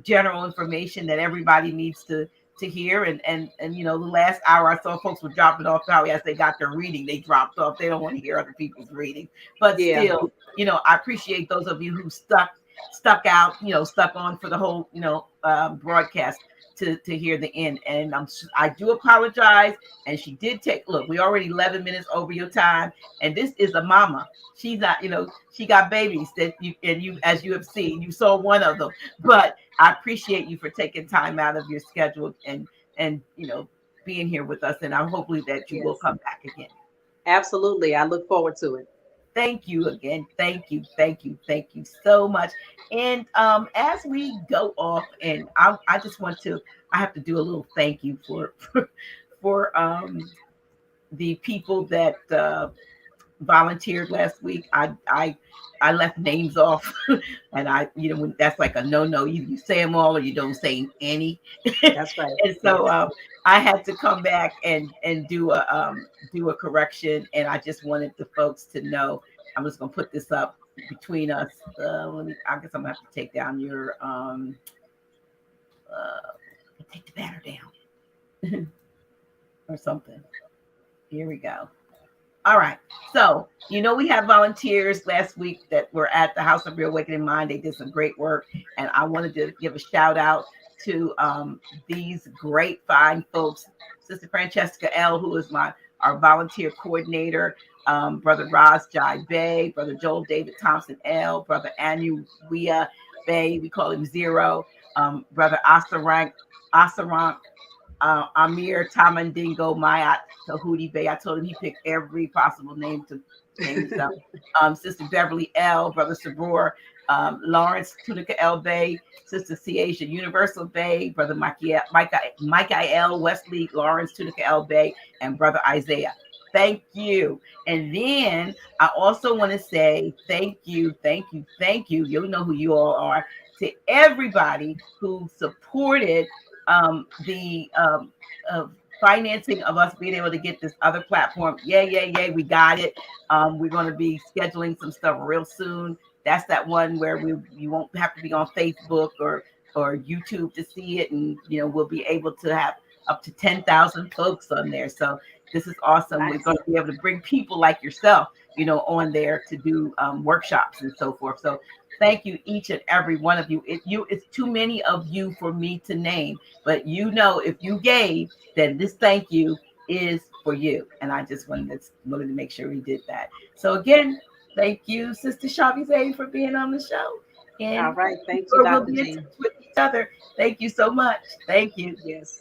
general information that everybody needs to hear. And the last hour, I saw folks were dropping off probably as they got their reading. They dropped off. They don't want to hear other people's reading. But still, I appreciate those of you who stuck out, stuck on for the whole, broadcast to hear the end. And I do apologize. And she did look, we already 11 minutes over your time. And this is a mama. She's not, she got babies that you, as you have seen, you saw one of them. But I appreciate you for taking time out of your schedule and being here with us. And I'm hopefully that you will come back again. Absolutely. I look forward to it. Thank you again. Thank you so much. And as we go off, and I have to do a little thank you for the people that volunteered last week. I left names off, and when that's like a no. You say them all or you don't say any. That's right. And so I had to come back and do a correction, and I just wanted the folks to know. I'm just gonna put this up between us. I guess I'm gonna have to take down your take the banner down or something. Here we go. All right. So, we had volunteers last week that were at the House of Reawakening Mind. They did some great work. And I wanted to give a shout out to these great, fine folks. Sister Francesca L., who is our volunteer coordinator, Brother Raz Jai Bay, Brother Joel David Thompson L., Brother Anu Wia Bay, we call him Zero, Brother Asarang, Amir Tamandingo Mayat Tahudi Bay. I told him he picked every possible name to name himself. Sister Beverly L, Brother Sabror, Lawrence Tunica L Bay, Sister Ciasia Universal Bay, Brother Michael Wesley, Lawrence Tunica L Bay, and Brother Isaiah. Thank you. And then I also want to say thank you. You know who you all are, to everybody who supported the financing of us being able to get this other platform. Yay, we got it. We're going to be scheduling some stuff real soon. That's that one where you won't have to be on Facebook or YouTube to see it, and we'll be able to have up to 10,000 folks on there. So this is awesome. Nice. We're going to be able to bring people like yourself, on there to do workshops and so forth. So thank you, each and every one of you. It's too many of you for me to name, but if you gave, then this thank you is for you. And I just wanted to make sure we did that. So again, thank you, Sister Chhavi Zaine, for being on the show. And all right, thank you, Dr. We'll G. With each other. Thank you so much. Thank you. Yes.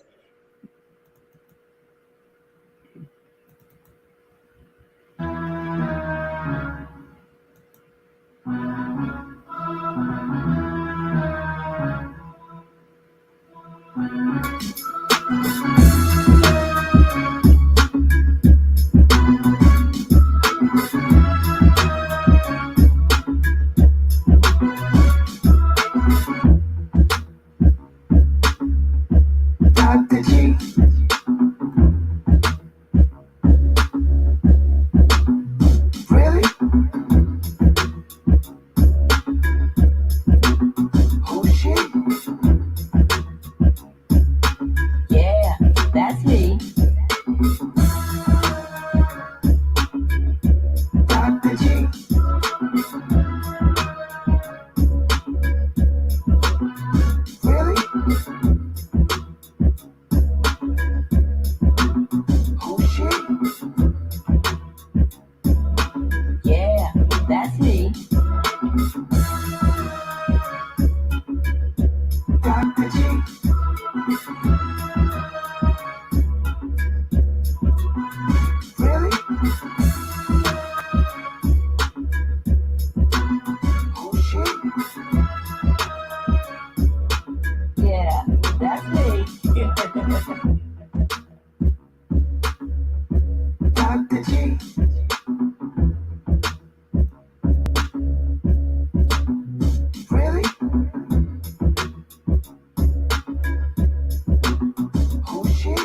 Dr. G. Really? Oh shit.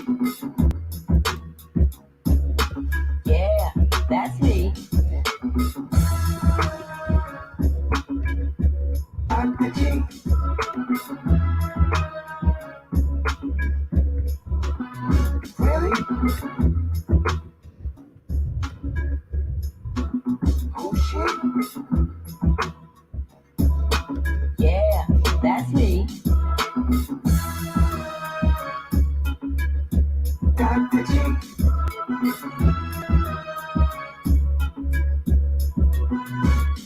Yeah, that's me. Dr. G. Really? Oh shit. Yeah, that's me. Dr. G.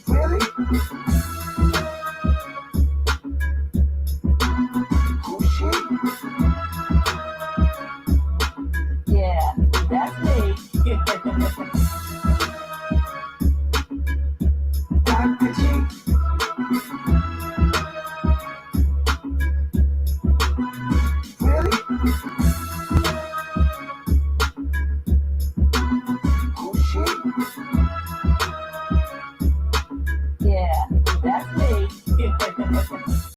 Really? Oh shit. Yeah, that's me. Dr. G. Really? Oh shit.